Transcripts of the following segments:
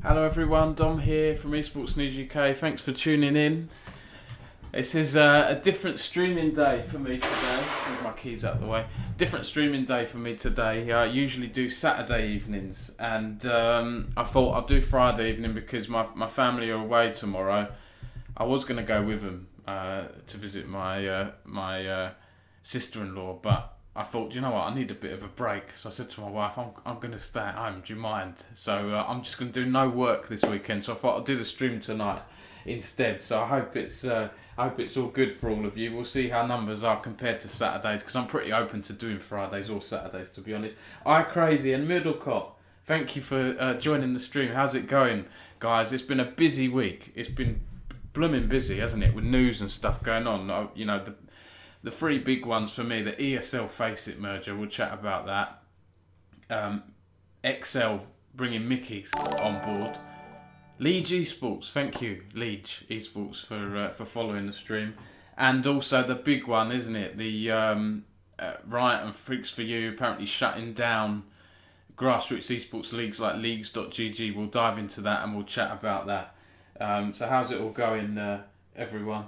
Hello everyone, Dom here from Esports News UK. Thanks for tuning in. This is a different streaming day for me today. Move my keys out of the way. Different streaming day for me today. I usually do Saturday evenings, and I thought I'll do Friday evening because my family are away tomorrow. I was going to go with them to visit my sister-in-law, but I thought, you know what, I need a bit of a break. So I said to my wife, I'm going to stay at home, do you mind? So I'm just going to do no work this weekend. So I thought I'll do the stream tonight instead. So I hope it's all good for all of you. We'll see how numbers are compared to Saturdays, because I'm pretty open to doing Fridays or Saturdays, to be honest. iCrazy and Middlecott, thank you for joining the stream. How's it going, guys? It's been a busy week. It's been blooming busy, hasn't it, with news and stuff going on. You know, the three big ones for me: the ESL-Faceit merger, we'll chat about that. XL bringing Mickey's on board. Leaguesgg Esports, thank you, Leaguesgg Esports, for following the stream. And also the big one, isn't it? The Riot and Freaks for You apparently shutting down Grassroots esports leagues like Leaguesgg. We'll dive into that and we'll chat about that. So how's it all going, everyone?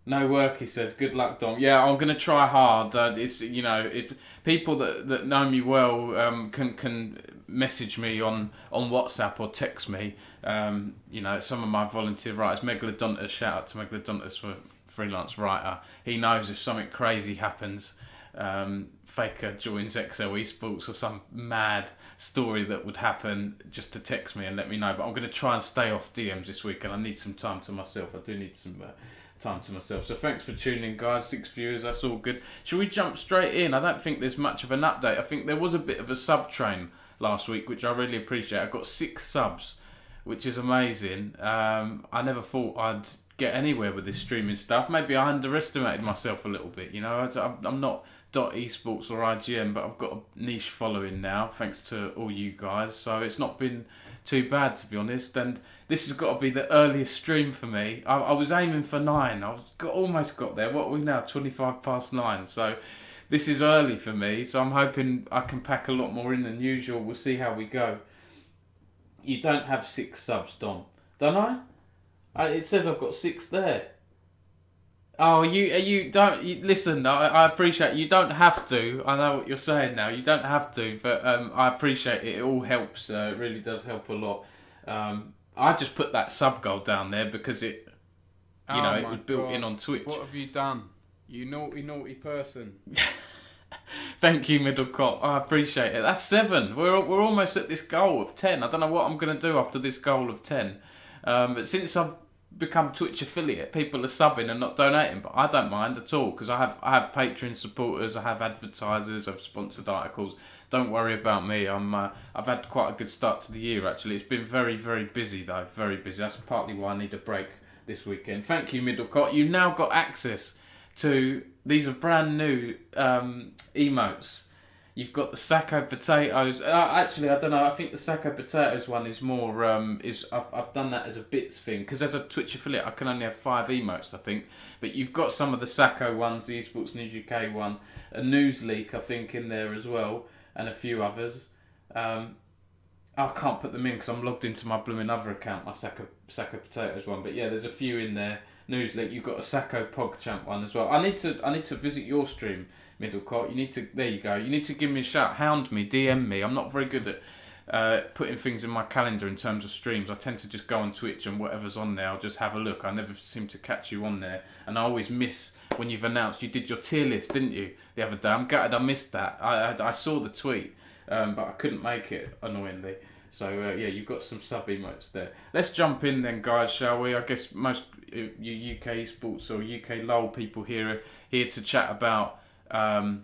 No work, he says. Good luck, Dom. Yeah, I'm going to try hard. It's, you know, if people that know me well can message me on WhatsApp or text me. You know, some of my volunteer writers, Megalodontus, shout out to Megalodontus for freelance writer. He knows if something crazy happens, Faker joins XL Esports or some mad story that would happen, just to text me and let me know. But I'm going to try and stay off DMs this week, and I need some time to myself. I do need some time to myself. So thanks for tuning in, guys. 6 viewers, that's all good. Shall we jump straight in? I don't think there's much of an update. I think there was a bit of a sub train last week, which I really appreciate. I got 6 subs, which is amazing. I never thought I'd get anywhere with this streaming stuff. Maybe I underestimated myself a little bit. You know, I'm not .esports or IGN, but I've got a niche following now, thanks to all you guys. So it's not been too bad, to be honest. And this has got to be the earliest stream for me. I was aiming for 9. Almost got there. What are we now? 25 past 9. So this is early for me. So I'm hoping I can pack a lot more in than usual. We'll see how we go. You don't have 6 subs, Dom. Don't I? It says I've got 6 there. Oh, you don't listen. I appreciate you don't have to. I know what you're saying now. You don't have to, but I appreciate it. It all helps. It really does help a lot. I just put that sub goal down there because it was built in on Twitch. What have you done? You naughty person. Thank you, Middlecott. I appreciate it. That's 7. We're almost at this goal of 10. I don't know what I'm going to do after this goal of 10. But since I've become Twitch affiliate, people are subbing and not donating, but I don't mind at all, because I have Patreon supporters, I have advertisers, I've sponsored articles. Don't worry about me. I've had quite a good start to the year, actually. It's been very, very busy though, very busy. That's partly why I need a break this weekend. Thank you, Middlecott. You've now got access to, these are brand new emotes. You've got the Sacco Potatoes. Actually, I don't know. I think the Sacco Potatoes one is more. I've done that as a bits thing, because as a Twitch affiliate, I can only have 5 emotes, I think. But you've got some of the Sacco ones, the Esports News UK one, a News Leak, I think, in there as well, and a few others. I can't put them in because I'm logged into my blooming other account, my Sacco Potatoes one. But yeah, there's a few in there. News Leak. You've got a Sacco PogChamp one as well. I need to visit your stream, Middlecott. There you go. You need to give me a shout. Hound me, DM me. I'm not very good at putting things in my calendar in terms of streams. I tend to just go on Twitch and whatever's on there, I'll just have a look. I never seem to catch you on there. And I always miss when you've announced you did your tier list, didn't you, the other day? I'm gutted I missed that. I saw the tweet, but I couldn't make it, annoyingly. So, yeah, you've got some sub emotes there. Let's jump in then, guys, shall we? I guess most you UK esports or UK LOL people here are here to chat about the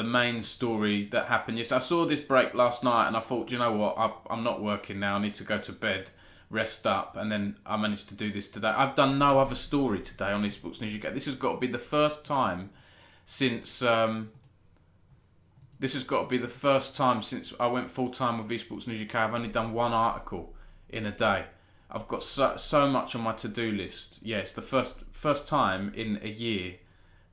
main story that happened yesterday. I saw this break last night and I thought, you know what, I'm not working now. I need to go to bed, rest up, and then I managed to do this today. I've done no other story today on Esports News UK. This has got to be the first time since... This has got to be the first time since I went full-time with Esports News UK. I've only done 1 article in a day. I've got so much on my to-do list. Yeah, it's the first time in a year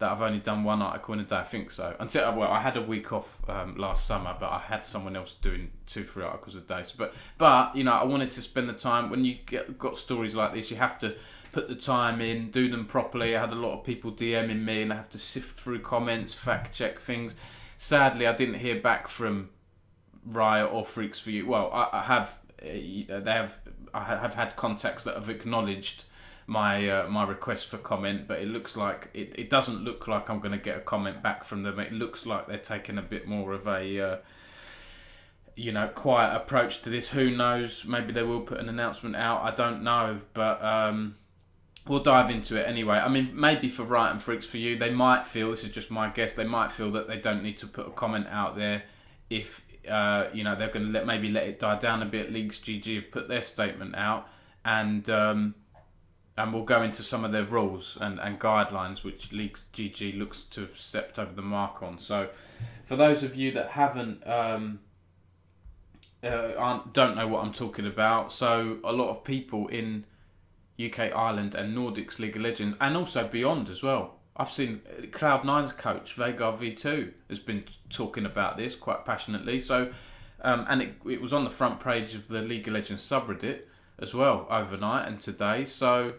that I've only done one article in a day. I think so. I had a week off last summer, but I had someone else doing 2-3 articles a day. So, but you know, I wanted to spend the time. When you got stories like this, you have to put the time in, do them properly. I had a lot of people DMing me, and I have to sift through comments, fact check things. Sadly, I didn't hear back from Riot or Freaks for You. Well, I have had contacts that have acknowledged my request for comment, but it looks like it doesn't look like I'm going to get a comment back from them. It looks like they're taking a bit more of a quiet approach to this. Who knows? Maybe they will put an announcement out. I don't know, but we'll dive into it anyway. I mean, maybe for Riot and Freaks for You, they might feel, this is just my guess, they might feel that they don't need to put a comment out there if they're going to maybe let it die down a bit. Leaguesgg have put their statement out, and we'll go into some of their rules and guidelines, which Leaguesgg looks to have stepped over the mark on. So, for those of you that haven't don't know what I'm talking about, so a lot of people in UK, Ireland, and Nordics League of Legends, and also beyond as well. I've seen Cloud9's coach Veigar V2 has been talking about this quite passionately. So, and it was on the front page of the League of Legends subreddit as well overnight and today. So.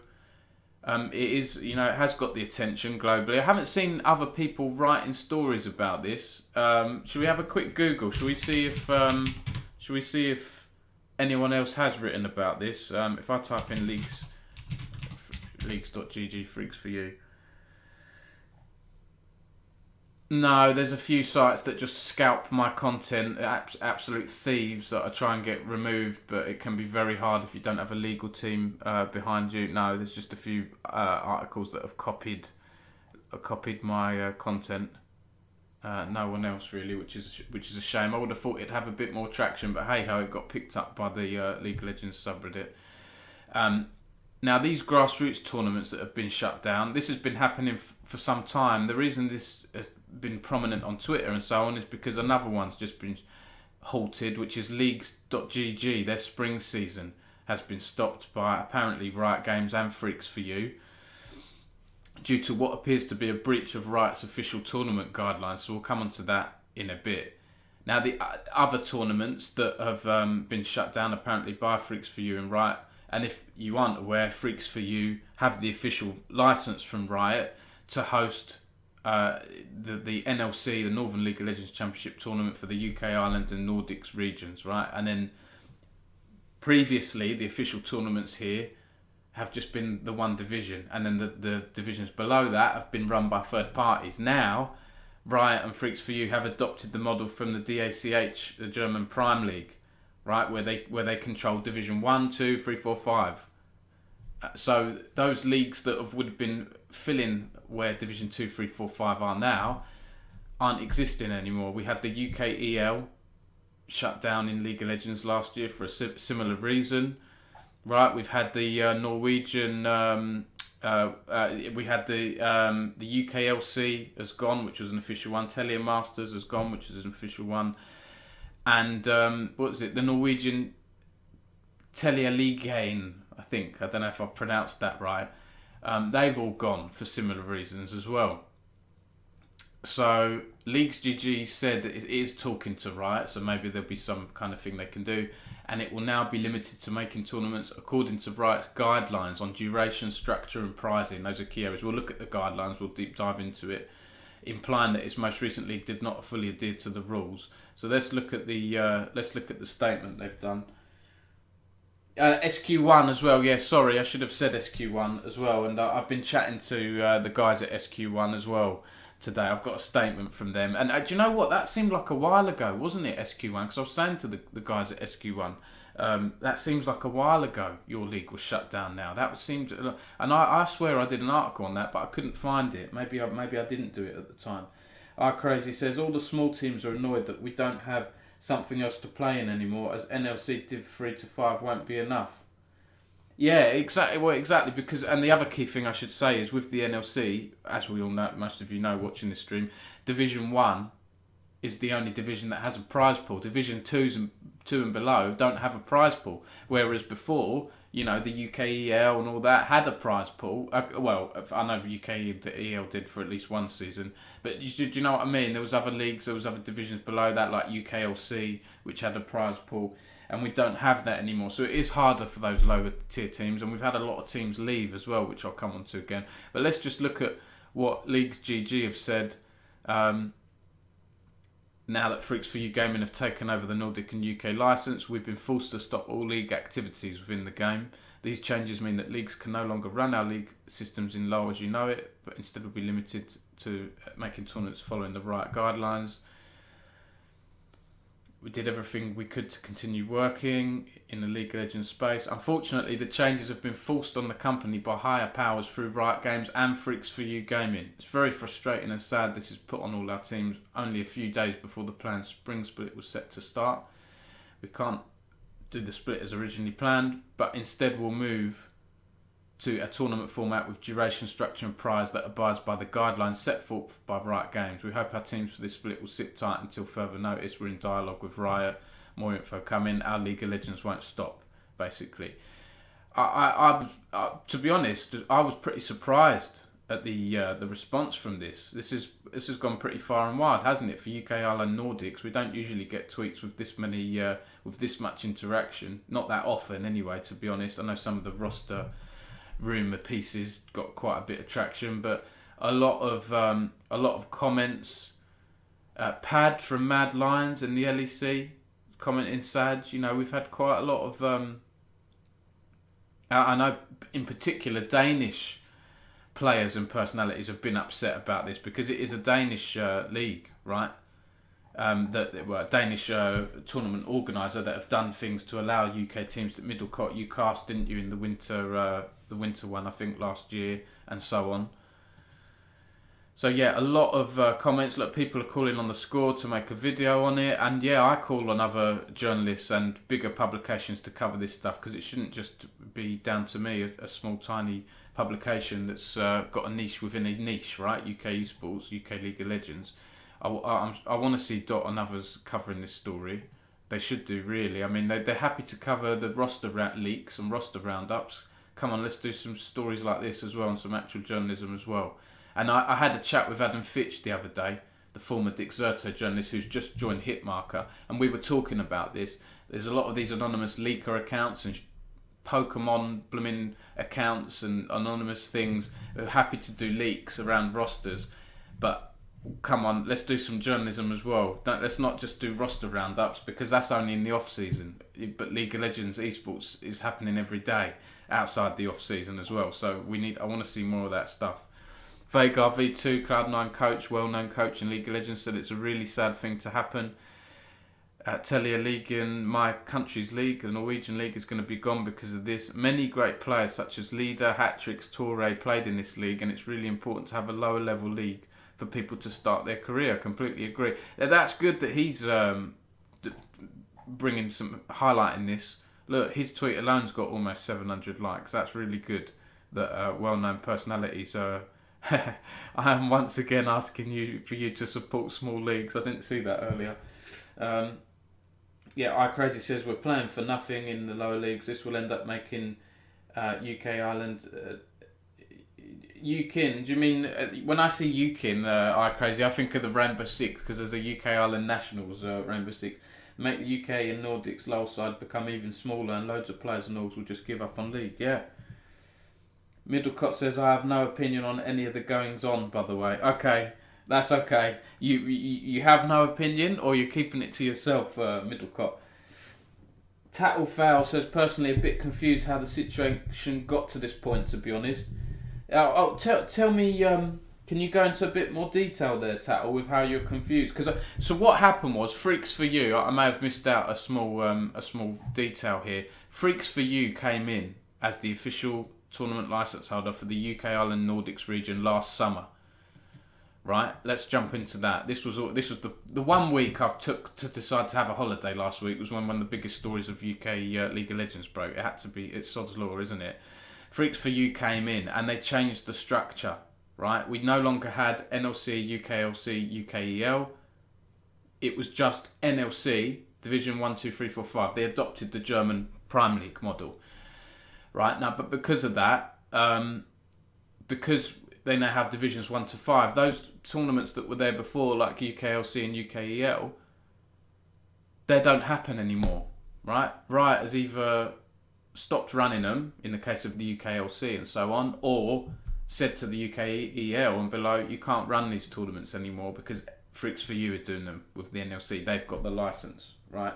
It is, it has got the attention globally. I haven't seen other people writing stories about this. Should we have a quick Google? Should we see if anyone else has written about this? If I type in leagues.gg Freaks for You. No, there's a few sites that just scalp my content, absolute thieves that I try and get removed, but it can be very hard if you don't have a legal team behind you. No, there's just a few articles that have copied my content. No one else really, which is a shame. I would have thought it'd have a bit more traction, but hey ho, it got picked up by the League of Legends subreddit. Now, these grassroots tournaments that have been shut down, this has been happening for some time. The reason this has been prominent on Twitter and so on is because another one's just been halted, which is Leaguesgg. Their spring season has been stopped by apparently Riot Games and Freaks for You due to what appears to be a breach of Riot's official tournament guidelines. So we'll come on to that in a bit. Now, the other tournaments that have been shut down apparently by Freaks for You and Riot, and if you aren't aware, Freaks for You have the official license from Riot to host the NLC, the Northern League of Legends Championship Tournament for the UK, Ireland and Nordics regions, right? And then previously, the official tournaments here have just been the one division, and then the divisions below that have been run by third parties. Now, Riot and Freaks for You have adopted the model from the DACH, the German Prime League, right, where they control Division 1, 2, 3, 4, 5. So those leagues that would have been filling where Division 2, 3, 4, 5 are now aren't existing anymore. We had the UK EL shut down in League of Legends last year for a similar reason, right? We've had the Norwegian, we had the UKLC has gone, which was an official one. Telia Masters has gone, which is an official one. And what was it? The Norwegian Telia Ligaen, I think. I don't know if I've pronounced that right. They've all gone for similar reasons as well. So Leaguesgg said that it is talking to Riot, so maybe there'll be some kind of thing they can do, and it will now be limited to making tournaments according to Riot's guidelines on duration, structure, and pricing. Those are key areas. We'll look at the guidelines. We'll deep dive into it, implying that its most recent league did not fully adhere to the rules. So let's look at the statement they've done. SQ1 as well. Yeah, sorry, I should have said SQ1 as well. And I've been chatting to the guys at SQ1 as well today. I've got a statement from them. And do you know what? That seemed like a while ago, wasn't it, SQ1? Because I was saying to the guys at SQ1, that seems like a while ago your league was shut down now. That seemed, and I swear I did an article on that, but I couldn't find it. Maybe I didn't do it at the time. Crazy says all the small teams are annoyed that we don't have something else to play in anymore, as NLC Div 3 to 5 won't be enough. Yeah, exactly. Well, exactly, because, and the other key thing I should say is with the NLC, as we all know, most of you know watching this stream, Division 1 is the only division that has a prize pool. Division 2's and below don't have a prize pool, whereas before, you know, the UKEL and all that had a prize pool. Well, I know UKEL did for at least one season, but do you know what I mean? There was other leagues, there was other divisions below that, like UKLC, which had a prize pool, and we don't have that anymore. So it is harder for those lower tier teams, and we've had a lot of teams leave as well, which I'll come on to again. But let's just look at what Leaguesgg have said. Now that Freaks for You Gaming have taken over the Nordic and UK licence, we've been forced to stop all league activities within the game. These changes mean that leagues can no longer run our league systems in LoL as you know it, but instead will be limited to making tournaments following the Riot guidelines. We did everything we could to continue working in the League of Legends space. Unfortunately, the changes have been forced on the company by higher powers through Riot Games and Freaks for You Gaming. It's very frustrating and sad this is put on all our teams only a few days before the planned spring split was set to start. We can't do the split as originally planned, but instead we'll move to a tournament format with duration, structure and prize that abides by the guidelines set forth by Riot Games. We hope our teams for this split will sit tight until further notice. We're in dialogue with Riot. More info coming. Our League of Legends won't stop, basically. I to be honest, I was pretty surprised at the response from this. This has gone pretty far and wide, hasn't it? For UK Island Nordics, we don't usually get tweets with this many with this much interaction. Not that often, anyway. To be honest, I know some of the roster rumour pieces got quite a bit of traction, but a lot of comments. Pad from Mad Lions and the LEC commenting sad. You know, we've had quite a lot of I know in particular Danish players and personalities have been upset about this because it is a Danish league, right? Danish tournament organiser that have done things to allow UK teams to Middlecott. You cast, didn't you, in the winter one, I think, last year, and so on. So yeah, a lot of comments. Look, people are calling on the score to make a video on it, and yeah, I call on other journalists and bigger publications to cover this stuff because it shouldn't just be down to me, a small tiny publication that's got a niche within a niche, right? UK Esports, UK League of Legends. I want to see Dot and others covering this story. They should do, really. I mean, they're happy to cover the roster leaks and roster roundups. Come on, let's do some stories like this as well and some actual journalism as well. And I had a chat with Adam Fitch the other day, the former Dixerto journalist who's just joined Hitmarker, and we were talking about this. There's a lot of these anonymous leaker accounts and Pokemon blooming accounts and anonymous things who are happy to do leaks around rosters, but come on, let's do some journalism as well. Let's not just do roster roundups because that's only in the off season. But League of Legends Esports is happening every day outside the off season as well. So I want to see more of that stuff. Vagar V2, Cloud9 coach, well-known coach in League of Legends, said it's a really sad thing to happen. Telia League in my country's league, the Norwegian league, is going to be gone because of this. Many great players such as Leader, Hatrix, Torre played in this league, and it's really important to have a lower level league for people to start their career. I completely agree. That's good that he's bringing some highlighting this. Look, his tweet alone's got almost 700 likes. That's really good that well-known personalities are. I am once again asking for you to support small leagues. I didn't see that earlier. iCrazy says we're playing for nothing in the lower leagues. This will end up making UK Ireland. UKIN, do you mean when I see UKIN, iCrazy, I think of the Rainbow Six because there's a UK Ireland Nationals Rainbow Six. Make the UK and Nordics low side become even smaller and loads of players and Nords will just give up on league. Yeah. Middlecott says I have no opinion on any of the goings on, by the way. Okay, that's okay. You have no opinion or you're keeping it to yourself, Middlecott. Tattlefowl says personally a bit confused how the situation got to this point, to be honest. Tell me, can you go into a bit more detail there, Tattle, with how you're confused? So what happened was, Freaks for You, I may have missed out a small detail here. Freaks for You came in as the official tournament licence holder for the UK Island Nordics region last summer. Right, let's jump into that. This was the 1 week I took to decide to have a holiday last week was when one of the biggest stories of UK League of Legends broke. It had to be, it's sod's law, isn't it? Freaks for You came in and they changed the structure, right? We no longer had NLC, UKLC, UKEL. It was just NLC Division 1, 2, 3, 4, 5. They adopted the German Prime League model, right? Now, but because of that, because they now have Divisions 1 to 5, those tournaments that were there before, like UKLC and UKEL, they don't happen anymore, right? Riot has either stopped running them, in the case of the UKLC and so on, or said to the UKEL and below, you can't run these tournaments anymore because Freaks for You are doing them with the NLC. They've got the license, right?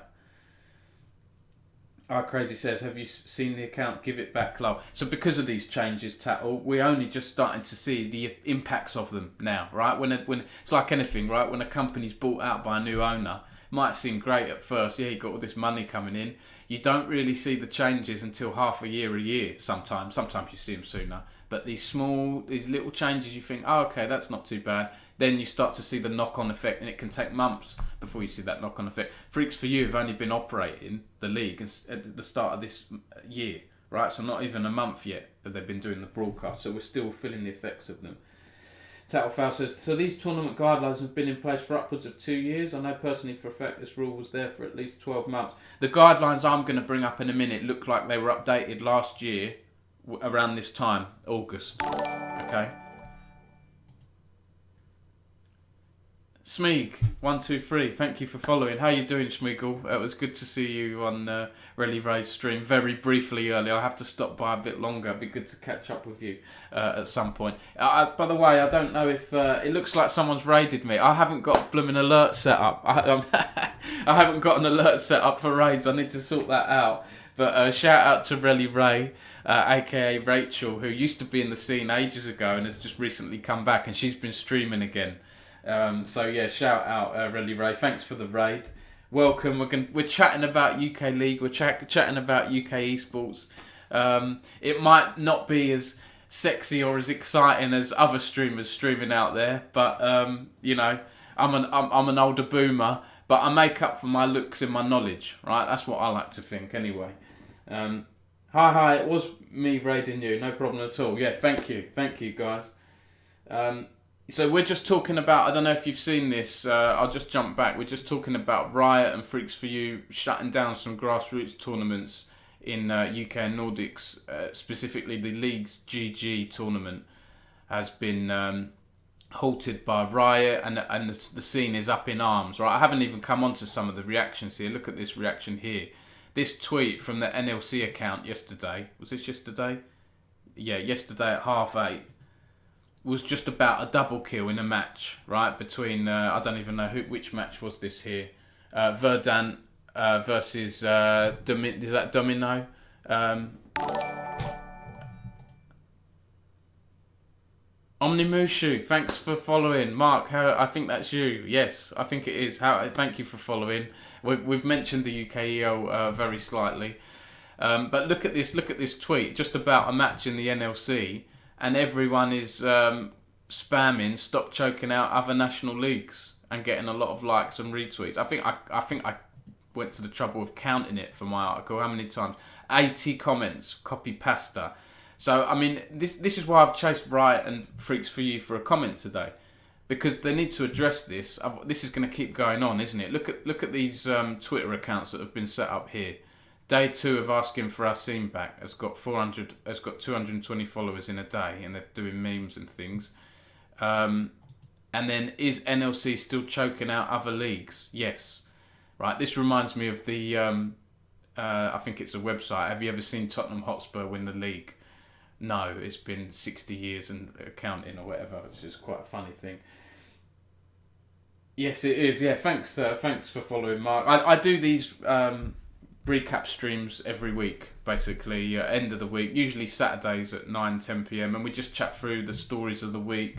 Crazy says, have you seen the account? Give it back, lol. So because of these changes, Tattle, we're only just starting to see the impacts of them now, right? When it's like anything, right? When a company's bought out by a new owner, it might seem great at first. Yeah, you got all this money coming in. You don't really see the changes until half a year. Sometimes you see them sooner. But these little changes, you think, oh, okay, that's not too bad. Then you start to see the knock-on effect, and it can take months before you see that knock-on effect. Freaks for You have only been operating the league at the start of this year, right? So not even a month yet that they've been doing the broadcast. So we're still feeling the effects of them. Tattlefowl says, so these tournament guidelines have been in place for upwards of 2 years. I know personally for a fact this rule was there for at least 12 months. The guidelines I'm going to bring up in a minute look like they were updated last year around this time, August. Okay. Smeeg, 123, thank you for following. How you doing, Smeagol? It was good to see you on Relly Ray's stream very briefly earlier. I'll have to stop by a bit longer. It'd be good to catch up with you at some point. By the way, I don't know if it looks like someone's raided me. I haven't got a blooming alert set up. I haven't got an alert set up for raids. I need to sort that out. But shout out to Relly Ray, aka Rachel, who used to be in the scene ages ago and has just recently come back, and she's been streaming again. So yeah, shout out Relly Ray. Thanks for the raid. Welcome. We're chatting about UK League. We're chatting about UK Esports. It might not be as sexy or as exciting as other streamers streaming out there, but you know, I'm an older boomer, but I make up for my looks and my knowledge, right? That's what I like to think, anyway. Hi, it was me raiding you. No problem at all. Yeah, thank you, guys. So we're just talking about, I don't know if you've seen this, I'll just jump back. We're just talking about Riot and Freaks for You shutting down some Grassroots tournaments in UK and Nordics, specifically the Leaguesgg tournament has been halted by Riot, and the scene is up in arms, right? I haven't even come on to some of the reactions here. Look at this reaction here. This tweet from the NLC account yesterday, was this yesterday? Yeah, yesterday at 8:30. Was just about a double kill in a match, right? Between, I don't even know which match was this here. Verdant versus, is that Domino? Omnimushu, thanks for following. Mark, I think that's you. Yes, I think it is. Thank you for following. We've mentioned the UKEL very slightly. But look at this tweet, just about a match in the NLC. And everyone is spamming "Stop choking out other national leagues" and getting a lot of likes and retweets. I think I went to the trouble of counting it for my article. How many times? 80 comments, copy pasta. So I mean, this is why I've chased Riot and Freaks for You for a comment today, because they need to address this. This is going to keep going on, isn't it? Look at these Twitter accounts that have been set up here. Day 2 of asking for our scene back has got 220 followers in a day, and they're doing memes and things. And then, is NLC still choking out other leagues? Yes. Right. This reminds me of the. I think it's a website. Have you ever seen Tottenham Hotspur win the league? No, it's been 60 years and counting or whatever, which is quite a funny thing. Yes, it is. Yeah. Thanks for following, Mark. I do these. Recap streams every week, basically, end of the week, usually Saturdays at 9-10 p.m, and we just chat through the stories of the week.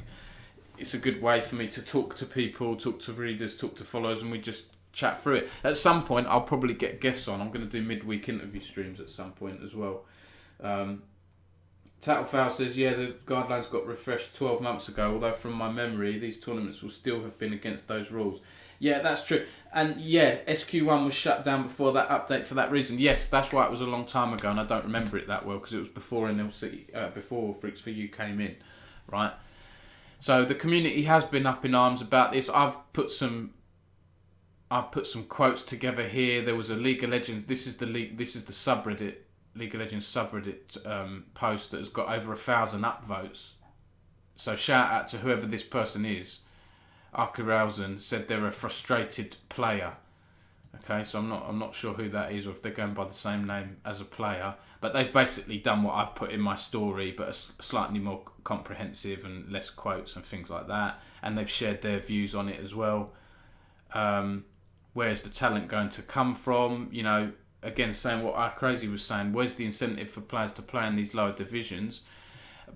It's a good way for me to talk to people, talk to readers, talk to followers, and we just chat through it. At some point, I'll probably get guests on. I'm going to do midweek interview streams at some point as well. Tattlefowl says, yeah, the guidelines got refreshed 12 months ago, although from my memory, these tournaments will still have been against those rules. Yeah, that's true. And yeah, SQ1 was shut down before that update for that reason. Yes, that's why it was a long time ago, and I don't remember it that well because it was before NLC, before Freaks for You came in, right? So the community has been up in arms about this. I've put some I've put some quotes together here. There was a League of Legends. This is the subreddit, League of Legends subreddit post that has got over 1,000 upvotes. So shout out to whoever this person is. Arkerausen said they're a frustrated player. Okay, so I'm not sure who that is, or if they're going by the same name as a player. But they've basically done what I've put in my story, but slightly more comprehensive and less quotes and things like that. And they've shared their views on it as well. Where's the talent going to come from? You know, again, saying what Crazy was saying. Where's the incentive for players to play in these lower divisions?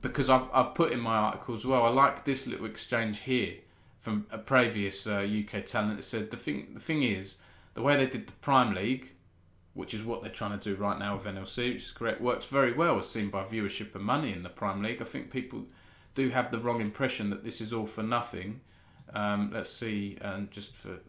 Because I've put in my article as well. I like this little exchange here from a previous UK talent that said the thing is, the way they did the Prime League, which is what they're trying to do right now with NLC, which is correct, works very well as seen by viewership and money in the Prime League. I think people do have the wrong impression that this is all for nothing. Let's see, and just for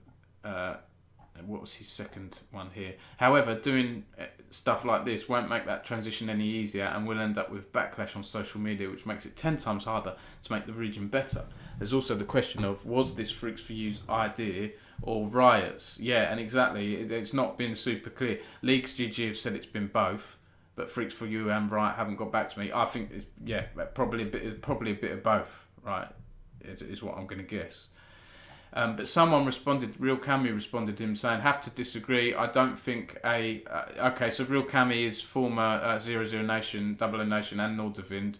what was his second one here? However, doing stuff like this won't make that transition any easier, and we'll end up with backlash on social media, which makes it 10 times harder to make the region better. There's also the question of, was this Freaks for You's idea or Riot's? Yeah, and exactly, it's not been super clear. Leaguesgg have said it's been both, but Freaks for You and Riot haven't got back to me. I think it's, probably a bit of both, right? Is what I'm going to guess. But someone responded, Real Cami responded to him saying, have to disagree. I don't think okay, so Real Cami is former 00 Nation, Double O Nation and Nordics,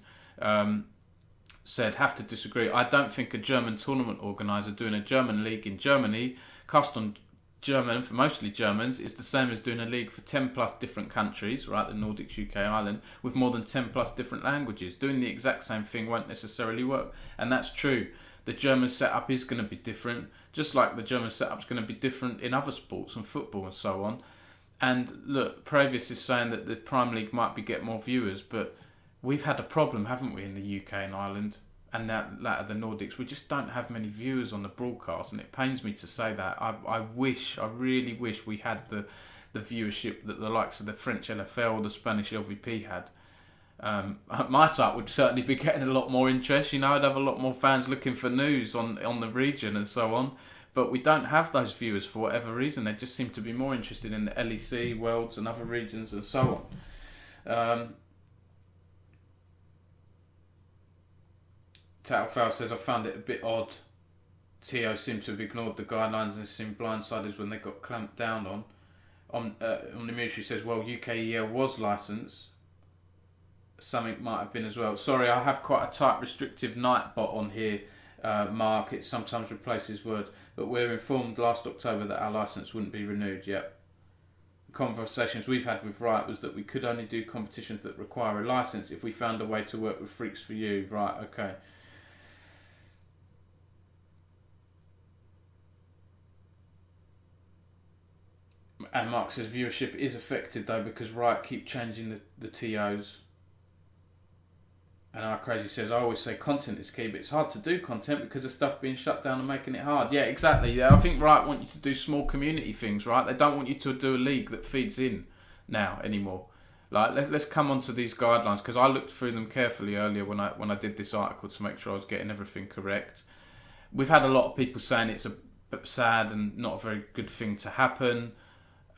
said, have to disagree. I don't think a German tournament organiser doing a German league in Germany, cast on German for mostly Germans, is the same as doing a league for 10 plus different countries, right, the Nordics, UK, Ireland, with more than 10 plus different languages. Doing the exact same thing won't necessarily work. And that's true. The German setup is going to be different, just like the German setup is going to be different in other sports and football and so on. And look, Previous is saying that the Prime League might get more viewers, but we've had a problem, haven't we, in the UK and Ireland and that of the Nordics. We just don't have many viewers on the broadcast, and it pains me to say that. I really wish we had the viewership that the likes of the French LFL or the Spanish LVP had. My site would certainly be getting a lot more interest. You know, I'd have a lot more fans looking for news on the region and so on. But we don't have those viewers for whatever reason. They just seem to be more interested in the LEC, Worlds and other regions and so on. Tattlefowl says, I found it a bit odd. TO seemed to have ignored the guidelines and seemed blindsided when they got clamped down on. On the military says, well, UKEL was licensed. Something might have been as well. Sorry, I have quite a tight restrictive night bot on here, Mark. It sometimes replaces words. But we're informed last October that our licence wouldn't be renewed yet. The conversations we've had with Riot was that we could only do competitions that require a licence if we found a way to work with Freaks for You. Right, okay. And Mark says viewership is affected though because Riot keep changing the TOs. And Crazy says, I always say content is key, but it's hard to do content because of stuff being shut down and making it hard. Yeah, exactly. Yeah, I think Riot want you to do small community things, right? They don't want you to do a league that feeds in now anymore. Like, let's come on to these guidelines, because I looked through them carefully earlier when I did this article to make sure I was getting everything correct. We've had a lot of people saying it's a bit sad and not a very good thing to happen.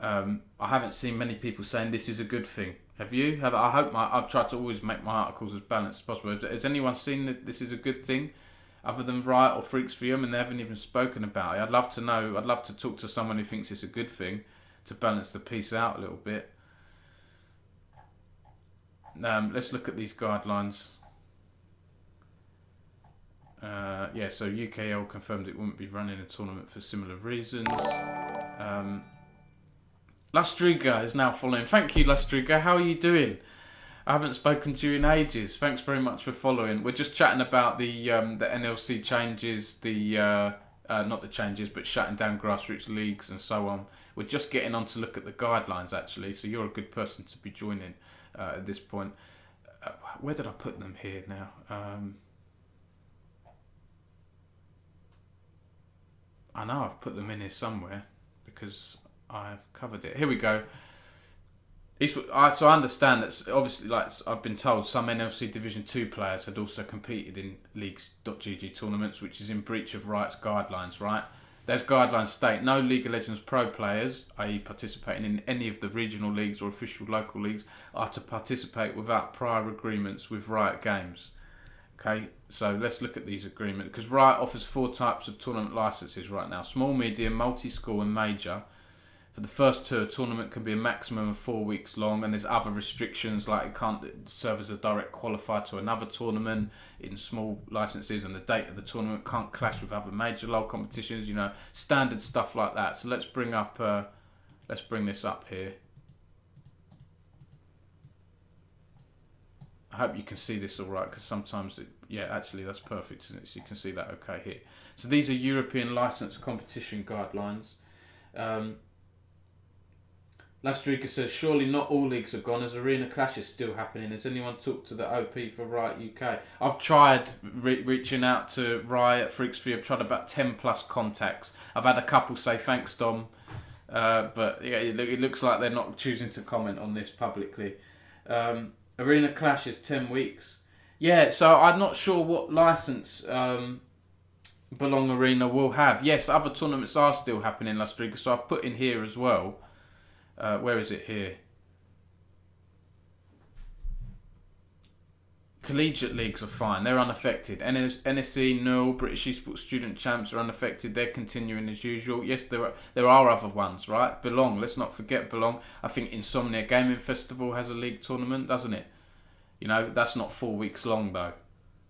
I haven't seen many people saying this is a good thing. Have you? I've tried to always make my articles as balanced as possible. Has anyone seen that this is a good thing, other than Riot or Freaks for You? I mean, they haven't even spoken about it. I'd love to know. I'd love to talk to someone who thinks it's a good thing to balance the piece out a little bit. Let's look at these guidelines. So UKL confirmed it wouldn't be running a tournament for similar reasons. Lastriga is now following. Thank you, Lastriga. How are you doing? I haven't spoken to you in ages. Thanks very much for following. We're just chatting about the NLC changes, not the changes, but shutting down grassroots leagues and so on. We're just getting on to look at the guidelines, actually, so you're a good person to be joining at this point. Where did I put them here now? I know I've put them in here somewhere because I've covered it. Here we go. So I understand that obviously, like I've been told, some NLC Division 2 players had also competed in Leaguesgg tournaments, which is in breach of Riot's guidelines, right? Those guidelines state no League of Legends Pro players, i.e. participating in any of the regional leagues or official local leagues, are to participate without prior agreements with Riot Games. Okay, so let's look at these agreements, because Riot offers 4 types of tournament licenses right now: small, medium, multi-school and major. For the first 2, a tournament can be a maximum of 4 weeks long, and there's other restrictions, like it can't serve as a direct qualifier to another tournament in small licenses, and the date of the tournament can't clash with other major LoL competitions, you know, standard stuff like that. So let's bring this up here. I hope you can see this all right, because sometimes actually that's perfect, isn't it? So you can see that okay here. So these are European license competition guidelines. Lastriga says, surely not all leagues are gone, as Arena Clash is still happening. Has anyone talked to the OP for Riot UK? I've tried reaching out to Riot, Freaksview. I've tried about 10 plus contacts. I've had a couple say thanks, Dom, but yeah, it looks like they're not choosing to comment on this publicly. Arena Clash is 10 weeks. Yeah, so I'm not sure what license Belong Arena will have. Yes, other tournaments are still happening, Lastriga, so I've put in here as well. Where is it here? Collegiate leagues are fine. They're unaffected. NSE, NUL, British Esports Student Champs are unaffected. They're continuing as usual. Yes, there are other ones, right? Belong. Let's not forget Belong. I think Insomnia Gaming Festival has a league tournament, doesn't it? You know, that's not 4 weeks long, though.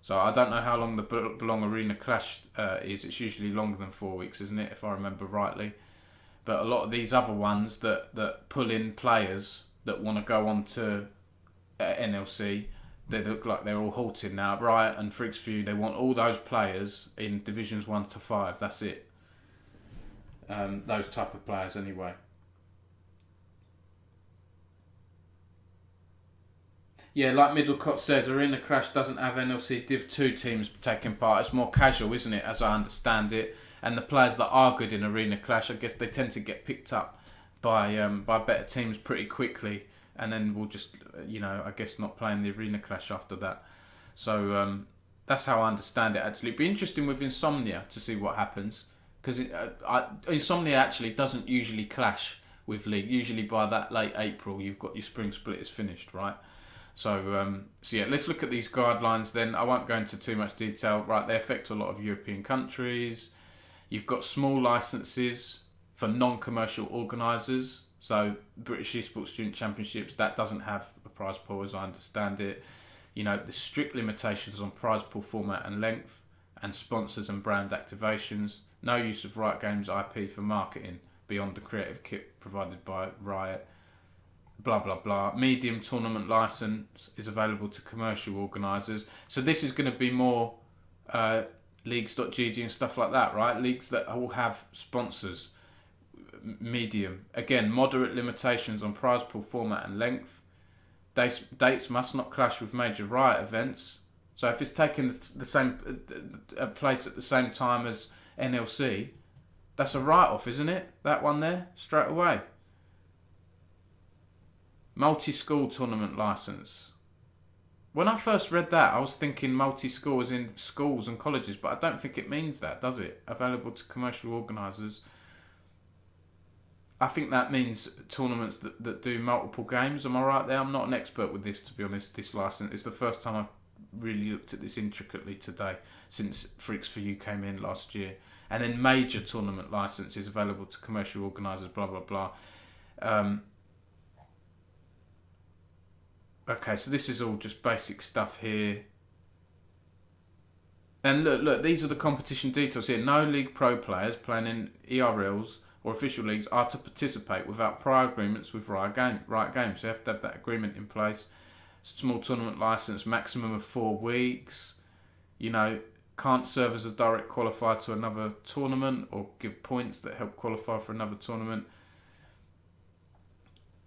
So I don't know how long the Belong Arena Clash is. It's usually longer than 4 weeks, isn't it, if I remember rightly? But a lot of these other ones that pull in players that want to go on to NLC, they look like they're all halted now. Riot and Freaksview, they want all those players in Divisions 1 to 5. That's it. Those type of players anyway. Yeah, like Middlecott says, Arena Clash doesn't have NLC Div 2 teams taking part. It's more casual, isn't it, as I understand it. And the players that are good in Arena Clash, I guess they tend to get picked up by better teams pretty quickly, and then we'll just, I guess not playing the Arena Clash after that. So that's how I understand it. Actually, it'd be interesting with Insomnia to see what happens, because Insomnia actually doesn't usually clash with League. Usually by that late April, you've got your spring split is finished, right? So yeah, let's look at these guidelines then. I won't go into too much detail. Right, they affect a lot of European countries. You've got small licenses for non-commercial organisers. So British Esports Student Championships, that doesn't have a prize pool as I understand it. There's strict limitations on prize pool format and length, and sponsors and brand activations. No use of Riot Games IP for marketing beyond the creative kit provided by Riot. Blah, blah, blah. Medium tournament license is available to commercial organisers. So this is going to be more Leagues.gg and stuff like that, right? Leagues that will have sponsors. Medium. Again, moderate limitations on prize pool format and length. Dates must not clash with major Riot events. So if it's taking the same place at the same time as NLC, that's a write-off, isn't it? That one there, straight away. Multi-school tournament license. When I first read that, I was thinking multi-school as in schools and colleges, but I don't think it means that, does it? Available to commercial organisers. I think that means tournaments that do multiple games. Am I right there? I'm not an expert with this, to be honest, this license. It's the first time I've really looked at this intricately today, since Freaks for You came in last year. And then major tournament licenses available to commercial organisers, blah, blah, blah. Okay, so this is all just basic stuff here. And look, these are the competition details here. No League Pro players playing in ERLs or official leagues are to participate without prior agreements with Riot Games. So you have to have that agreement in place. Small tournament license, maximum of 4 weeks. Can't serve as a direct qualifier to another tournament or give points that help qualify for another tournament.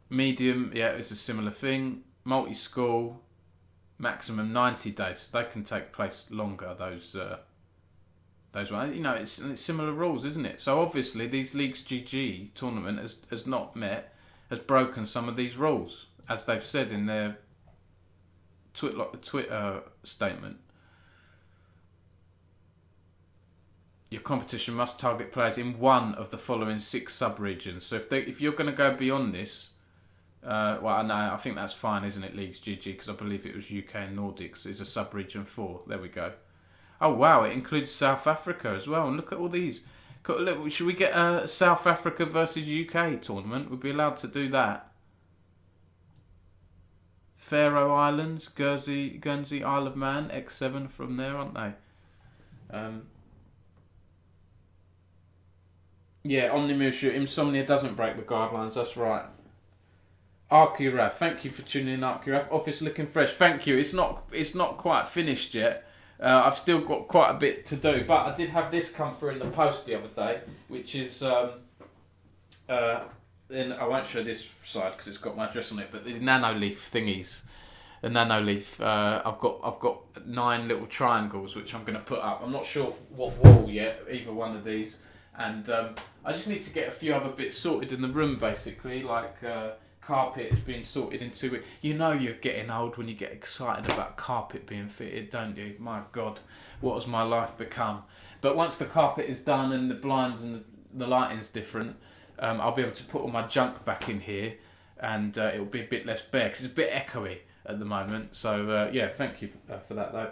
Medium, yeah, it's a similar thing. Multi-school, maximum 90 days. They can take place longer, those ones. It's similar rules, isn't it? So obviously these Leaguesgg tournament has broken some of these rules, as they've said in their Twitter statement. your competition must target players in one of the following 6 sub-regions. So if you're going to go beyond this, well, no, I think that's fine, isn't it, Leaguesgg? Because I believe it was UK and Nordics is a sub-region 4. There we go. Oh, wow, it includes South Africa as well. And look at all these. Look, should we get a South Africa versus UK tournament? We'd be allowed to do that. Faroe Islands, Guernsey, Isle of Man, X7 from there, aren't they? Yeah, Omnimusha, Insomnia doesn't break the guidelines, that's right. Archiraf, thank you for tuning in, Archiraf. Office looking fresh, thank you. It's not quite finished yet. I've still got quite a bit to do, but I did have this come through in the post the other day, which is then I won't show this side because it's got my address on it, but the Nanoleaf thingies, the Nanoleaf. I've got 9 little triangles which I'm going to put up. I'm not sure what wall yet, either one of these, and I just need to get a few other bits sorted in the room, basically, like. Carpet is being sorted into it. You know you're getting old when you get excited about carpet being fitted, don't you? My God, what has my life become? But once the carpet is done and the blinds and the lighting's different, I'll be able to put all my junk back in here, and it'll be a bit less bare because it's a bit echoey at the moment. So yeah, thank you for that though.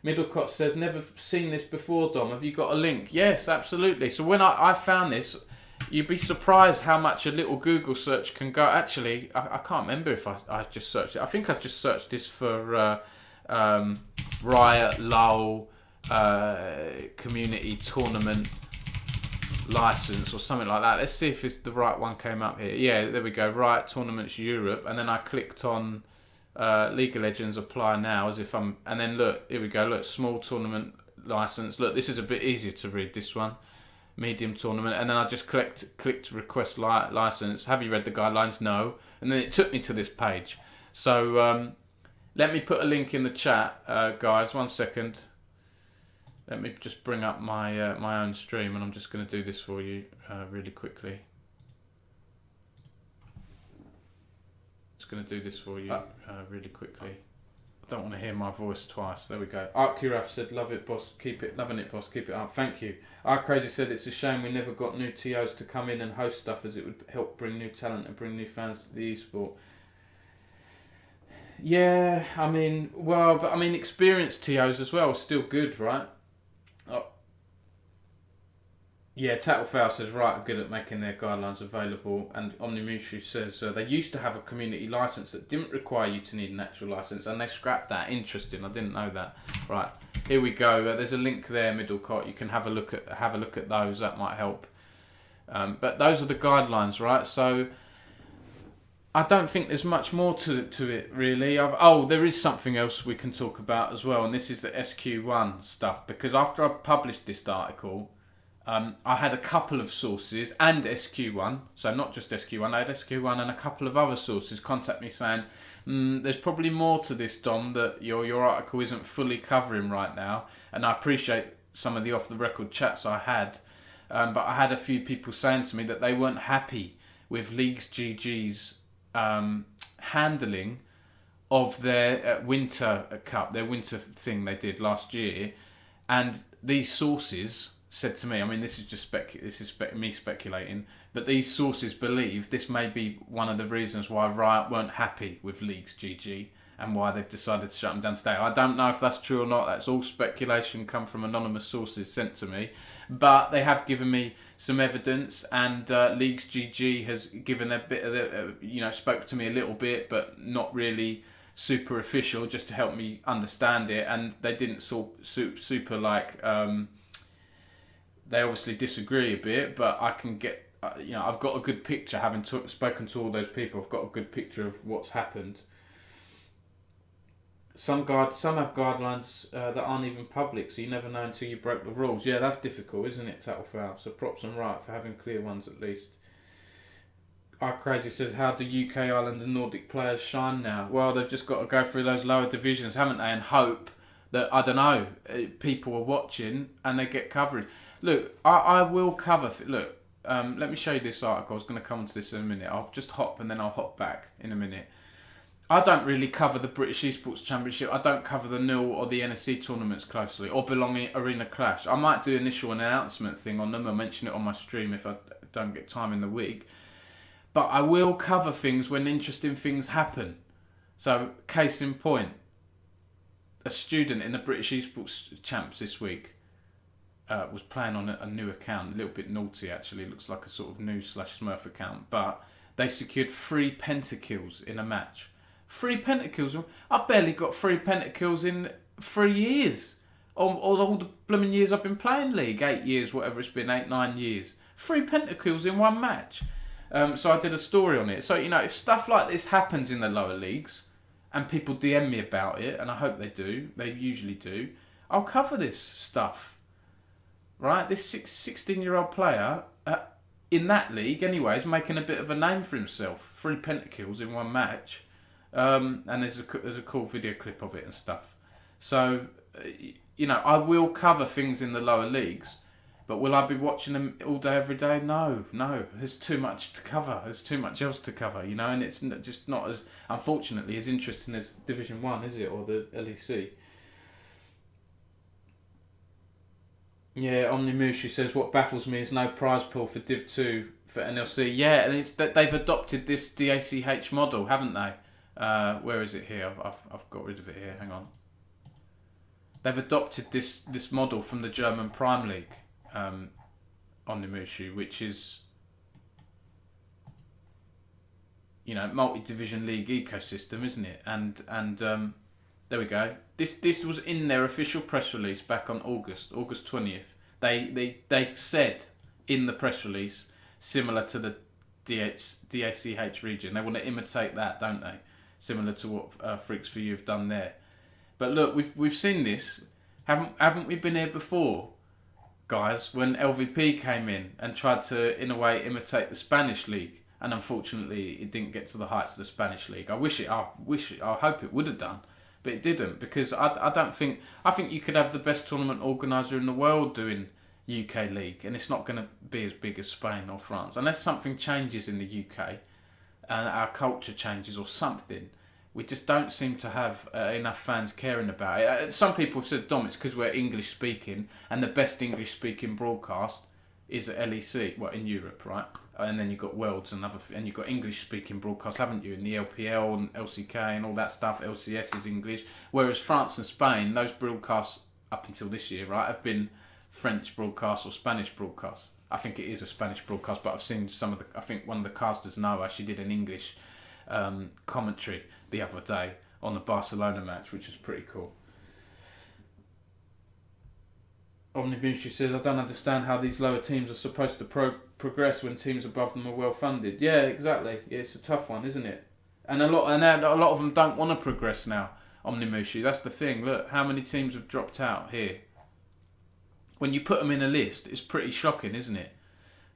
Middlecott says, never seen this before, Dom. Have you got a link? Yes, absolutely. So when I found this, you'd be surprised how much a little Google search can go. Actually, I can't remember if I just searched it. I think I just searched this for Riot LOL community tournament license or something like that. Let's see if it's the right one came up here. Yeah, there we go. Riot Tournaments Europe, and then I clicked on League of Legends apply now as if I'm. And then look, here we go. Look, small tournament license. Look, this is a bit easier to read. This one. Medium tournament, and then I just clicked request license. Have you read the guidelines? No. And then it took me to this page. So let me put a link in the chat, guys. 1 second. Let me just bring up my my own stream, and I'm just going to do this for you really quickly. Just going to do this for you really quickly. I don't want to hear my voice twice. There we go. Archiraf said, love it, boss. Keep it, loving it, boss. Keep it up. Thank you. Crazy said, it's a shame we never got new TOs to come in and host stuff, as it would help bring new talent and bring new fans to the esport. Yeah, I mean, well, but I mean, experienced TOs as well are still good, right? Oh. Yeah, Tattlefowl says, right, I'm good at making their guidelines available. And Omnimushu says, they used to have a community license that didn't require you to need an actual license, and they scrapped that. Interesting, I didn't know that. Right, here we go. There's a link there, Middlecott. You can have a look at those. That might help. But those are the guidelines, right? So I don't think there's much more to it, really. There is something else we can talk about as well, and this is the SQ1 stuff, because after I published this article, I had a couple of sources and SQ1, so not just SQ1, I had SQ1 and a couple of other sources contact me saying, there's probably more to this, Dom, that your article isn't fully covering right now, and I appreciate some of the off-the-record chats I had, but I had a few people saying to me that they weren't happy with Leaguesgg's handling of their Winter Cup, their winter thing they did last year, and these sources said to me, I mean, this is just me speculating, but these sources believe this may be one of the reasons why Riot weren't happy with Leaguesgg and why they've decided to shut them down today. I don't know if that's true or not. That's all speculation, come from anonymous sources sent to me, but they have given me some evidence, and Leaguesgg has given a bit of spoke to me a little bit, but not really super official, just to help me understand it. And they didn't super like. They obviously disagree a bit, but I can get, I've got a good picture, having spoken to all those people, I've got a good picture of what's happened. Some have guidelines that aren't even public, so you never know until you break the rules. Yeah, that's difficult, isn't it, Tattlefowl? So props on Riot for having clear ones at least. Crazy says, how do UK, Ireland and Nordic players shine now? Well, they've just got to go through those lower divisions, haven't they, and hope that, I don't know, people are watching and they get coverage. Look, I will cover... Look, let me show you this article. I was going to come on to this in a minute. I'll just hop and then I'll hop back in a minute. I don't really cover the British Esports Championship. I don't cover the NIL or the NSC tournaments closely, or belonging Arena Clash. I might do initial announcement thing on them. I'll mention it on my stream if I don't get time in the week. But I will cover things when interesting things happen. So, case in point, a student in the British Esports Champs this week was playing on a new account, a little bit naughty actually. It looks like a sort of news/Smurf account, but they secured 3 pentakills in a match. 3 pentakills. I barely got 3 pentakills in 3 years. All the blooming years I've been playing League, 8 years, whatever it's been, 8, 9 years. 3 pentakills in one match. So I did a story on it. So, if stuff like this happens in the lower leagues, and people DM me about it, and I hope they do, they usually do, I'll cover this stuff. Right? This 16-year-old player, in that league anyway, is making a bit of a name for himself. 3 pentakills in one match. And there's a cool video clip of it and stuff. So, I will cover things in the lower leagues, but will I be watching them all day, every day? No. There's too much to cover. There's too much else to cover, and it's just not as, unfortunately, as interesting as Division 1, is it, or the LEC? Yeah, Omnimushu says, what baffles me is no prize pool for Div 2 for NLC. Yeah, and it's that they've adopted this DACH model, haven't they? Where is it here? I've got rid of it here. Hang on. They've adopted this model from the German Prime League, Omnimushu, which is, multi-division league ecosystem, isn't it? And there we go. This was in their official press release back on August 20th. They said in the press release, similar to the DACH region. They want to imitate that, don't they? Similar to what Freaks for You have done there. But look, we've seen this. Haven't we been here before, guys? When LVP came in and tried to, in a way, imitate the Spanish league, and unfortunately, it didn't get to the heights of the Spanish league. I hope it would have done, but it didn't, because I think you could have the best tournament organizer in the world doing UK league, and it's not going to be as big as Spain or France unless something changes in the UK. And our culture changes or something. We just don't seem to have enough fans caring about it. Some people have said, Dom, it's because we're English speaking, and the best English speaking broadcast is at LEC, in Europe, right? And then you've got Worlds and you've got English speaking broadcasts, haven't you? In the LPL and LCK and all that stuff. LCS is English. Whereas France and Spain, those broadcasts up until this year, right, have been French broadcasts or Spanish broadcasts. I think it is a Spanish broadcast, but I've seen I think one of the casters, Noah, she did an English commentary the other day on the Barcelona match, which was pretty cool. Omnibushi says, I don't understand how these lower teams are supposed to progress when teams above them are well funded. Yeah, exactly. Yeah, it's a tough one, isn't it? And a lot of them don't want to progress now, Omnibushi. That's the thing. Look, how many teams have dropped out here? When you put them in a list, it's pretty shocking, isn't it?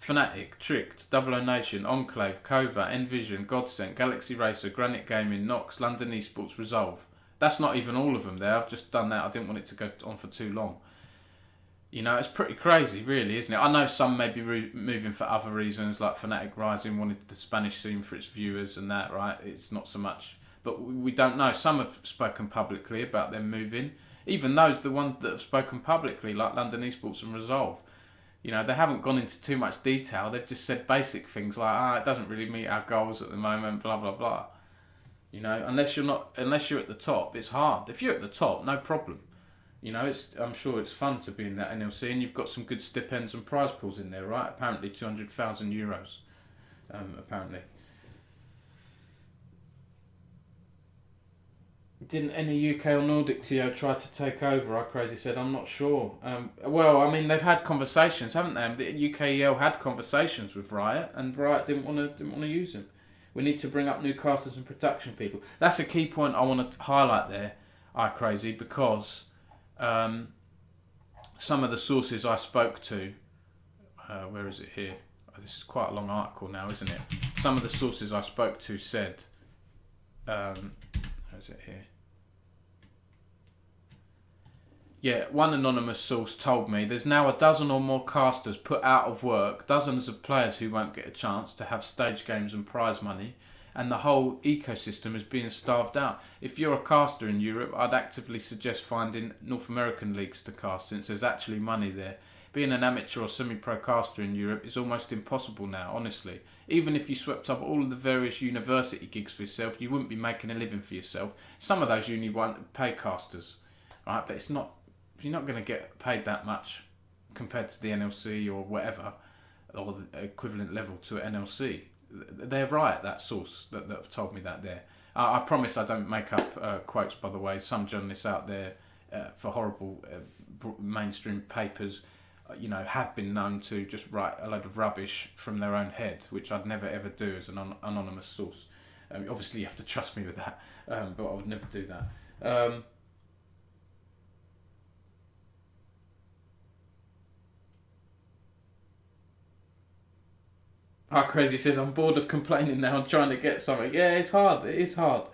Fnatic, Tricked, Double O Nation, Enclave, Kova, Envision, Godsent, Galaxy Racer, Granite Gaming, Nox, London Esports, Resolve. That's not even all of them there. I've just done that. I didn't want it to go on for too long. It's pretty crazy, really, isn't it? I know some may be moving for other reasons, like Fnatic Rising wanted the Spanish scene for its viewers and that, right? It's not so much. But we don't know. Some have spoken publicly about them moving. Even those, the ones that have spoken publicly, like London Esports and Resolve, they haven't gone into too much detail. They've just said basic things like, it doesn't really meet our goals at the moment, blah, blah, blah. Unless you're at the top, it's hard. If you're at the top, no problem. I'm sure it's fun to be in that NLC, and you've got some good stipends and prize pools in there, right? Apparently 200,000 euros, apparently. Didn't any UK or Nordic TO try to take over? Crazy said, I'm not sure. They've had conversations, haven't they? The UKEL had conversations with Riot, and Riot didn't want to use them. We need to bring up new casters and production people. That's a key point I want to highlight there, Crazy, because some of the sources I spoke to, where is it here? This is quite a long article now, isn't it? Some of the sources I spoke to said, where is it here? Yeah, one anonymous source told me there's now a dozen or more casters put out of work, dozens of players who won't get a chance to have stage games and prize money, and the whole ecosystem is being starved out. If you're a caster in Europe, I'd actively suggest finding North American leagues to cast, since there's actually money there. Being an amateur or semi-pro caster in Europe is almost impossible now, honestly. Even if you swept up all of the various university gigs for yourself, you wouldn't be making a living for yourself. Some of those uni won't pay casters, right? But you're not going to get paid that much compared to the NLC or whatever, or the equivalent level to an NLC. They're right, that source that have told me that there. I promise I don't make up quotes, by the way. Some journalists out there for horrible mainstream papers, have been known to just write a load of rubbish from their own head, which I'd never ever do as an anonymous source. Obviously you have to trust me with that, but I would never do that. Crazy says, I'm bored of complaining now and trying to get something. Yeah, it's hard. It is hard.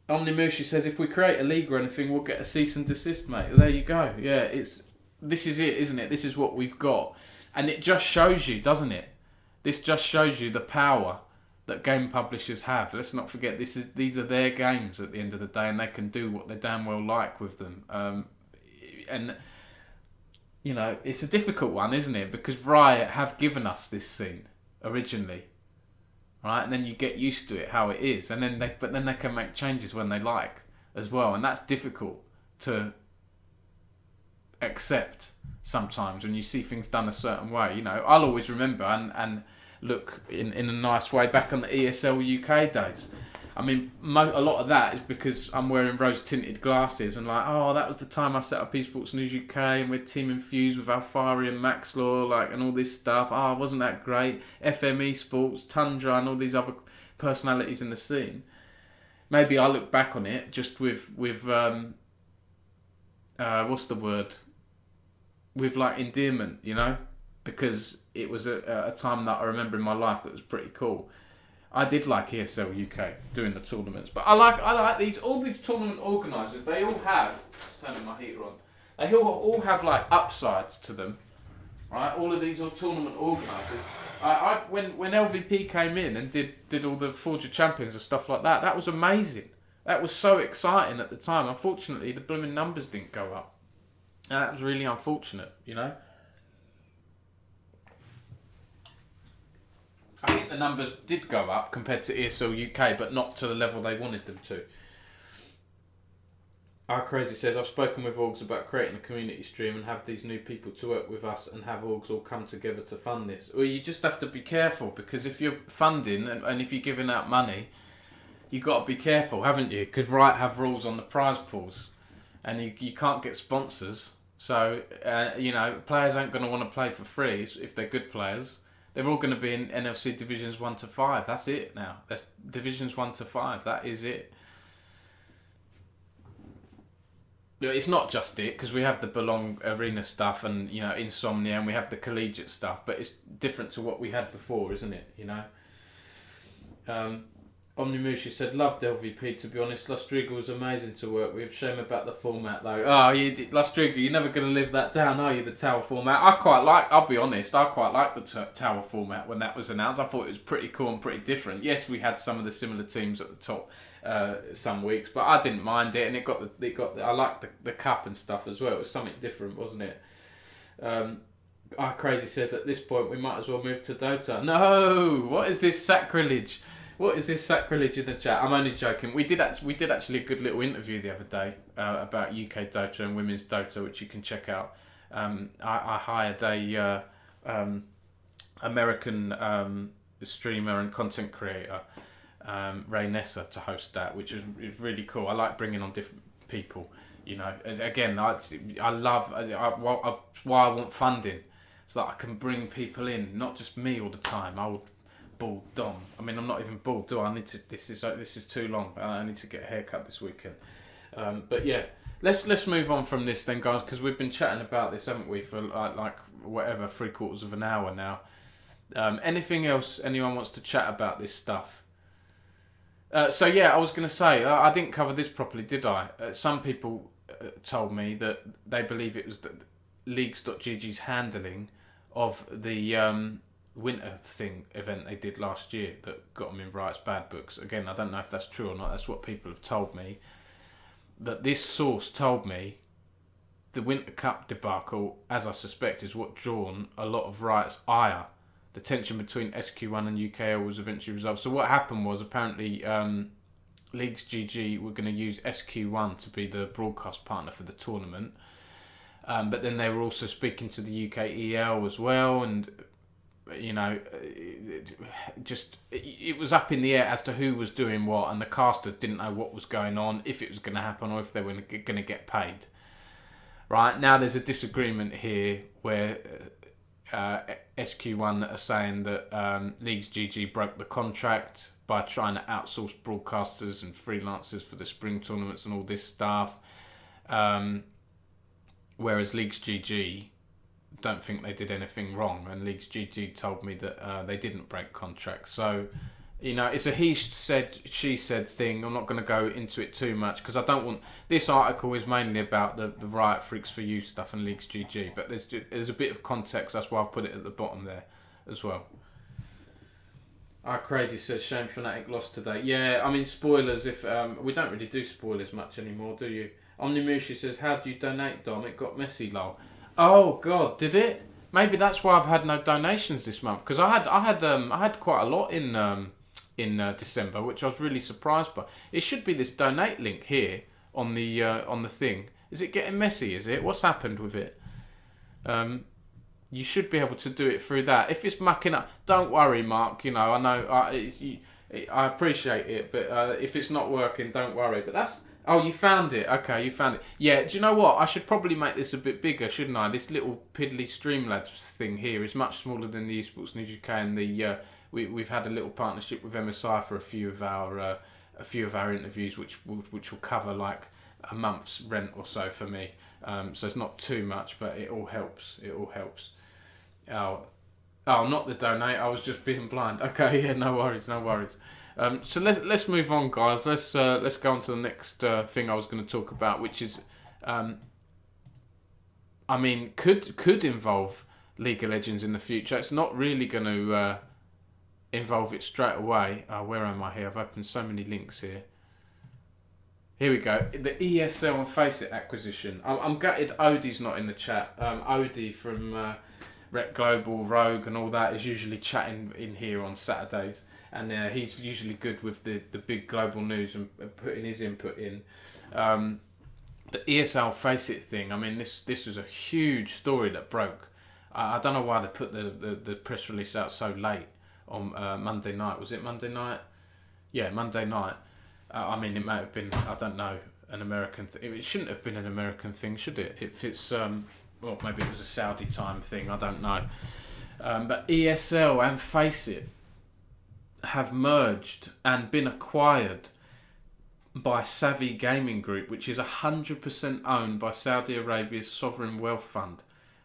Omnimushi says, if we create a league or anything, we'll get a cease and desist, mate. There you go. Yeah, this is it, isn't it? This is what we've got. And it just shows you, doesn't it? This just shows you the power that game publishers have. Let's not forget, these are their games at the end of the day, and they can do what they damn well like with them. And it's a difficult one, isn't it? Because Riot have given us this scene originally, right? And then you get used to it, how it is, and then they can make changes when they like as well, and that's difficult to accept sometimes when you see things done a certain way. I'll always remember and look in a nice way back on the ESL UK days. I mean, a lot of that is because I'm wearing rose-tinted glasses and that was the time I set up Esports News UK and we're team infused with Alfari and Maxlaw, and all this stuff. Wasn't that great? FM Esports, Tundra and all these other personalities in the scene. Maybe I look back on it just with what's the word? With endearment, because it was a time that I remember in my life that was pretty cool. I did like ESL UK doing the tournaments, but I like all these tournament organisers. They all have, just turning my heater on. They all have upsides to them, right? All of these tournament organisers. When LVP came in and did all the Forge of Champions and stuff like that, that was amazing. That was so exciting at the time. Unfortunately, the blooming numbers didn't go up, and that was really unfortunate. I think the numbers did go up compared to ESL UK, but not to the level they wanted them to. Crazy says, I've spoken with Orgs about creating a community stream and have these new people to work with us and have Orgs all come together to fund this. Well, you just have to be careful, because if you're funding and if you're giving out money, you've got to be careful, haven't you? Because Riot have rules on the prize pools, and you can't get sponsors. So, players aren't going to want to play for free if they're good players. They're all going to be in NLC Divisions 1 to 5. That's it now. That's Divisions 1 to 5. That is it. It's not just it, because we have the Belong Arena stuff and, Insomnia, and we have the collegiate stuff, but it's different to what we had before, isn't it? Omnimushi said, loved LVP, to be honest. Lastriga was amazing to work with. Shame about the format, though. Lastriga, you're never going to live that down, are you, the tower format? I'll be honest, I quite like the tower format when that was announced. I thought it was pretty cool and pretty different. Yes, we had some of the similar teams at the top some weeks, but I didn't mind it, and I liked the cup and stuff as well. It was something different, wasn't it? Crazy says, at this point, we might as well move to Dota. No! What is this sacrilege? What is this sacrilege in the chat? I'm only joking. We did actually a good little interview the other day about UK Dota and women's Dota, which you can check out. I hired a American streamer and content creator, Ray Nessa, to host that, which is really cool. I like bringing on different people. Again, I love why I want funding, so that I can bring people in, not just me all the time. I would bald Dom. I mean, I'm not even bald, do I? This is too long. I need to get a haircut this weekend. But yeah, let's move on from this then, guys, because we've been chatting about this, haven't we, for whatever, 3/4 of an hour now. Anything else anyone wants to chat about this stuff? So yeah, I was going to say, I didn't cover this properly, did I? Some people told me that they believe it was Leaguesggg's handling of the winter event they did last year that got them in Riot's bad books. Again, I don't know if that's true or not. That's what people have told me. But this source told me the Winter Cup debacle, as I suspect, is what drawn a lot of Riot's ire. The tension between SQ1 and UKL was eventually resolved. So what happened was apparently Leaguesgg were going to use SQ1 to be the broadcast partner for the tournament. But then they were also speaking to the UKEL as well, and you know, it was up in the air as to who was doing what, and the casters didn't know what was going on, if it was going to happen or if they were going to get paid. Right, now there's a disagreement here where SQ1 are saying that Leaguesgg broke the contract by trying to outsource broadcasters and freelancers for the spring tournaments and all this stuff, whereas Leaguesgg don't think they did anything wrong, and Leaguesgg told me that they didn't break contracts. So, you know, it's a he said, she said thing. I'm not going to go into it too much because I don't want... This article is mainly about the Riot Freaks for You stuff and Leaguesgg, but there's a bit of context. That's why I've put it at the bottom there as well. Crazy says, shame Fnatic lost today. Yeah, I mean, spoilers, if we don't really do spoilers much anymore, do you? Omnimushi says, how do you donate, Dom? It got messy, lol. Oh God, did it? Maybe that's why I've had no donations this month, because I had quite a lot in December, which I was really surprised by. It should be this donate link here on the thing. Is it getting messy? Is it? What's happened with it? You should be able to do it through that. If it's mucking up, don't worry, Mark. You know, I know I appreciate it, but if it's not working, don't worry. But that's... Oh, you found it. Okay, you found it. Yeah, do you know what? I should probably make this a bit bigger, shouldn't I? This little piddly Streamlabs thing here is much smaller than the Esports News UK, and we've had a little partnership with MSI for a few of our interviews, which will cover like a month's rent or so for me. So it's not too much, but it all helps. It all helps. Oh, not the donate. I was just being blind. Okay, yeah, no worries. So let's move on, guys. Let's go on to the next thing I was going to talk about, which is, I mean, could involve League of Legends in the future. It's not really going to involve it straight away. Where am I here? I've opened so many links here. Here we go. The ESL and Faceit acquisition. I'm gutted Odie's not in the chat. Odie from Rec Global, Rogue, and all that is usually chatting in here on Saturdays. And he's usually good with the big global news and putting his input in. The ESL Faceit thing, I mean, this was a huge story that broke. I don't know why they put the press release out so late on Monday night. Was it Monday night? Yeah, Monday night. I mean, it may have been, I don't know, an American thing. It shouldn't have been an American thing, should it? If it's, well, maybe it was a Saudi time thing, I don't know. But ESL and Faceit have merged and been acquired by Savvy Gaming Group, which is 100% owned by Saudi Arabia's sovereign wealth fund.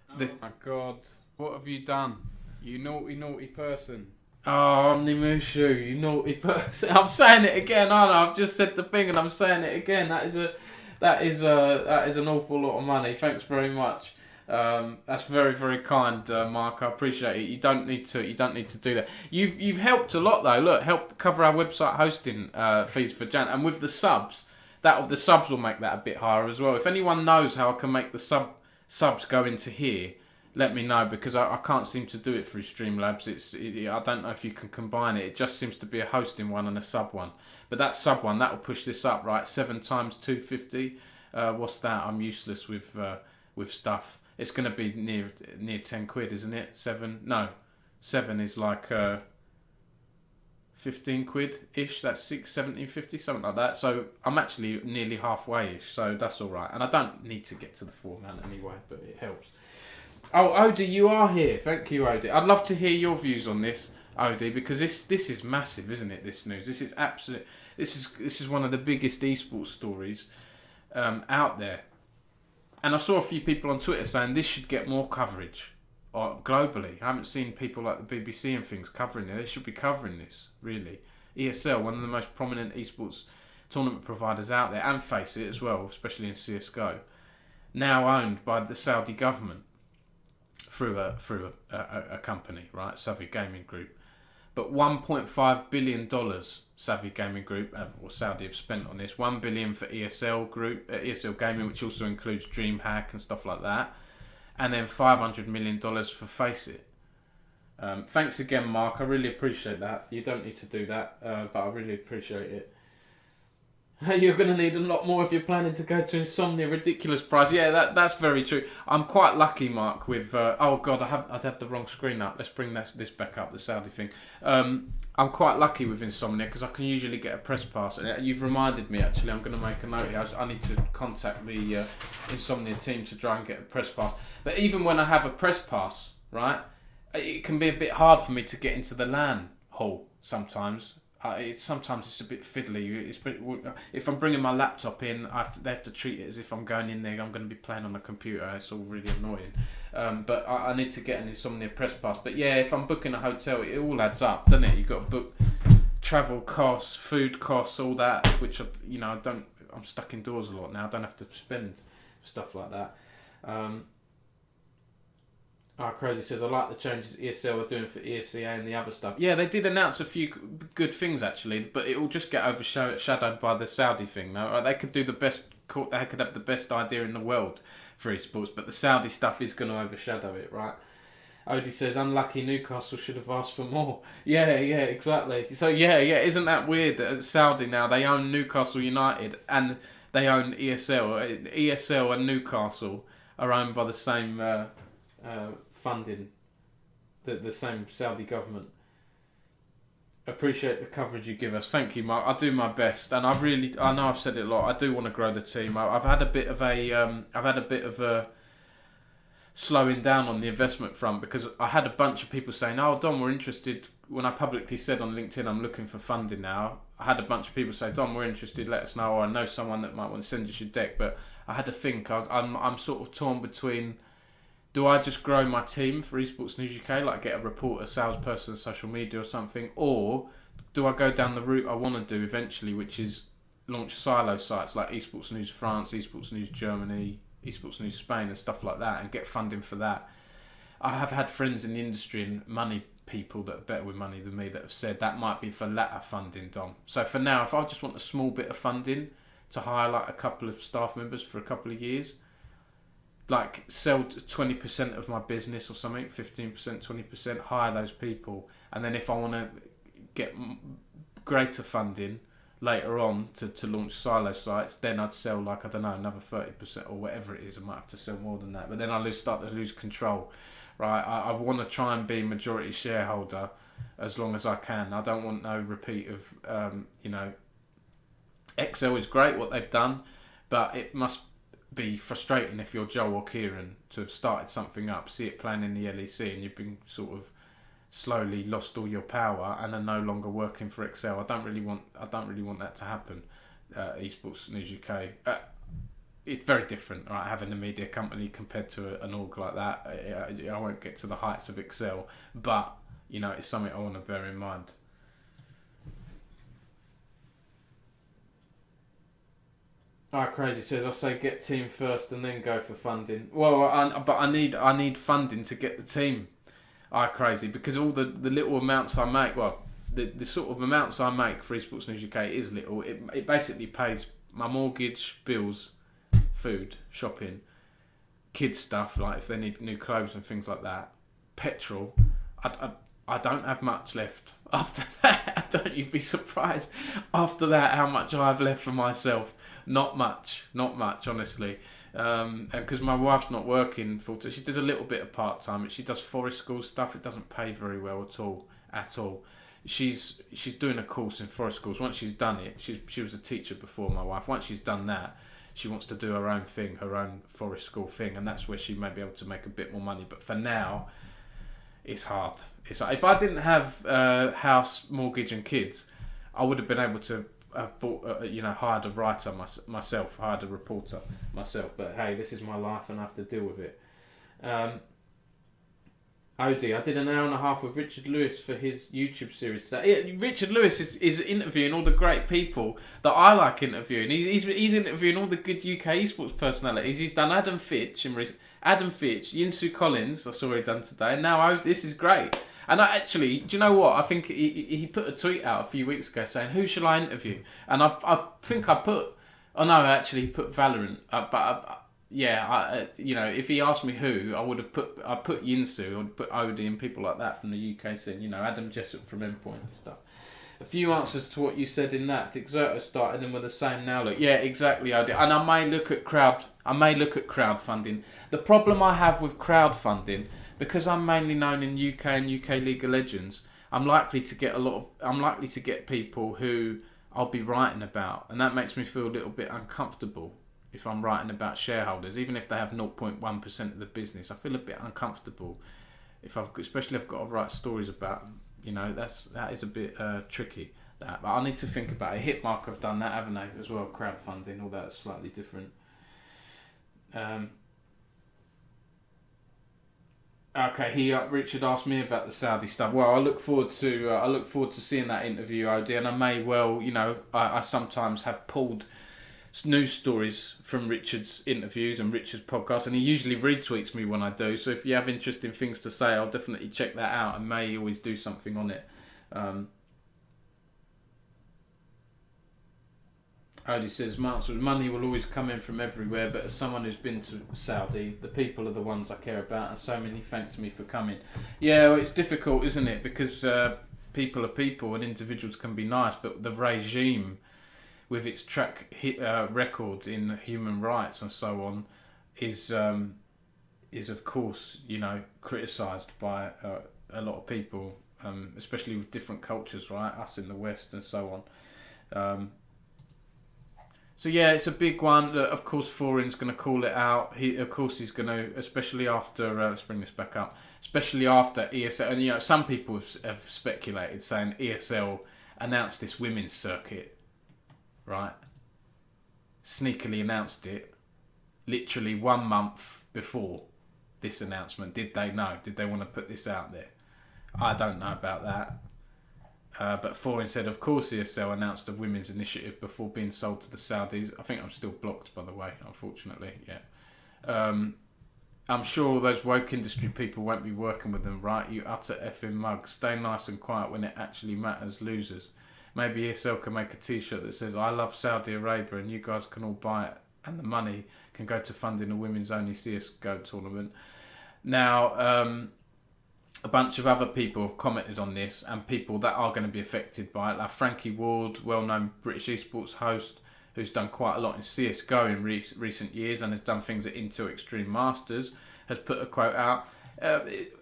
Oh my God, what have you done? You naughty person. Oh, Omnimushu, you naughty person. I'm saying it again, aren't I? I've just said the thing and I'm saying it again. That is an awful lot of money. Thanks very much. That's very, very kind, Mark. I appreciate it. You don't need to do that. You've helped a lot though. Look, help cover our website hosting fees for Jan, and with the subs, the subs will make that a bit higher as well. If anyone knows how I can make the subs go into here, let me know, because I can't seem to do it through Streamlabs. I don't know if you can combine it. It just seems to be a hosting one and a sub one. But that sub one, that will push this up, right? 7 times 250. What's that? I'm useless with stuff. It's going to be near 10 quid, isn't it? 7? No. 7 is like 15 quid-ish. That's 17.50, something like that. So I'm actually nearly halfway-ish, so that's all right. And I don't need to get to the 4 man anyway, but it helps. Oh, Odie, you are here. Thank you, Odie. I'd love to hear your views on this, Odie, because this is massive, isn't it, this news? This is absolute. This is one of the biggest esports stories out there. And I saw a few people on Twitter saying this should get more coverage globally. I haven't seen people like the BBC and things covering it. They should be covering this, really. ESL, one of the most prominent esports tournament providers out there, and Faceit as well, especially in CSGO, now owned by the Saudi government. through a company, right? Savvy Gaming Group. But $1.5 billion Savvy Gaming Group, or Saudi, have spent on this. $1 billion for ESL Group, ESL Gaming, which also includes DreamHack and stuff like that. And then $500 million for Faceit. Thanks again, Mark. I really appreciate that. You don't need to do that, but I really appreciate it. You're going to need a lot more if you're planning to go to Insomnia. Ridiculous price. Yeah, that's very true. I'm quite lucky, Mark, with... oh, God, I've had the wrong screen up. Let's bring this back up, the Saudi thing. I'm quite lucky with Insomnia because I can usually get a press pass. You've reminded me, actually. I'm going to make a note here. I need to contact the Insomnia team to try and get a press pass. But even when I have a press pass, right, it can be a bit hard for me to get into the LAN hall sometimes. Sometimes it's a bit fiddly. If I'm bringing my laptop in, they have to treat it as if I'm going in there. I'm going to be playing on a computer. It's all really annoying. But I need to get an Insomnia press pass. But yeah, if I'm booking a hotel, it all adds up, doesn't it? You've got to book travel costs, food costs, all that. Which I'm stuck indoors a lot now. I don't have to spend stuff like that. Crazy says, I like the changes ESL are doing for ESI and the other stuff. Yeah, they did announce a few good things, actually, but it will just get overshadowed by the Saudi thing. No, they could have the best idea in the world for esports, but the Saudi stuff is going to overshadow it, right? Odie says, unlucky Newcastle should have asked for more. Yeah, exactly. So, yeah, isn't that weird that Saudi now, they own Newcastle United and they own ESL. ESL and Newcastle are owned by the same... funding, the same Saudi government. Appreciate the coverage you give us. Thank you, Mark. I do my best, and I know I've said it a lot. I do want to grow the team. I've had a bit of a slowing down on the investment front because I had a bunch of people saying, "Oh, Dom, we're interested." When I publicly said on LinkedIn, I'm looking for funding now. I had a bunch of people say, "Dom, we're interested. Let us know." Or I know someone that might want to send us your deck. But I had to think. I'm sort of torn between. Do I just grow my team for Esports News UK, like get a reporter, salesperson, social media or something? Or do I go down the route I want to do eventually, which is launch silo sites like Esports News France, Esports News Germany, Esports News Spain and stuff like that and get funding for that? I have had friends in the industry and money people that are better with money than me that have said that might be for latter funding, Dom. So for now, if I just want a small bit of funding to hire like a couple of staff members for a couple of years, like sell 20% of my business or something, 15%, 20%, hire those people, and then if I want to get greater funding later on to launch silo sites, then I'd sell like, I don't know, another 30% or whatever it is. I might have to sell more than that, but then I start to lose control, right? I want to try and be majority shareholder as long as I can. I don't want no repeat of, Excel is great what they've done, but it must be frustrating if you're Joe or Kieran to have started something up, see it playing in the LEC, and you've been sort of slowly lost all your power and are no longer working for Excel. I don't really want that to happen. Esports News UK, it's very different, right? Having a media company compared to an org like that, I won't get to the heights of Excel, but it's something I want to bear in mind. Crazy says, I say get team first and then go for funding. Well, but I need funding to get the team. Crazy, because all the little amounts I make, well, the sort of amounts I make for Esports News UK is little. It basically pays my mortgage, bills, food, shopping, kids stuff, like if they need new clothes and things like that, petrol. I don't have much left after that. Don't you be surprised after that how much I have left for myself. Not much, honestly. And because my wife's not working full time, she does a little bit of part time. She does forest school stuff. It doesn't pay very well at all. She's doing a course in forest schools. Once she's done it, she was a teacher before, my wife. Once she's done that, she wants to do her own thing, her own forest school thing, and that's where she may be able to make a bit more money. But for now, it's hard. If I didn't have house, mortgage, and kids, I would have been able to have bought, hired a writer myself, hired a reporter myself. But hey, this is my life, and I have to deal with it. Odie, I did an hour and a half with Richard Lewis for his YouTube series today. Richard Lewis is interviewing all the great people that I like interviewing. He's interviewing all the good UK esports personalities. He's done Adam Fitch Adam Fitch, Yinsu Collins, I saw he done today, and now this is great. And I actually, do you know what? I think he put a tweet out a few weeks ago saying, who shall I interview? And I think I put, actually he put Valorant, if he asked me who, I put Yinsu, I'd put Odie and people like that from the UK scene, Adam Jessup from Endpoint and stuff. A few answers to what you said in that. Dexerto started them with the same now look. Yeah, exactly, Odie. And I may look at crowdfunding. The problem I have with crowdfunding, because I'm mainly known in UK and UK League of Legends, I'm likely to get people who I'll be writing about, and that makes me feel a little bit uncomfortable. If I'm writing about shareholders, even if they have 0.1% of the business, I feel a bit uncomfortable. Especially if I've got to write stories about them. That is a bit tricky. But I need to think about it. Hitmark have done that, haven't they, as well? Crowdfunding, all that's slightly different. Okay, Richard asked me about the Saudi stuff. Well, I look forward to seeing that interview, Odie, and I may well, I sometimes have pulled news stories from Richard's interviews and Richard's podcast, and he usually retweets me when I do, so if you have interesting things to say, I'll definitely check that out and may always do something on it. Odie says, money will always come in from everywhere, but as someone who's been to Saudi, the people are the ones I care about, and so many thanks me for coming. Yeah, well, it's difficult, isn't it, because people are people and individuals can be nice, but the regime, with its track record in human rights and so on, is of course criticised by a lot of people, especially with different cultures, right? Us in the West and so on. So yeah, it's a big one. Of course, Foreign's going to call it out. He's going to, especially after. Let's bring this back up. Especially after ESL, and some people have speculated saying ESL announced this women's circuit. Right, sneakily announced it literally 1 month before this announcement. Did they know? Did they want to put this out there? I don't know about that. But Foreign said, of course ESL announced a women's initiative before being sold to the Saudis. I think I'm still blocked, by the way, unfortunately. Yeah. I'm sure all those woke industry people won't be working with them, right? You utter effing mugs. Stay nice and quiet when it actually matters, losers. Maybe ESL can make a t-shirt that says, I love Saudi Arabia, and you guys can all buy it, and the money can go to funding a women's only CSGO tournament. Now, a bunch of other people have commented on this, and people that are going to be affected by it, like Frankie Ward, well-known British Esports host, who's done quite a lot in CSGO in recent years and has done things at Intel Extreme Masters, has put a quote out.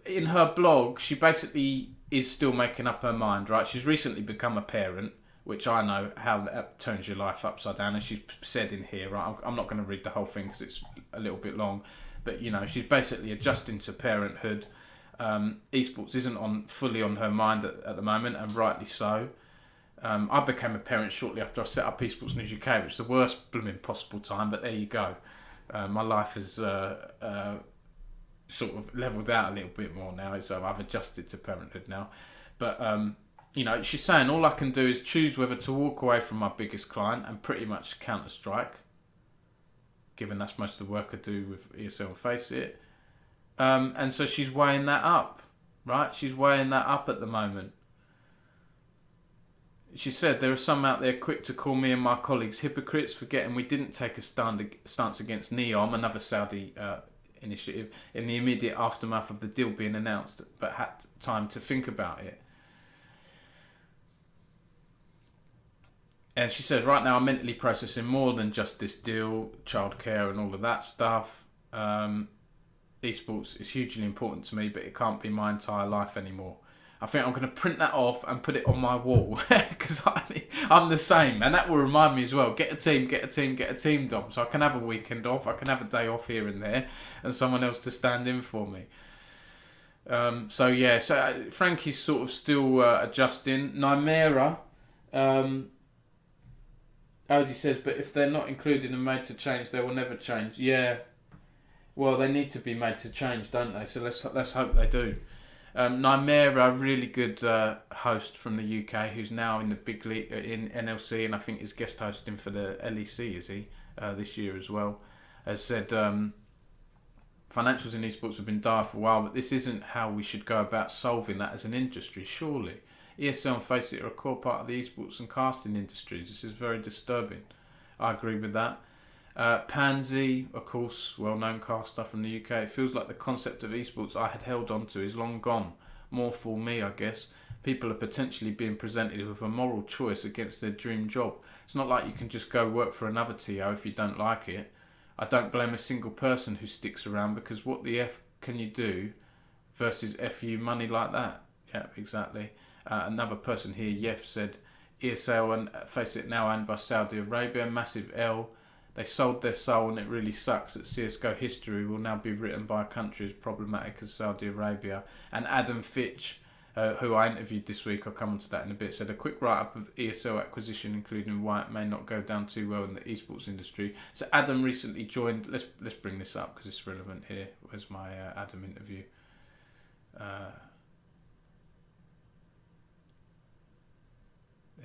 In her blog, she basically is still making up her mind, right? She's recently become a parent, which I know how that turns your life upside down, and she's said in here, right? I'm not going to read the whole thing because it's a little bit long, but she's basically adjusting to parenthood. Esports isn't fully on her mind at the moment, and rightly so. I became a parent shortly after I set up Esports News UK, which is the worst blooming possible time, but there you go. My life has sort of levelled out a little bit more now, so I've adjusted to parenthood now. But she's saying all I can do is choose whether to walk away from my biggest client and pretty much Counter-Strike, given that's most of the work I do with ESL and Faceit. And so she's weighing that up, right? She's weighing that up at the moment. She said, there are some out there quick to call me and my colleagues hypocrites, forgetting we didn't take a stance against NEOM, another Saudi initiative, in the immediate aftermath of the deal being announced, but had time to think about it. And she said, right now I'm mentally processing more than just this deal, childcare and all of that stuff. Esports is hugely important to me, but it can't be my entire life anymore. I think I'm going to print that off and put it on my wall because I'm the same, and that will remind me as well. Get a team, Dom, so I can have a weekend off, I can have a day off here and there, and someone else to stand in for me. So Frankie's sort of still adjusting. Nymera, Odie says, but if they're not included and made to change, they will never change. Yeah, well, they need to be made to change, don't they? So let's hope they do. Nymera, a really good host from the UK, who's now in the big league in NLC, and I think is guest hosting for the LEC, is he, this year as well, has said Financials in esports have been dire for a while, but this isn't how we should go about solving that as an industry, surely. ESL and Faceit are a core part of the esports and casting industries. This is very disturbing. I agree with that. Pansy, of course, well-known caster from the UK. It feels like the concept of esports I had held on to is long gone. More for me, I guess. People are potentially being presented with a moral choice against their dream job. It's not like you can just go work for another TO if you don't like it. I don't blame a single person who sticks around, because what the F can you do versus FU money like that? Yeah, exactly. Another person here, Yef, said ESL and Faceit now owned by Saudi Arabia, massive L. They sold their soul, and it really sucks that CSGO history will now be written by a country as problematic as Saudi Arabia. And Adam Fitch, who I interviewed this week, I'll come on to that in a bit, said a quick write-up of ESL acquisition, including why it may not go down too well in the esports industry. So Adam recently joined, let's bring this up because it's relevant here. Where's my Adam interview? There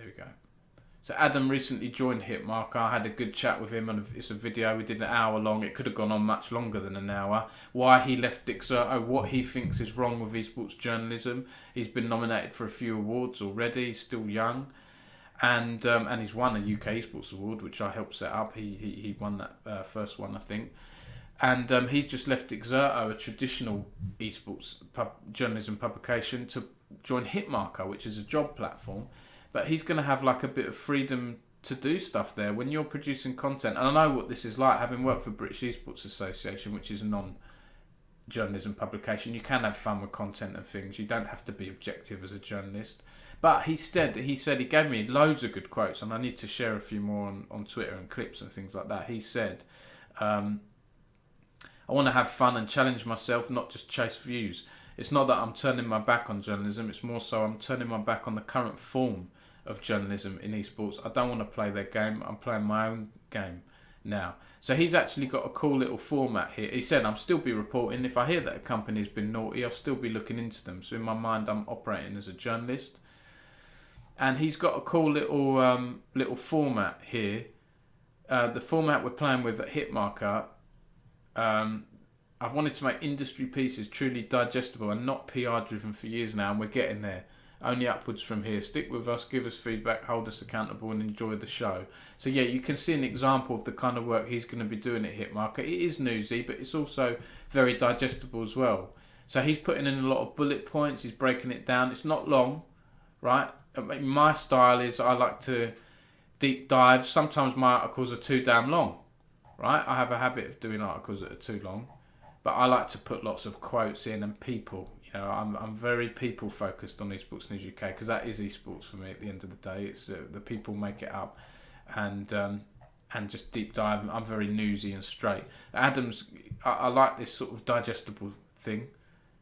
we go. So Adam recently joined Hitmarker. I had a good chat with him, and it's a video. We did an hour long. It could have gone on much longer than an hour. Why he left Dixerto, what he thinks is wrong with esports journalism. He's been nominated for a few awards already. He's still young, and he's won a UK Esports Award, which I helped set up. He won that first one, I think. And he's just left Dixerto, a traditional esports journalism publication, to join Hitmarker, which is a job platform. But he's going to have like a bit of freedom to do stuff there when you're producing content. And I know what this is like, having worked for British Esports Association, which is a non-journalism publication. You can have fun with content and things. You don't have to be objective as a journalist. But he said he gave me loads of good quotes, and I need to share a few more on Twitter and clips and things like that. He said, I want to have fun and challenge myself, not just chase views. It's not that I'm turning my back on journalism, it's more so I'm turning my back on the current form of journalism in esports. I don't want to play their game, I'm playing my own game now. So he's actually got a cool little format here. He said, I'll still be reporting. If I hear that a company's been naughty, I'll still be looking into them. So in my mind, I'm operating as a journalist. And he's got a cool little format here. The format we're playing with at Hitmarker, I've wanted to make industry pieces truly digestible and not PR driven for years now, and we're getting there. Only upwards from here. Stick with us, give us feedback, hold us accountable, and enjoy the show. So yeah, you can see an example of the kind of work he's going to be doing at Hitmarker. It is newsy, but it's also very digestible as well. So he's putting in a lot of bullet points, he's breaking it down. It's not long, right? My style is I like to deep dive. Sometimes my articles are too damn long, right? I have a habit of doing articles that are too long. But I like to put lots of quotes in and people. You know, I'm very people focused on Esports News UK, because that is esports for me at the end of the day. It's the people make it up, and just deep dive. I'm very newsy and straight. Adam's, I like this sort of digestible thing.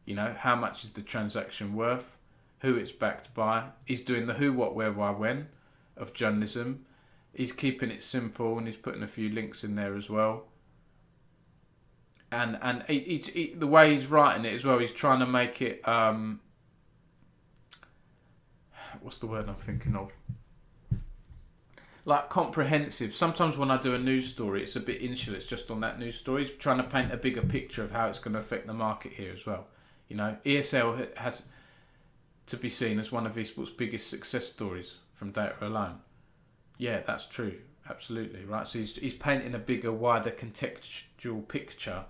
You know, how much is the transaction worth? Who it's backed by? He's doing the who, what, where, why, when of journalism. He's keeping it simple, and he's putting a few links in there as well. And the way he's writing it as well, he's trying to make it, what's the word I'm thinking of? Like comprehensive. Sometimes when I do a news story, it's a bit insular, it's just on that news story. He's trying to paint a bigger picture of how it's going to affect the market here as well. You know, ESL has to be seen as one of esports' biggest success stories from data alone. Yeah, that's true. Absolutely, right? So he's painting a bigger, wider contextual picture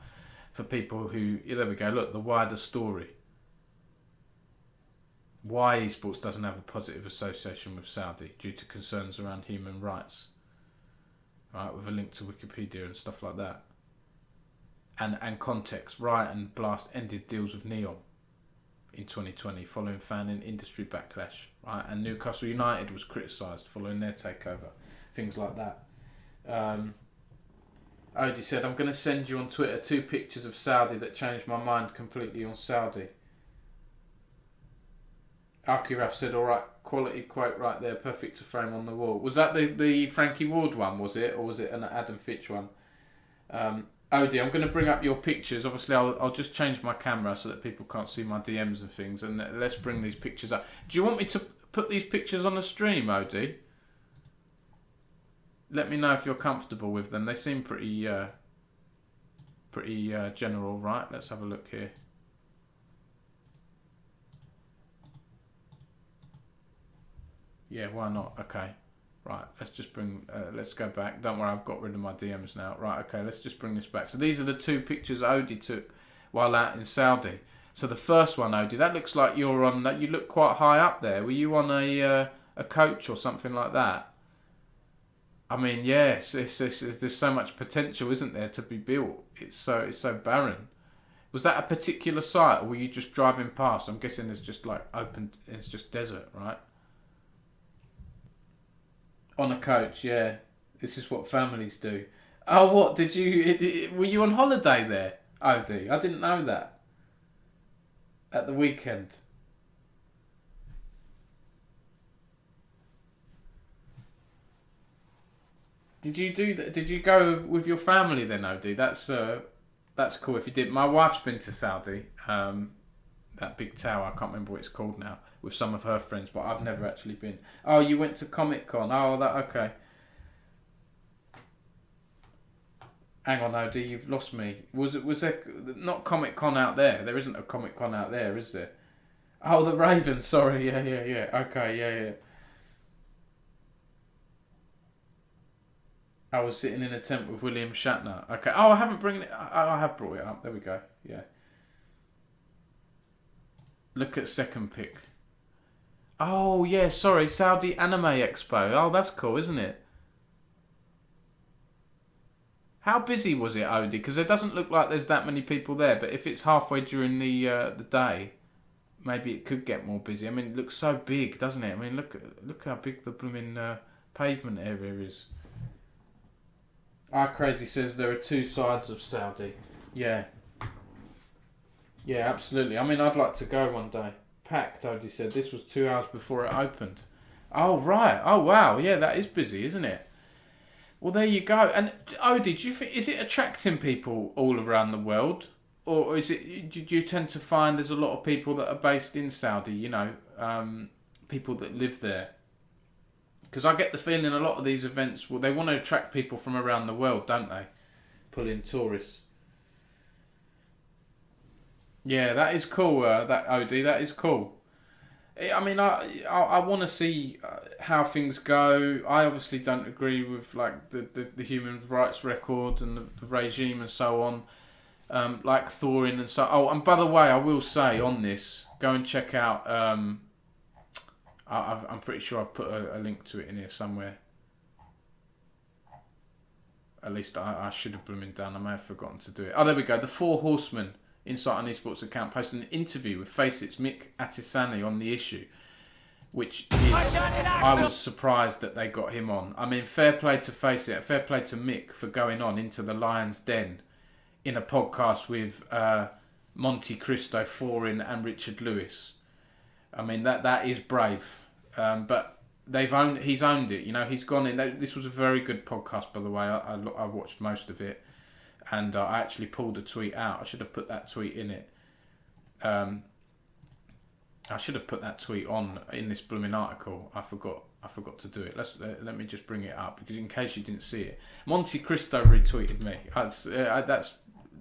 for people who, yeah, there we go, look, the wider story. Why esports doesn't have a positive association with Saudi due to concerns around human rights, right? With a link to Wikipedia and stuff like that. And context, Riot and Blast ended deals with Neon in 2020 following fan and industry backlash, right? And Newcastle United was criticised following their takeover. Things like that. Odie said, I'm going to send you on Twitter 2 pictures of Saudi that changed my mind completely on Saudi. Akiraf said, alright, quality quote right there, perfect to frame on the wall. Was that the Frankie Ward one, was it? Or was it an Adam Fitch one? Odie, I'm going to bring up your pictures. Obviously, I'll just change my camera so that people can't see my DMs and things. And let's bring these pictures up. Do you want me to put these pictures on the stream, Odie? Let me know if you're comfortable with them. They seem pretty pretty general, right? Let's have a look here. Yeah, why not? Okay. Right, let's just let's go back. Don't worry, I've got rid of my DMs now. Right, okay, let's just bring this back. So these are the 2 pictures Odie took while out in Saudi. So the first one, Odie, that looks like you're on, you look quite high up there. Were you on a coach or something like that? I mean, yes, there's so much potential, isn't there, to be built? It's so barren. Was that a particular site, or were you just driving past? I'm guessing it's just like open, it's just desert, right? On a coach, yeah. This is what families do. Oh, what did you? Were you on holiday there, Odie? I didn't know that. At the weekend. Did you do that? Did you go with your family then, Odie? That's cool. If you did, my wife's been to Saudi. That big tower, I can't remember what it's called now, with some of her friends, but I've never actually been. Oh, you went to Comic Con. Oh, that okay. Hang on, Odie, you've lost me. Was there not Comic Con out there? There isn't a Comic Con out there, is there? Oh, the Ravens. Sorry, yeah. Okay, yeah. I was sitting in a tent with William Shatner. Okay. Oh, I haven't brought it. I have brought it up. There we go. Yeah. Look at second pick. Oh, yeah, sorry. Saudi Anime Expo. Oh, that's cool, isn't it? How busy was it, Odie? Because it doesn't look like there's that many people there, but if it's halfway during the day, maybe it could get more busy. I mean, it looks so big, doesn't it? I mean, look how big the blooming pavement area is. Crazy says there are 2 sides of Saudi. Yeah. Yeah, absolutely. I mean, I'd like to go one day. Packed, Odie said. This was 2 hours before it opened. Oh, right. Oh, wow. Yeah, that is busy, isn't it? Well, there you go. And, Odie, do you think, is it attracting people all around the world? Or is it, do you tend to find there's a lot of people that are based in Saudi, you know, people that live there? Because I get the feeling a lot of these events, well, they want to attract people from around the world, don't they? Pull in tourists. Yeah, that is cool, that Odie, that is cool. I mean, I want to see how things go. I obviously don't agree with like the human rights record and the regime and so on, like Thorin and so. Oh, and by the way, I will say on this, go and check out. I'm pretty sure I've put a link to it in here somewhere. At least I should have blooming done. I may have forgotten to do it. Oh, there we go. The 4 Horsemen Insight on Esports account posted an interview with Faceit's Mick Atisani on the issue, which is, I was surprised that they got him on. I mean, fair play to Faceit, fair play to Mick for going on into the Lion's Den in a podcast with Monte Cristo, Foreign and Richard Lewis. I mean, that is brave, but he's owned it. You know, he's gone in. This was a very good podcast, by the way. I watched most of it. And I actually pulled a tweet out. I should have put that tweet in it. I should have put that tweet on in this blooming article. I forgot to do it. Let me just bring it up, because in case you didn't see it, Monte Cristo retweeted me.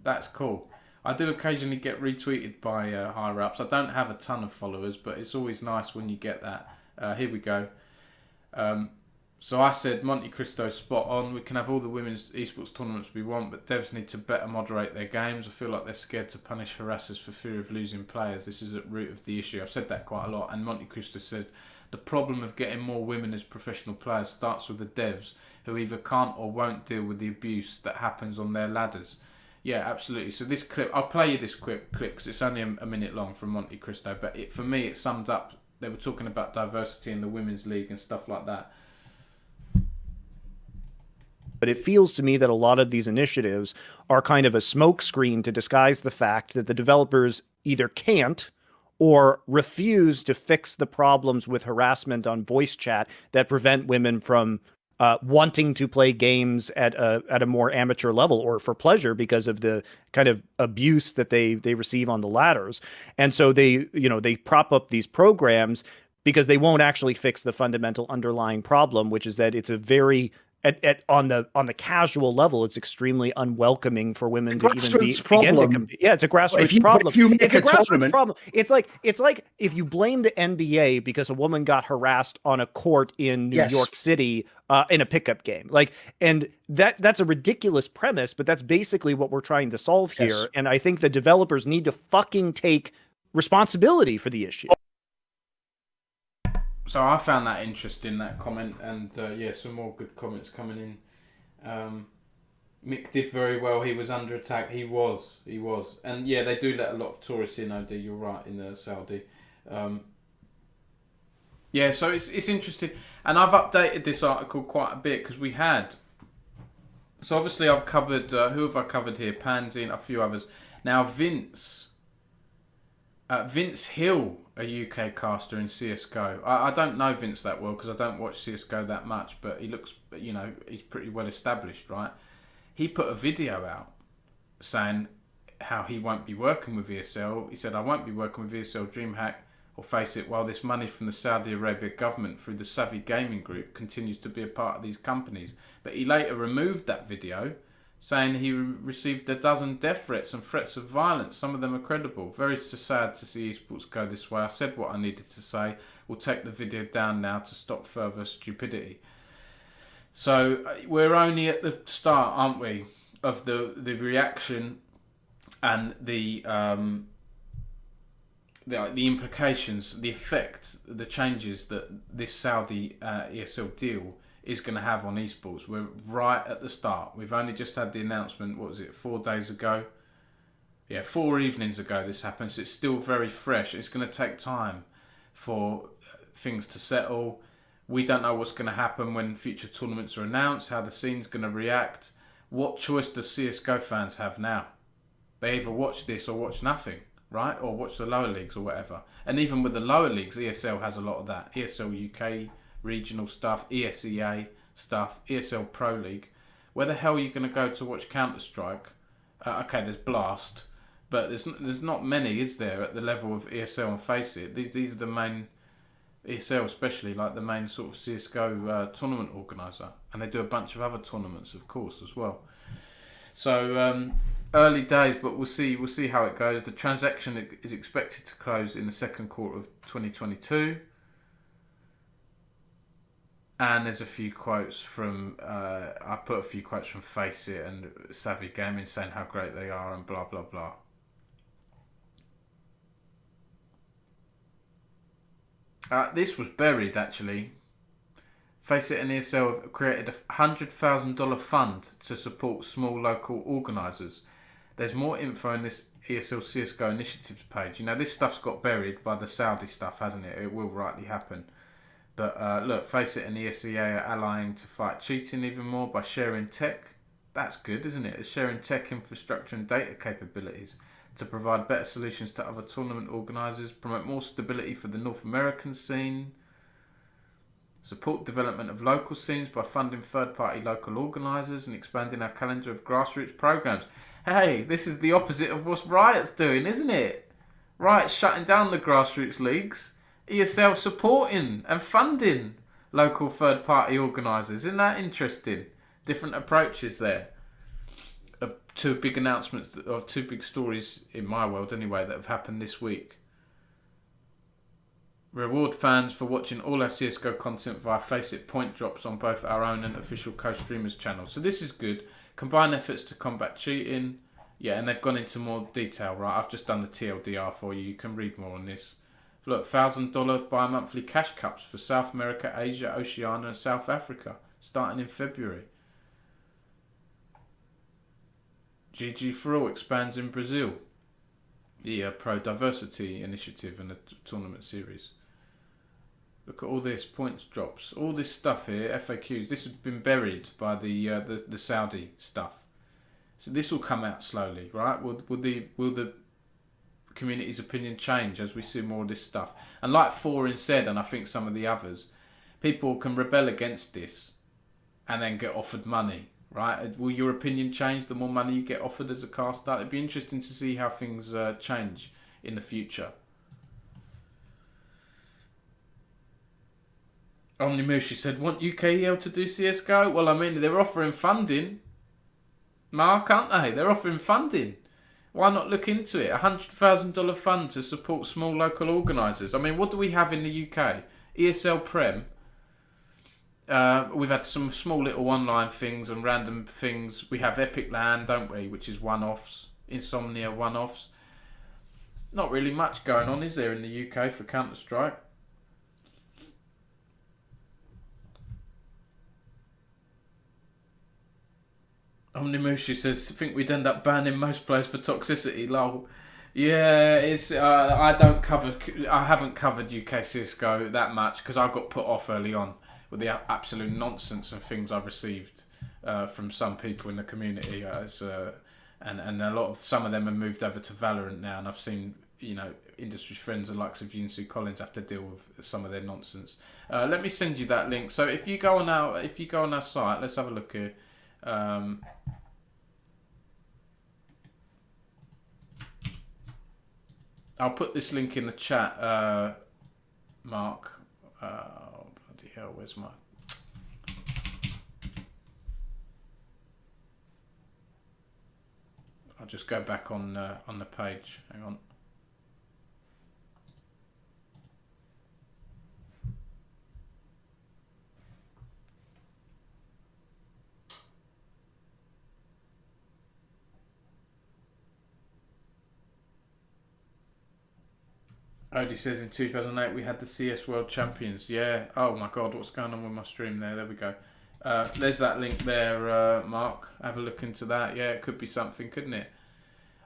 That's cool. I do occasionally get retweeted by higher ups. I don't have a ton of followers, but it's always nice when you get that. Here we go. So I said, Monte Cristo spot on. We can have all the women's esports tournaments we want, but devs need to better moderate their games. I feel like they're scared to punish harassers for fear of losing players. This is at root of the issue. I've said that quite a lot. And Monte Cristo said, the problem of getting more women as professional players starts with the devs, who either can't or won't deal with the abuse that happens on their ladders. Yeah, absolutely. So this clip, I'll play you this clip because it's only a minute long from Monte Cristo, but for me it summed up. They were talking about diversity in the women's league and stuff like that. But it feels to me that a lot of these initiatives are kind of a smokescreen to disguise the fact that the developers either can't or refuse to fix the problems with harassment on voice chat that prevent women from wanting to play games at a more amateur level or for pleasure because of the kind of abuse that they receive on the ladders. And so they prop up these programs because they won't actually fix the fundamental underlying problem, which is that it's a very on the casual level, it's extremely unwelcoming for women to even begin to compete. Yeah, it's a grassroots problem. It's a grassroots problem. It's like if you blame the NBA because a woman got harassed on a court in New York City in a pickup game. Like, and that's a ridiculous premise, but that's basically what we're trying to solve here. Yes. And I think the developers need to fucking take responsibility for the issue. So I found that interesting, that comment, and yeah, some more good comments coming in. Mick did very well. He was under attack. He was, and yeah, they do let a lot of tourists in. OD, you're right, in the Saudi. Yeah, so it's interesting, and I've updated this article quite a bit because we had. So obviously I've covered who have I covered here? Pansy and a few others. Now Vince Hill, a UK caster in CS:GO. I don't know Vince that well because I don't watch CS:GO that much, but he looks, he's pretty well established, right? He put a video out saying how he won't be working with ESL. He said, I won't be working with ESL, DreamHack or Faceit while this money from the Saudi Arabia government through the Savvy Gaming Group continues to be a part of these companies. But he later removed that video, saying he received 12 death threats and threats of violence. Some of them are credible. Very sad to see esports go this way. I said what I needed to say. We'll take the video down now to stop further stupidity. So we're only at the start, aren't we, of the reaction and the implications, the effect, the changes that this Saudi ESL deal is going to have on esports. We're right at the start. We've only just had the announcement, 4 days ago? Yeah, 4 evenings ago this happened, so it's still very fresh. It's going to take time for things to settle. We don't know what's going to happen when future tournaments are announced, how the scene's going to react. What choice does CSGO fans have now? They either watch this or watch nothing, right? Or watch the lower leagues or whatever. And even with the lower leagues, ESL has a lot of that. ESL UK, regional stuff, ESEA stuff, ESL Pro League. Where the hell are you going to go to watch Counter-Strike? Okay, there's Blast, but there's not many, is there, at the level of ESL and Faceit? These are the main, ESL especially, like the main sort of CSGO tournament organiser. And they do a bunch of other tournaments, of course, as well. So, early days, but we'll see how it goes. The transaction is expected to close in the second quarter of 2022. And there's a few quotes from, I put a few quotes from Faceit and Savvy Gaming saying how great they are and blah, blah, blah. This was buried, actually. Faceit and ESL have created a $100,000 fund to support small local organisers. There's more info in this ESL CSGO initiatives page. This stuff's got buried by the Saudi stuff, hasn't it? It will rightly happen. But look, Faceit and ESIA are allying to fight cheating even more by sharing tech. That's good, isn't it? It's sharing tech infrastructure and data capabilities to provide better solutions to other tournament organisers, promote more stability for the North American scene, support development of local scenes by funding third-party local organisers and expanding our calendar of grassroots programmes. Hey, this is the opposite of what Riot's doing, isn't it? Riot's shutting down the grassroots leagues. ESL supporting and funding local third-party organisers. Isn't that interesting? Different approaches there. Two big announcements, or two big stories in my world anyway, that have happened this week. Reward fans for watching all our CSGO content via Faceit point drops on both our own and official co-streamers channels. So this is good. Combine efforts to combat cheating. Yeah, and they've gone into more detail, right? I've just done the TLDR for you. You can read more on this. Look, $1,000 bi-monthly cash cups for South America, Asia, Oceania and South Africa, starting in February. GG for All expands in Brazil. The Pro Diversity Initiative and the tournament series. Look at all this, points drops, all this stuff here, FAQs. This has been buried by the Saudi stuff. So this will come out slowly, right? Will the community's opinion change as we see more of this stuff? And like Foreign said, and I think some of the others, people can rebel against this and then get offered money, right? Will your opinion change the more money you get offered as a caster? It'd be interesting to see how things change in the future. Omnimushi said, want UKEL to do CSGO? Well, I mean, they're offering funding, Mark, aren't they? They're offering funding. Why not look into it? $100,000 fund to support small local organisers. I mean, what do we have in the UK? ESL Prem. We've had some small little online things and random things. We have Epic Land, don't we? Which is one-offs. Insomnia one-offs. Not really much going on, is there, in the UK for Counter-Strike? Omnimushi says, think we'd end up banning most players for toxicity, lol. Yeah, it's I haven't covered UK CSGO that much because I got put off early on with the absolute nonsense and things I received from some people in the community, and a lot of some of them have moved over to Valorant now, and I've seen industry friends, the likes of Yinsu Collins, have to deal with some of their nonsense. Let me send you that link. So if you go on our site, let's have a look here. I'll put this link in the chat, Mark. Oh, bloody hell, where's my... I'll just go back on the page. Hang on. Odie says in 2008 we had the CS World Champions. Yeah. Oh my God, what's going on with my stream there? There we go. There's that link there, Mark. Have a look into that. Yeah, it could be something, couldn't it?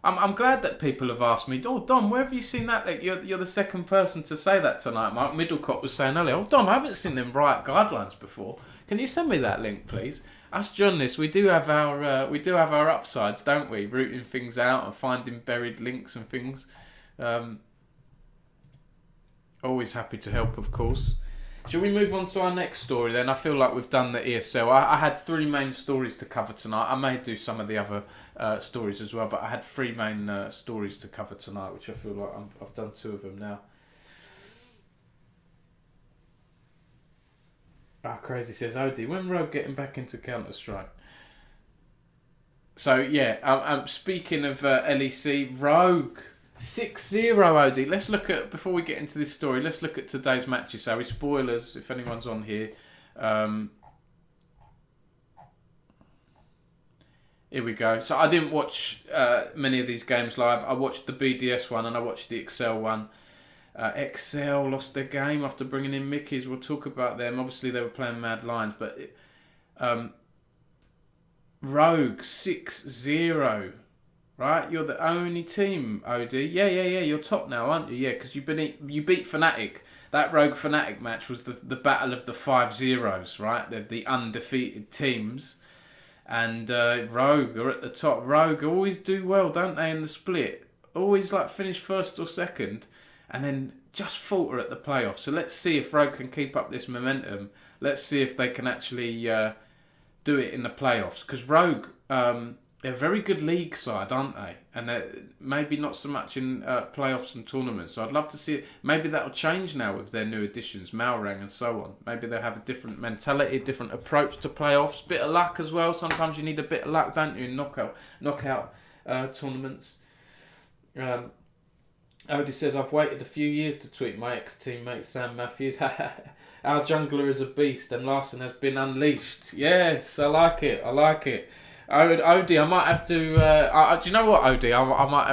I'm glad that people have asked me. Oh, Dom, where have you seen that? Like, you're the second person to say that tonight, Mark. Middlecott was saying earlier, oh, Dom, I haven't seen them Riot guidelines before. Can you send me that link, please? Us journalists, we do have our upsides, don't we? Rooting things out and finding buried links and things. Always happy to help, of course. Shall we move on to our next story then? I feel like we've done the ESL. I had three main stories to cover tonight. I may do some of the other stories as well, but I had three main stories to cover tonight, which I feel like I've done two of them now. Crazy says, Odie, when Rogue getting back into Counter-Strike? So, yeah, speaking of LEC, Rogue... 6-0, Odie. Let's look at, before we get into this story, let's look at today's matches. So, spoilers, if anyone's on here. Here we go. So, I didn't watch many of these games live. I watched the BDS one and I watched the Excel one. Excel lost their game after bringing in Mickeys. We'll talk about them. Obviously, they were playing Mad Lions, but Rogue 6-0. Right, you're the only team, Odie. Yeah, you're top now, aren't you? Yeah, because you beat Fnatic. That Rogue Fnatic match was the battle of the 5-0s, right? The undefeated teams. And Rogue are at the top. Rogue always do well, don't they, in the split? Always finish first or second, and then just falter at the playoffs. So let's see if Rogue can keep up this momentum. Let's see if they can actually do it in the playoffs. Because Rogue... they're a very good league side, aren't they? And they're maybe not so much in playoffs and tournaments. So I'd love to see it. Maybe that'll change now with their new additions, Malrang and so on. Maybe they'll have a different mentality, a different approach to playoffs. Bit of luck as well. Sometimes you need a bit of luck, don't you, in knockout tournaments. Odie says, I've waited a few years to tweet my ex-teammate Sam Matthews. Our jungler is a beast and Larson has been unleashed. Yes, I like it. Odie, I might have to. Do you know what, Odie? I might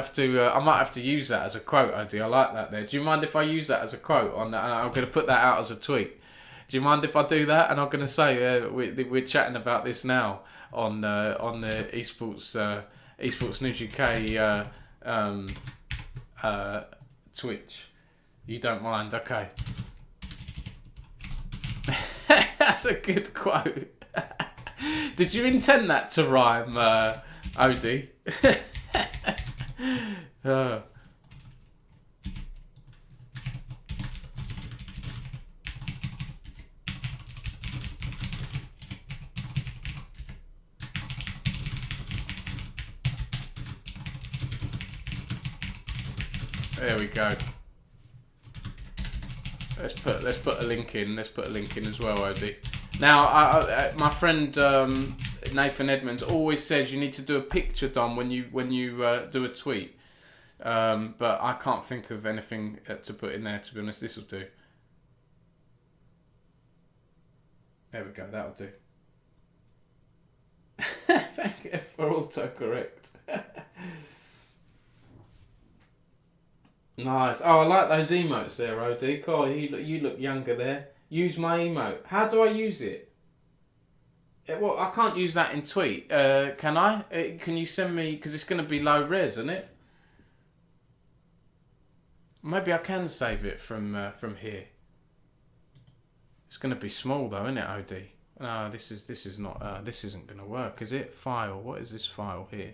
have to use that as a quote, Odie. I like that. There. Do you mind if I use that as a quote on that? I'm going to put that out as a tweet. Do you mind if I do that? And I'm going to say we're chatting about this now on the Esports News UK Twitch. You don't mind? Okay. That's a good quote. Did you intend that to rhyme, Odie? There we go. Let's put a link in. Let's put a link in as well, Odie. Now, my friend Nathan Edmonds always says you need to do a picture, Dom, when you do a tweet. But I can't think of anything to put in there. To be honest, this will do. There we go. That'll do. Thank you for autocorrect. Nice. Oh, I like those emotes there, Odie. God, you look younger there. Use my emote. How do I use it? Well, I can't use that in tweet. Can I? Can you send me? Because it's going to be low res, isn't it? Maybe I can save it from here. It's going to be small though, isn't it, Odie? No, this is not. This isn't going to work, is it? File. What is this file here?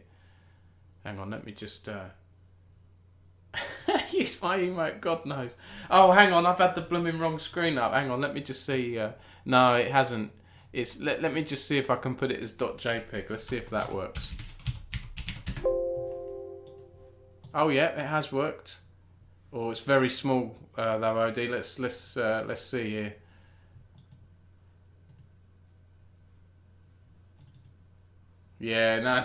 Hang on. Let me just. Use my emote, God knows. Oh, hang on, I've had the blooming wrong screen up. Hang on, let me just see. No, it hasn't. It's let me just see if I can put it as .jpeg. Let's see if that works. Oh yeah, it has worked. Oh, it's very small though, OD. Let's see here. Yeah, no,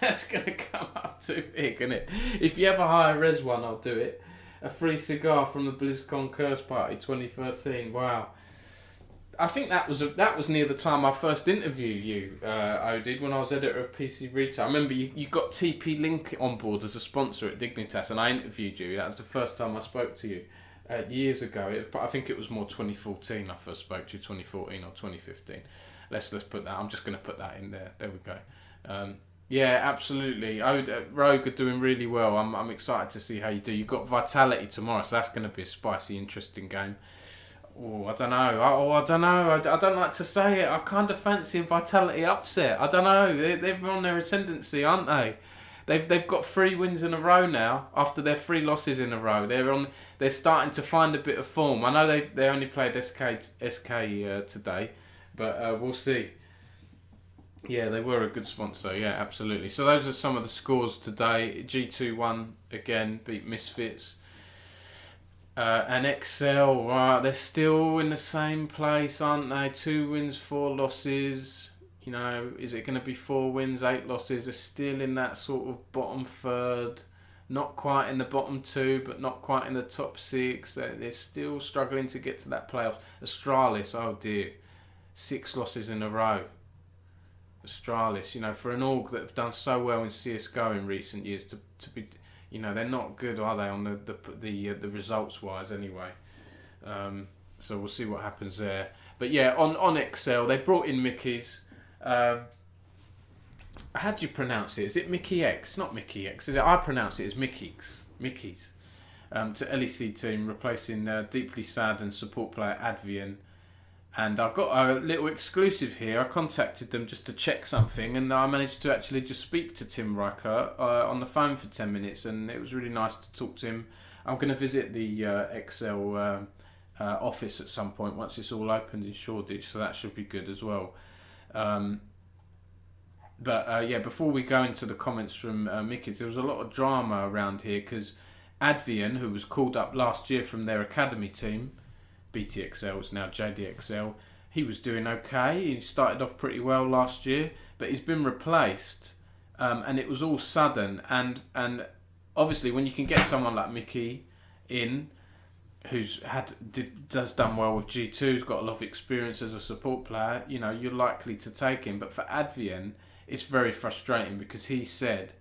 that's going to come up too big, isn't it? If you have a higher res one, I'll do it. A free cigar from the BlizzCon Curse Party 2013. Wow. I think that was near the time I first interviewed you, Odid, when I was editor of PC Retail. I remember you got TP Link on board as a sponsor at Dignitas, and I interviewed you. That was the first time I spoke to you years ago. I think it was more 2014 I first spoke to you, 2014 or 2015. Let's put that. I'm just going to put that in there. There we go. Yeah, absolutely. Rogue are doing really well. I'm excited to see how you do. You've got Vitality tomorrow, so that's going to be a spicy, interesting game. Oh, I don't know. I don't know. I don't like to say it. I kind of fancy a Vitality upset. I don't know. They're on their ascendancy, aren't they? They've got 3 wins in a row now after their 3 losses in a row. They're starting to find a bit of form. I know they only played SK today, but we'll see. Yeah, they were a good sponsor. Yeah, absolutely. So those are some of the scores today. G2 won again, beat Misfits. And Excel, right, they're still in the same place, aren't they? 2 wins, 4 losses. You know, is it going to be 4 wins, 8 losses? They're still in that sort of bottom third. Not quite in the bottom 2, but not quite in the top 6. They're still struggling to get to that playoff. Astralis, oh dear. 6 losses in a row. Astralis, you know, for an org that have done so well in CSGO in recent years, to be, you know, they're not good, are they, on the results wise anyway. So we'll see what happens there. But yeah, on Excel, they brought in Mickey's. How do you pronounce it? Is it Mickey X? It's not Mickey X, is it? I pronounce it as Mickey's. To LEC team, replacing deeply sad and support player Advian. And I've got a little exclusive here. I contacted them just to check something, and I managed to actually just speak to Tim Riker on the phone for 10 minutes, and it was really nice to talk to him. I'm going to visit the Excel office at some point once it's all opened in Shoreditch, so that should be good as well. But yeah, before we go into the comments from Mickey, there was a lot of drama around here because Advian, who was called up last year from their academy team, BTXL, it's now JDXL, he was doing okay. He started off pretty well last year, but he's been replaced, and it was all sudden. And obviously, when you can get someone like Mickey in, who's does done well with G2, who's got a lot of experience as a support player, you know, you're likely to take him. But for Advian, it's very frustrating because he said,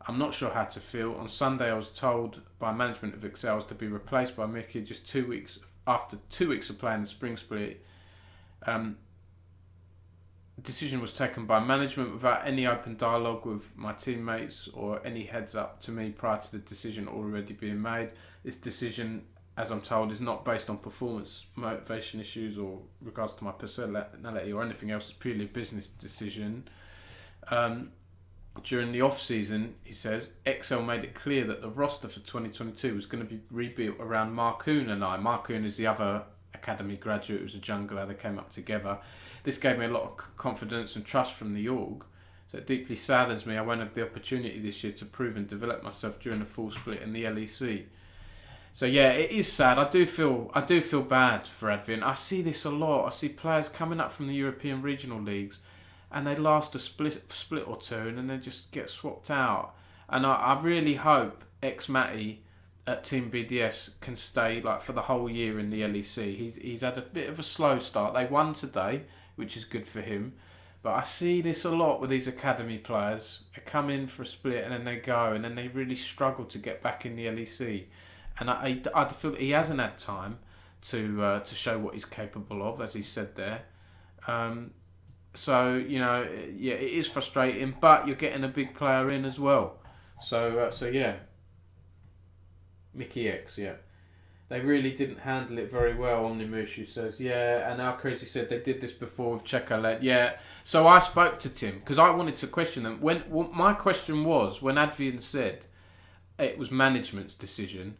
"I'm not sure how to feel. On Sunday, I was told by management of Excel to be replaced by Mickey just 2 weeks." After 2 weeks of playing the spring split, decision was taken by management without any open dialogue with my teammates or any heads up to me prior to the decision already being made. This decision, as I'm told, is not based on performance motivation issues or regards to my personality or anything else. It's purely a business decision. During the off-season, he says, Excel made it clear that the roster for 2022 was going to be rebuilt around Markoon and I. Markoon is the other academy graduate who was a jungler. They came up together. This gave me a lot of confidence and trust from the org. So it deeply saddens me I won't have the opportunity this year to prove and develop myself during the full split in the LEC. So yeah, it is sad. I do feel bad for Advian. I see this a lot. I see players coming up from the European regional leagues, and they last a split or two, and then they just get swapped out. And I really hope Matty at Team BDS can stay like for the whole year in the LEC. He's had a bit of a slow start. They won today, which is good for him. But I see this a lot with these academy players. They come in for a split and then they go, and then they really struggle to get back in the LEC. And I feel he hasn't had time to show what he's capable of, as he said there. So yeah, it is frustrating, but you're getting a big player in as well. So yeah, Mickey X, yeah. They really didn't handle it very well, Omnimushu says. Yeah, and Al Crazy said they did this before with Checolate. Yeah, so I spoke to Tim, because I wanted to question them. My question was, when Advian said it was management's decision,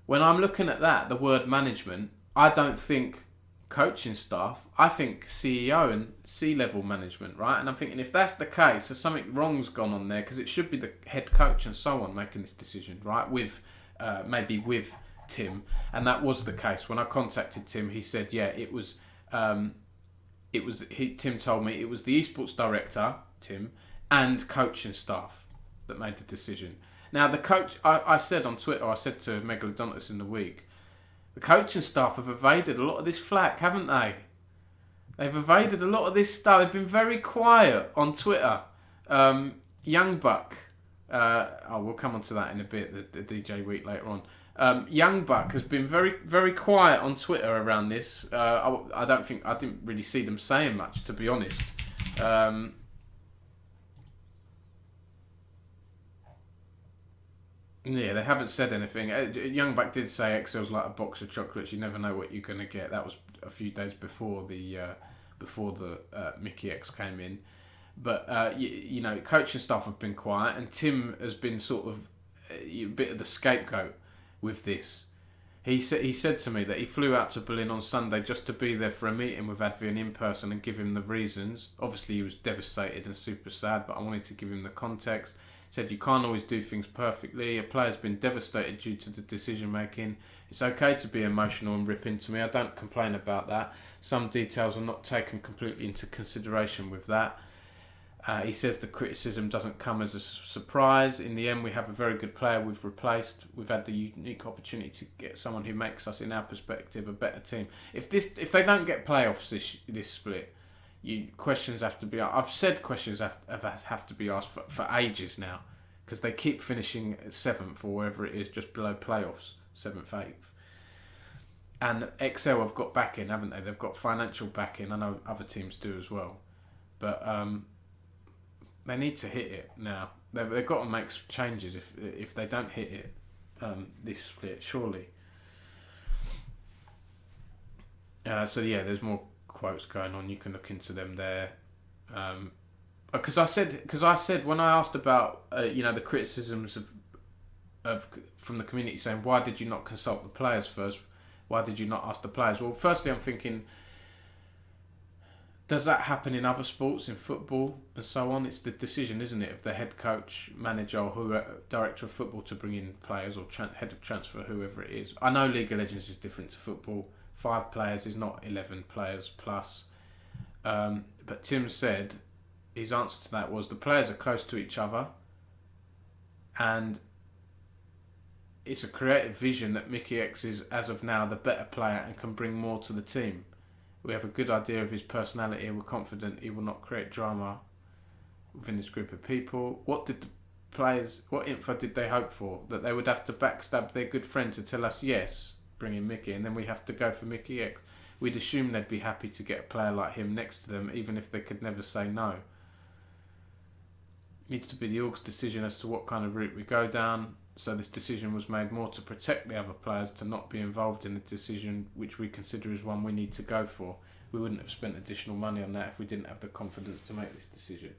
when I'm looking at that, the word management, I don't think coaching staff, I think CEO and C-level management, right? And I'm thinking, if that's the case, there's something wrong's gone on there, because it should be the head coach and so on making this decision, right? Maybe with Tim, and that was the case. When I contacted Tim, he said, yeah, Tim told me it was the esports director, Tim, and coaching staff that made the decision. Now the coach, I said on Twitter, I said to Megalodontus in the week, the coaching staff have evaded a lot of this flack, haven't they? They've evaded a lot of this stuff. They've been very quiet on Twitter. Young Buck, we'll come on to that in a bit, the DJ week later on. Young Buck has been very, very quiet on Twitter around this. I didn't really see them saying much, to be honest. Yeah, they haven't said anything. Young Buck did say Excel's like a box of chocolates. You never know what you're going to get. That was a few days before the Mickey X came in. But coaching staff have been quiet, and Tim has been sort of a bit of the scapegoat with this. He said to me that he flew out to Berlin on Sunday just to be there for a meeting with Advian in person and give him the reasons. Obviously, he was devastated and super sad, but I wanted to give him the context. He said, you can't always do things perfectly. A player's been devastated due to the decision making. It's okay to be emotional and rip into me. I don't complain about that. Some details are not taken completely into consideration with that. He says the criticism doesn't come as a surprise. In the end, we have a very good player we've replaced. We've had the unique opportunity to get someone who makes us, in our perspective, a better team. If they don't get playoffs this split, questions have to be asked. I've said questions have to be asked for ages now, because they keep finishing 7th or wherever it is, just below playoffs, 7th, 8th. And Excel have got backing, haven't they? They've got financial backing. I know other teams do as well. But they need to hit it now. They've got to make changes if they don't hit it this split, surely. So yeah, there's more quotes going on. You can look into them there. Because I said when I asked about the criticisms of from the community saying, why did you not consult the players first? Why did you not ask the players? Well, firstly, I'm thinking, does that happen in other sports, in football and so on? It's the decision, isn't it, of the head coach, manager, or director of football to bring in players, or head of transfer, whoever it is. I know League of Legends is different to football. 5 players is not 11 players plus. But Tim said his answer to that was the players are close to each other, and it's a creative vision that Mickey X is, as of now, the better player and can bring more to the team. We have a good idea of his personality and we're confident he will not create drama within this group of people. What info did they hope for? That they would have to backstab their good friend to tell us yes, bring in Mickey, and then we have to go for Mickey X. We'd assume they'd be happy to get a player like him next to them, even if they could never say no. It needs to be the org's decision as to what kind of route we go down. So this decision was made more to protect the other players, to not be involved in a decision which we consider is one we need to go for. We wouldn't have spent additional money on that if we didn't have the confidence to make this decision.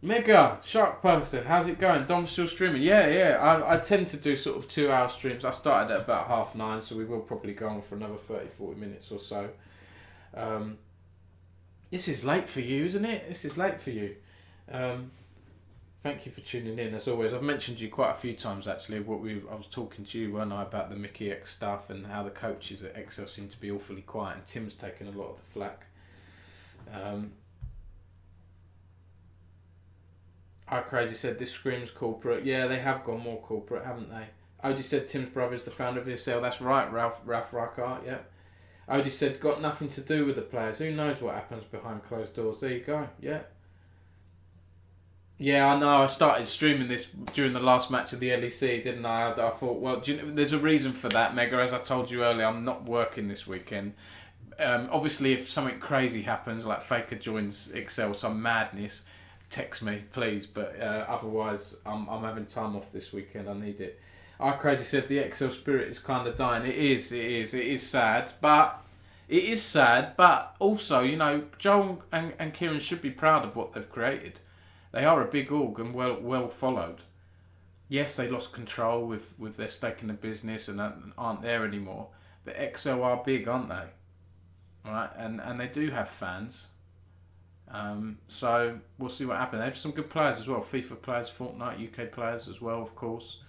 Mega Shark Person, how's it going? Dom's still streaming? Yeah. I tend to do sort of 2-hour streams. I started at about 9:30, so we will probably go on for another 30-40 minutes or so. This is late for you, isn't it? This is late for you. Thank you for tuning in. As always, I've mentioned you quite a few times actually. I was talking to you, weren't I, about the Mickey X stuff and how the coaches at Excel seem to be awfully quiet, and Tim's taken a lot of the flack. Crazy said this screams corporate. Yeah, they have gone more corporate, haven't they? Odie said Tim's brother is the founder of ESL. That's right, Ralph Reichart. Yeah. Odie said got nothing to do with the players. Who knows what happens behind closed doors? There you go. Yeah. Yeah, I know. I started streaming this during the last match of the LEC, didn't I? I thought, well, there's a reason for that, Mega. As I told you earlier, I'm not working this weekend. Obviously, if something crazy happens, like Faker joins Excel, some madness, text me, please. But otherwise, I'm having time off this weekend. I need it. Crazy said the Excel spirit is kind of dying. It is sad, but also, you know, Joel and Kieran should be proud of what they've created. They are a big org and well followed. Yes, they lost control with their stake in the business and aren't there anymore. But XO are big, aren't they? Right, and they do have fans. So we'll see what happens. They have some good players as well. FIFA players, Fortnite, UK players as well, of course.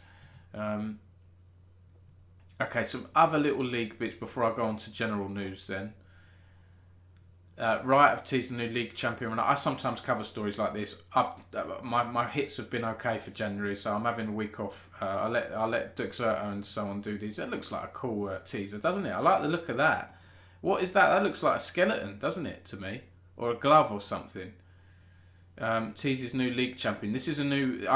Okay, some other little league bits before I go on to general news then. Riot have teased a new league champion. I sometimes cover stories like this. My hits have been okay for January, so I'm having a week off. I'll let Duxerto and so on do these. It looks like a cool teaser, doesn't it? I like the look of that. What is that? That looks like a skeleton, doesn't it, to me? Or a glove or something. Teases new league champion. I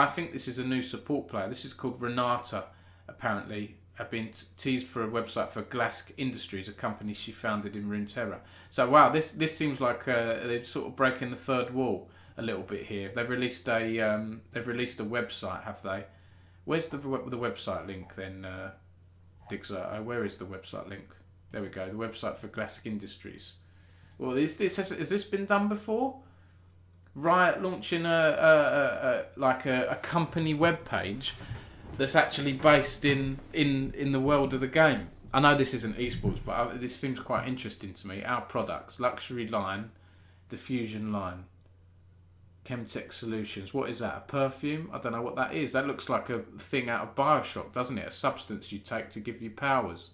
think this is a new support player. This is called Renata, apparently. Have been teased for a website for Leaguesgg Industries, a company she founded in Runeterra. So wow, this seems like they're sort of breaking the third wall a little bit here. They've released a website, have they? Where's the website link then, Digzerto? Where is the website link? There we go. The website for Leaguesgg Industries. Well, has this been done before? Riot launching a company web page that's actually based in the world of the game. I know this isn't esports, but this seems quite interesting to me. Our products, luxury line, diffusion line, Chemtech Solutions. What is that? A perfume? I don't know what that is. That looks like a thing out of Bioshock, doesn't it? A substance you take to give you powers.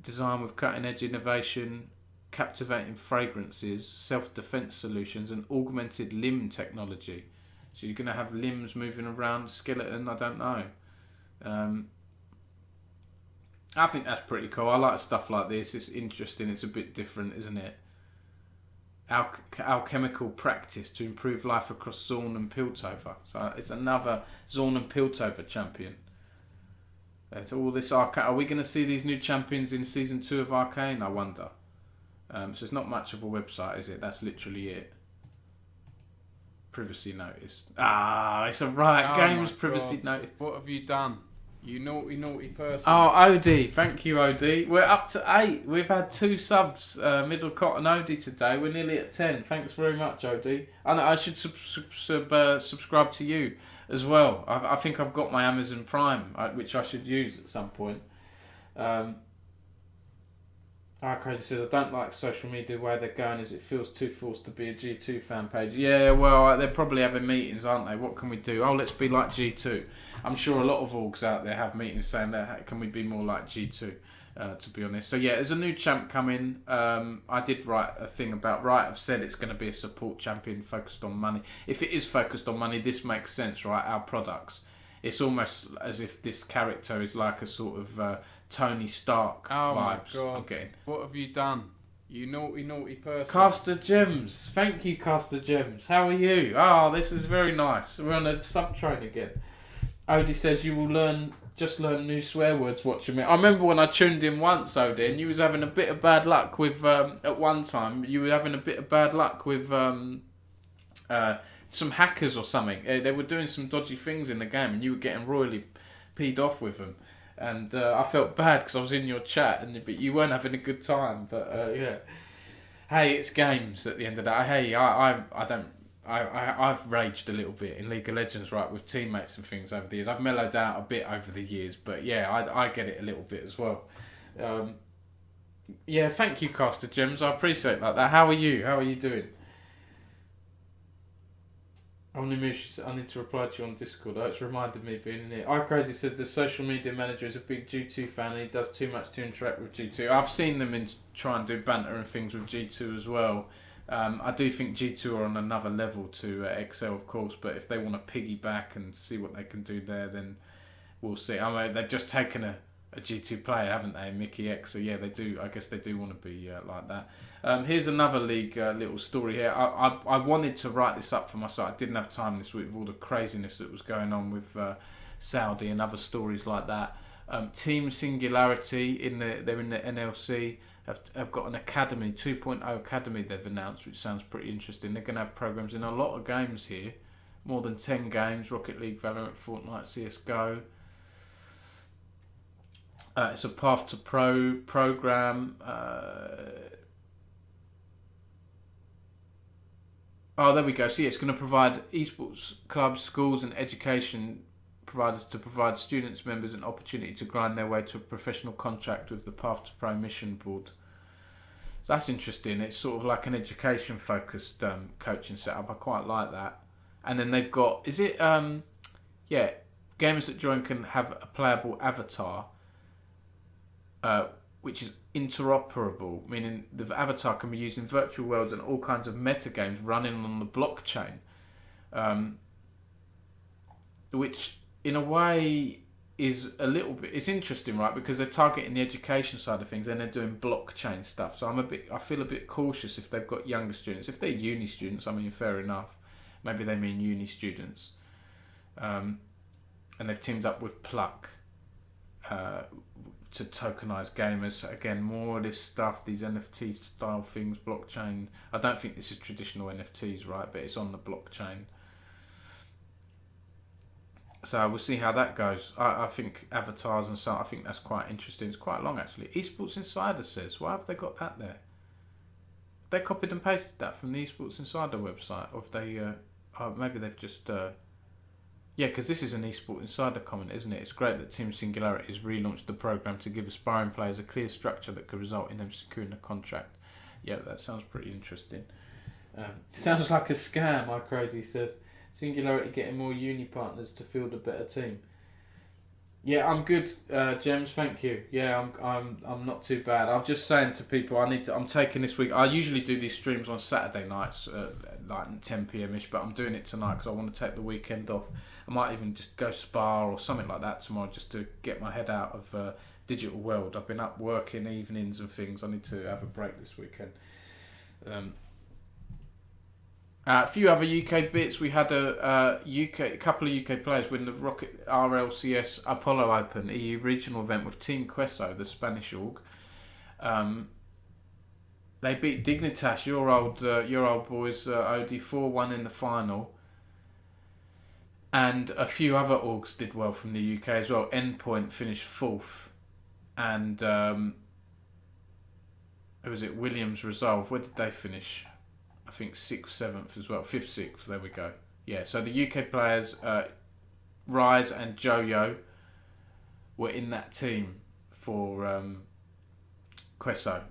Design with cutting-edge innovation, captivating fragrances, self-defense solutions, and augmented limb technology. So you're going to have limbs moving around, skeleton, I don't know. I think that's pretty cool. I like stuff like this. It's interesting. It's a bit different, isn't it? Alchemical practice to improve life across Zorn and Piltover. So it's another Zorn and Piltover champion. It's all this Arcane. Are we going to see these new champions in Season 2 of Arcane, I wonder? So it's not much of a website, is it? That's literally it. Privacy notice. It's a Riot Games privacy notice. What have you done? You naughty person. Oh, Odie. Thank you, Odie. We're up to 8. We've had 2 subs, Middlecott and Odie today. We're nearly at 10. Thanks very much, Odie. And I should subscribe to you as well. I think I've got my Amazon Prime, which I should use at some point. Crazy says, I don't like social media where they're going as it feels too forced to be a G2 fan page. Yeah, well, they're probably having meetings, aren't they? What can we do? Oh, let's be like G2. I'm sure a lot of orgs out there have meetings saying that, can we be more like G2, to be honest. So yeah, there's a new champ coming. I did write a thing about Riot. I've said it's going to be a support champion focused on money. If it is focused on money, this makes sense, right? Our products. It's almost as if this character is like a sort of Tony Stark vibes. My God. I'm getting. What have you done? You naughty person. Caster Gems. Thank you, Caster Gems. How are you? This is very nice. We're on a sub-train again. Odie says you will learn new swear words watching me. I remember when I tuned in once, Odie, and you was having a bit of bad luck with, at one time, you were having a bit of bad luck with some hackers or something. They were doing some dodgy things in the game, and you were getting royally peed off with them. And I felt bad because I was in your chat, but you weren't having a good time. But yeah, hey, it's games at the end of the day. Hey, I've raged a little bit in League of Legends, right, with teammates and things over the years. I've mellowed out a bit over the years, but yeah, I get it a little bit as well. Yeah, thank you, Caster Gems. I appreciate that. How are you? How are you doing? Omnimush, I need to reply to you on Discord. Oh, it's reminded me of being in here. iCrazy said the social media manager is a big G2 fan and he does too much to interact with G2. I've seen them try and do banter and things with G2 as well. I do think G2 are on another level to Excel, of course, but if they want to piggyback and see what they can do there, then we'll see. I mean, they've just taken a G2 player, haven't they, Mickey X? So yeah, they do. I guess they do want to be like that. Here's another league little story here. I wanted to write this up for my site. I didn't have time this week with all the craziness that was going on with Saudi and other stories like that. Team Singularity they're in the NLC have got an academy, 2.0 academy they've announced, which sounds pretty interesting. They're going to have programs in a lot of games here, more than 10 games: Rocket League, Valorant, Fortnite, CS:GO. It's a Path to Pro program. Oh, there we go. So yeah, it's going to provide esports clubs, schools and education providers to provide students, members an opportunity to grind their way to a professional contract with the Path to Pro mission board. So that's interesting. It's sort of like an education focused coaching setup. I quite like that. And then they've got, gamers that join can have a playable avatar, which is interoperable, meaning the avatar can be used in virtual worlds and all kinds of meta games running on the blockchain, which in a way is a little bit, it's interesting, right? Because they're targeting the education side of things and they're doing blockchain stuff. So I feel a bit cautious if they've got younger students. If they're uni students, I mean, fair enough. Maybe they mean uni students. And they've teamed up with Pluck to tokenize gamers. So again, more of this stuff, these NFT style things, blockchain. I don't think this is traditional NFTs, right? But it's on the blockchain. So we'll see how that goes. I think avatars and so I think that's quite interesting. It's quite long actually. Esports Insider says, why have they got that there? They copied and pasted that from the Esports Insider website, or if they, maybe they've just, because this is an Esports Insider comment, isn't it? It's great that Team Singularity has relaunched the program to give aspiring players a clear structure that could result in them securing a contract. Yeah, that sounds pretty interesting. Sounds like a scam, iCrazy says. Singularity getting more uni partners to field a better team. Yeah, I'm good, Gems. Thank you. Yeah, I'm not too bad. I'm just saying to people, I'm taking this week. I usually do these streams on Saturday nights, like 10 p.m. ish, but I'm doing it tonight because I want to take the weekend off. I might even just go spa or something like that tomorrow, just to get my head out of digital world. I've been up working evenings and things. I need to have a break this weekend. A few other UK bits. We had a couple of UK players win the Rocket RLCS Apollo Open EU regional event with Team Queso, the Spanish org. They beat Dignitas, your old boys, OD 4-1 in the final. And a few other orgs did well from the UK as well. Endpoint finished 4th, and who was it? Williams Resolve. Where did they finish? I think 6th, 7th as well. 5th, 6th. There we go. Yeah, so the UK players, Rise and Joyo, were in that team for Queso.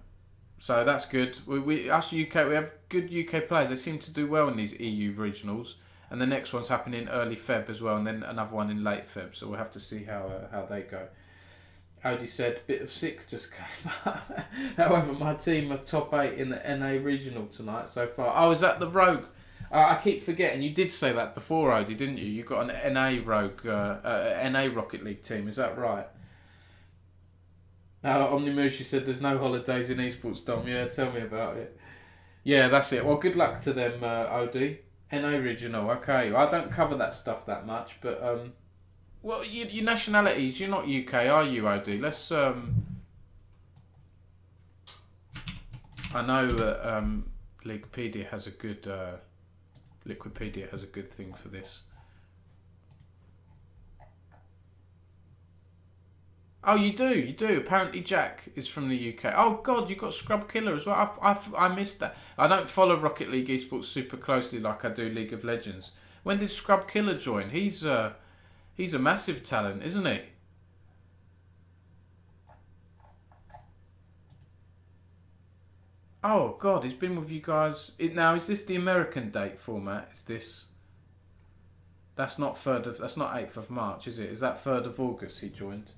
So that's good. Us UK, we have good UK players. They seem to do well in these EU regionals. And the next one's happening early Feb as well, and then another one in late Feb. So we'll have to see how they go. Odie said, bit of sick just came up. However, my team are top 8 in the NA regional tonight so far. Oh, is that the Rogue? I keep forgetting. You did say that before, Odie, didn't you? You got an NA Rogue, NA Rocket League team. Is that right? Omnimushi said there's no holidays in esports, Dom. Yeah, tell me about it. Yeah, that's it. Well, good luck to them, Odie. NA regional. Okay, I don't cover that stuff that much, but well, your nationalities, you're not UK, are you, OD? Let's, I know that Wikipedia has a good thing for this. Oh, you do. Apparently Jack is from the UK. Oh, God, you've got Scrub Killer as well. I missed that. I don't follow Rocket League Esports super closely like I do League of Legends. When did Scrub Killer join? He's a massive talent, isn't he? Oh, God, he's been with you guys. Now, is this the American date format? Is this... That's not that's not 8th of March, is it? Is that 3rd of August he joined?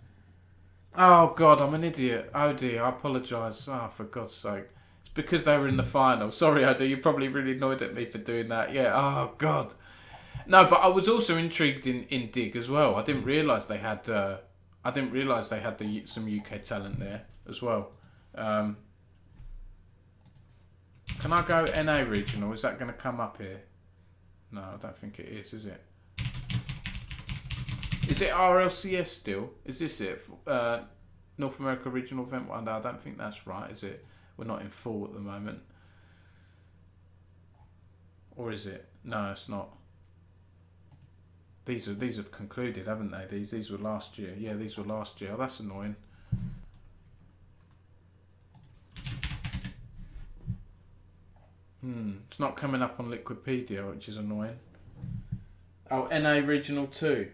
Oh God, I'm an idiot. Oh dear, I apologise. Oh, for God's sake. It's because they were in the final. Sorry, Odo, you're probably really annoyed at me for doing that. Yeah, oh God. No, but I was also intrigued in Dig as well. I didn't realise they had some UK talent there as well. Can I go NA regional? Is that going to come up here? No, I don't think it is it? Is it RLCS still? Is this it? North America Regional Event 1? No, I don't think that's right, is it? We're not in full at the moment. Or is it? No, it's not. These have concluded, haven't they? These were last year. Yeah, these were last year. Oh, that's annoying. It's not coming up on Liquipedia, which is annoying. Oh, NA Regional 2.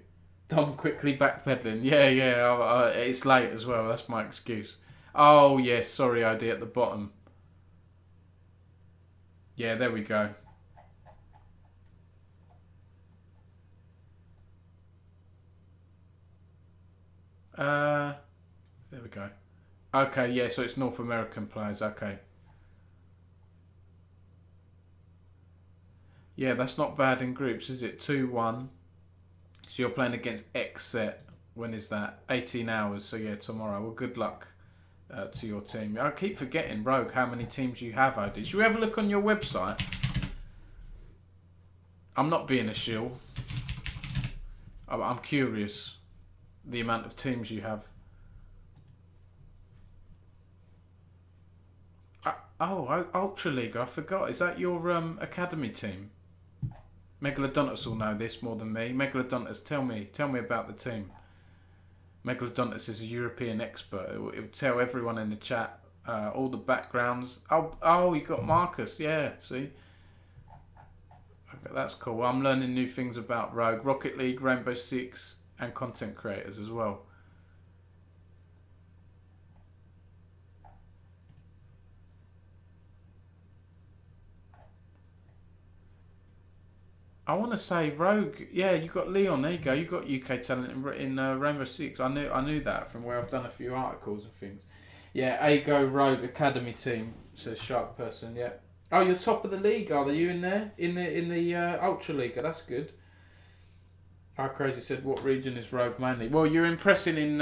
Dom quickly backpedaling. Yeah. It's late as well. That's my excuse. Oh, yes. Sorry, ID at the bottom. Yeah, there we go. There we go. Okay, yeah, so it's North American players. Okay. Yeah, that's not bad in groups, is it? 2-1. So you're playing against Faceit. When is that? 18 hours. So yeah, tomorrow. Well, good luck to your team. I keep forgetting, Rogue, how many teams you have, Odie. Should we have a look on your website? I'm not being a shill. I'm curious. The amount of teams you have. Oh, Ultra League. I forgot. Is that your academy team? Megalodontus will know this more than me. Megalodontus, tell me about the team. Megalodontus is a European expert. It will tell everyone in the chat all the backgrounds. Oh, you got Marcus. Yeah, see. Okay, that's cool. I'm learning new things about Rogue, Rocket League, Rainbow Six, and content creators as well. I want to say Rogue. Yeah, you got Leon. There you go. You got UK talent in Rainbow Six. I knew that from where I've done a few articles and things. Yeah, Ago Rogue Academy team, says Shark Person. Yeah. Oh, you're top of the league, are you in there? In the Ultra League. That's good. How Crazy said, what region is Rogue mainly? Well, you're impressing in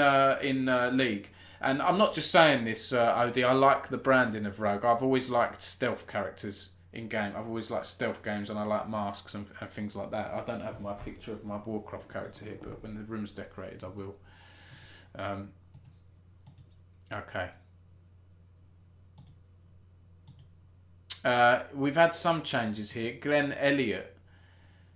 League. And I'm not just saying this, OD. I like the branding of Rogue. I've always liked stealth characters in game. I've always liked stealth games, and I like masks and things like that. I don't have my picture of my Warcraft character here, but when the room's decorated, I will. Okay. We've had some changes here. Glenn Elliott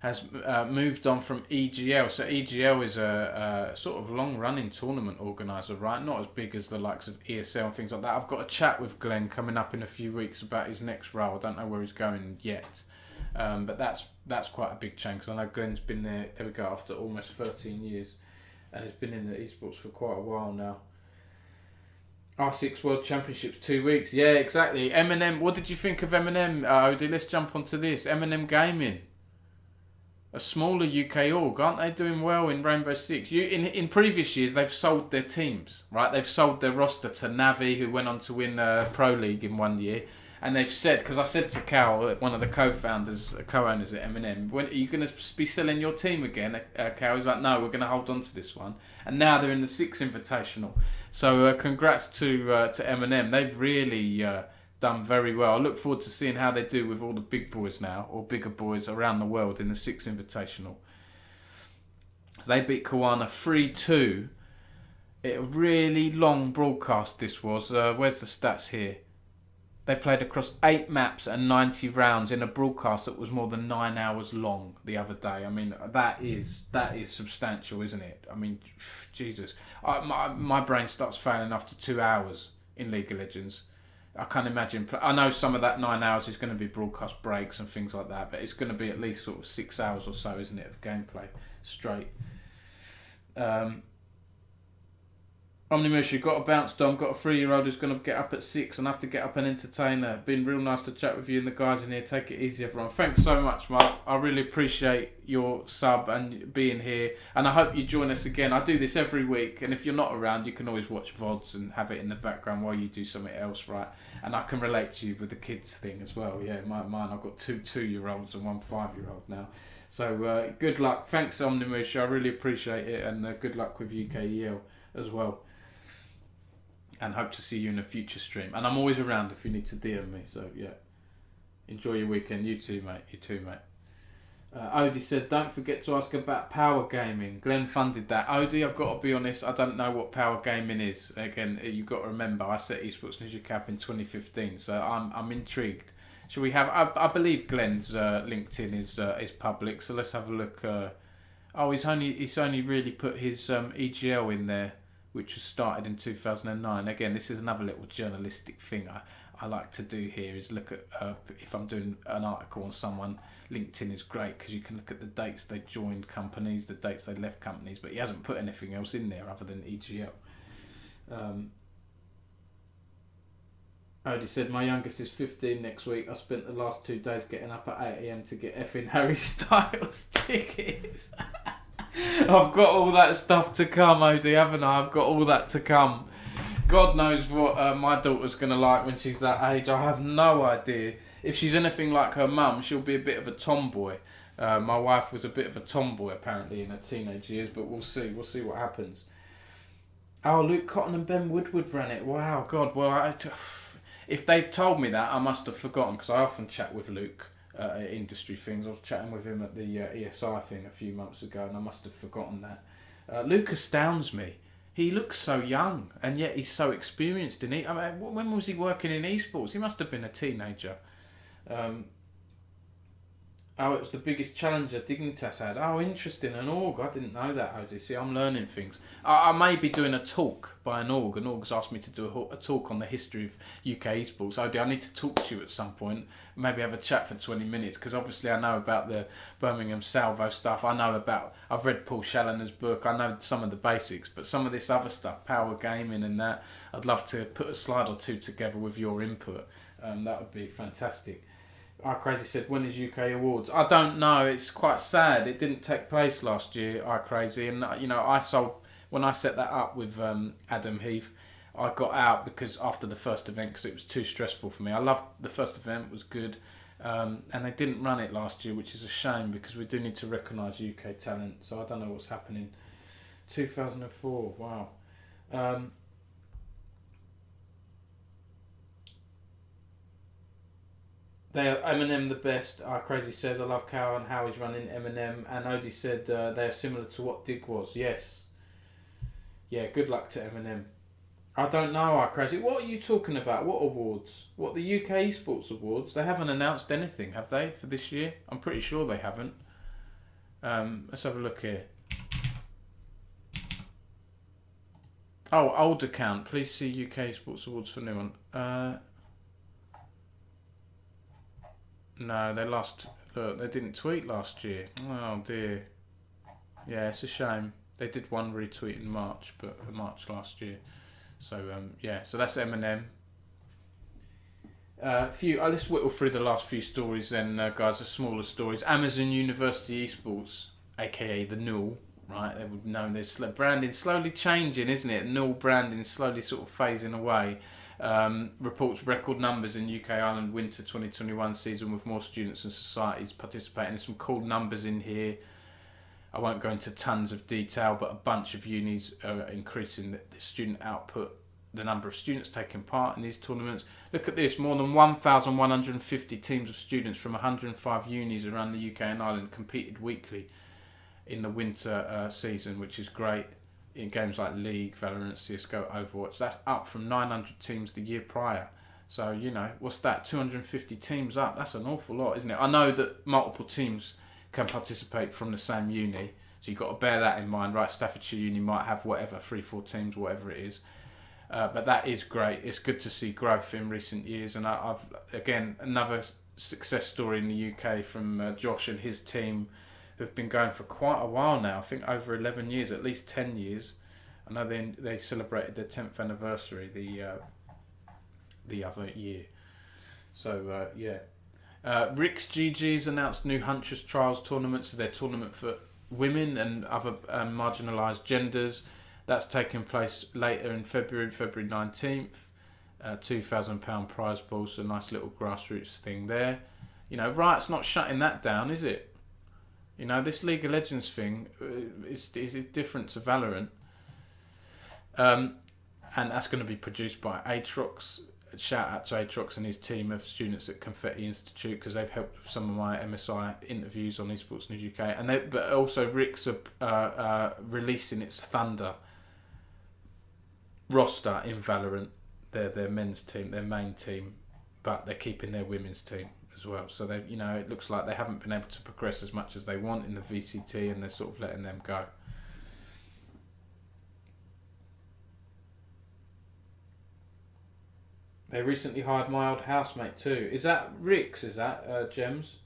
has moved on from EGL. So EGL is a sort of long-running tournament organiser, right? Not as big as the likes of ESL and things like that. I've got a chat with Glenn coming up in a few weeks about his next role. I don't know where he's going yet. But that's quite a big change, because I know Glenn's been there we go, after almost 13 years. And he's been in the esports for quite a while now. R6 World Championships 2 weeks. Yeah, exactly. M&M, what did you think of M&M, Odie? Let's jump onto this. M&M Gaming. A smaller UK org, aren't they doing well in Rainbow Six? In previous years, they've sold their teams, right? They've sold their roster to Navi, who went on to win Pro League in 1 year. And they've said, because I said to Cal, one of the co-founders, co-owners at M&M, when are you going to be selling your team again? Cal was like, no, we're going to hold on to this one. And now they're in the Six Invitational. So congrats to M&M. They've really done very well. I look forward to seeing how they do with all the big boys now, or bigger boys around the world in the Six Invitational. So they beat Kawana 3-2. A really long broadcast this was. Where's the stats here? They played across 8 maps and 90 rounds in a broadcast that was more than 9 hours long the other day. I mean, that is substantial, isn't it? I mean, Jesus. My brain starts failing after 2 hours in League of Legends. I can't imagine. I know some of that 9 hours is going to be broadcast breaks and things like that, but it's going to be at least sort of 6 hours or so, isn't it, of gameplay straight. Omnimus, you've got to bounce, Dom. Got a 3-year-old who's going to get up at 6 and have to get up and entertain her. Been real nice to chat with you and the guys in here. Take it easy, everyone. Thanks so much, Mark. I really appreciate your sub and being here. And I hope you join us again. I do this every week. And if you're not around, you can always watch VODs and have it in the background while you do something else, right? And I can relate to you with the kids thing as well. Yeah, mine. I've got 2 2-year-olds and 1 5-year-old now. So good luck. Thanks, Omnimus. I really appreciate it. And good luck with UKEL as well. And hope to see you in a future stream. And I'm always around if you need to DM me. So, yeah. Enjoy your weekend. You too, mate. Odie said, don't forget to ask about power gaming. Glenn funded that. Odie, I've got to be honest, I don't know what power gaming is. Again, you've got to remember, I set Esports Ninja Cap in 2015. So I'm intrigued. Shall we have... I believe Glenn's LinkedIn is public. So let's have a look. He's only really put his EGL in there, which was started in 2009. Again, this is another little journalistic thing I like to do here, is look at, if I'm doing an article on someone, LinkedIn is great because you can look at the dates they joined companies, the dates they left companies, but he hasn't put anything else in there other than EGL. Odie said, my youngest is 15 next week. I spent the last 2 days getting up at 8 AM to get effing Harry Styles tickets. I've got all that stuff to come, Odie, haven't I? I've got all that to come. God knows what my daughter's going to like when she's that age. I have no idea. If she's anything like her mum, she'll be a bit of a tomboy. My wife was a bit of a tomboy, apparently, in her teenage years, but we'll see. We'll see what happens. Oh, Luke Cotton and Ben Woodward ran it. Wow, God. Well, if they've told me that, I must have forgotten, because I often chat with Luke. Industry things. I was chatting with him at the ESI thing a few months ago, and I must have forgotten that. Luke astounds me. He looks so young, and yet he's so experienced in it. I mean, when was he working in esports? He must have been a teenager. It was the biggest challenger Dignitas had. Oh, interesting, an org. I didn't know that, Odie. See, I'm learning things. I may be doing a talk by an org. An org's asked me to do a talk on the history of UK esports. Odie, I need to talk to you at some point. Maybe have a chat for 20 minutes, because obviously I know about the Birmingham Salvo stuff. I've read Paul Challoner's book. I know some of the basics, but some of this other stuff, power gaming and that, I'd love to put a slide or 2 together with your input. That would be fantastic. Crazy said, when is UK Awards? I don't know. It's quite sad. It didn't take place last year, Crazy. And, when I set that up with Adam Heath, I got out because after the first event, because it was too stressful for me. I loved the first event, was good. And they didn't run it last year, which is a shame, because we do need to recognise UK talent. So I don't know what's happening. 2004, wow. They are Eminem the best. Crazy says, I love Cow and how he's running Eminem. And Odie said they are similar to what Dig was. Yes. Yeah, good luck to Eminem. I don't know, Crazy. What are you talking about? What awards? What, the UK Esports Awards? They haven't announced anything, have they, for this year? I'm pretty sure they haven't. Let's have a look here. Oh, old account. Please see UK Esports Awards for new one. No, they didn't tweet last year. Oh dear. Yeah, it's a shame. They did one retweet in March last year. So so that's Eminem. Let's whittle through the last few stories then, guys. The smaller stories. Amazon University Esports, aka the Null, right? They would know their branding slowly changing, isn't it? Null branding slowly sort of phasing away. Reports record numbers in UK Ireland winter 2021 season, with more students and societies participating. There's some cool numbers in here. I won't go into tons of detail, but a bunch of unis are increasing the student output, the number of students taking part in these tournaments. Look at this, more than 1,150 teams of students from 105 unis around the UK and Ireland competed weekly in the winter season, which is great. In games like League, Valorant, CSGO, Overwatch. That's up from 900 teams the year prior. So, what's that? 250 teams up. That's an awful lot, isn't it? I know that multiple teams can participate from the same uni, so you've got to bear that in mind, right? Staffordshire Uni might have 3-4 teams, whatever it is. But that is great. It's good to see growth in recent years. And I've again, another success story in the UK from Josh and his team, who've been going for quite a while now. I think over 11 years, at least 10 years. I know they celebrated their 10th anniversary the other year. So yeah. Ricksg's announced new Huntress Trials tournaments, so their tournament for women and other marginalised genders. That's taking place later in February 19th. £2,000 prize pool, so a nice little grassroots thing there. You know, Riot's not shutting that down, is it? You know, this League of Legends thing is different to Valorant. And that's going to be produced by Aatrox. Shout out to Aatrox and his team of students at Confetti Institute, because they've helped with some of my MSI interviews on Esports News UK. But also Rick's releasing its Thunder roster in Valorant. They're their men's team, their main team, but they're keeping their women's team as well. So they, you know, it looks like they haven't been able to progress as much as they want in the VCT, and they're sort of letting them go. They recently hired my old housemate too. Is that Rick's? Is that Gems?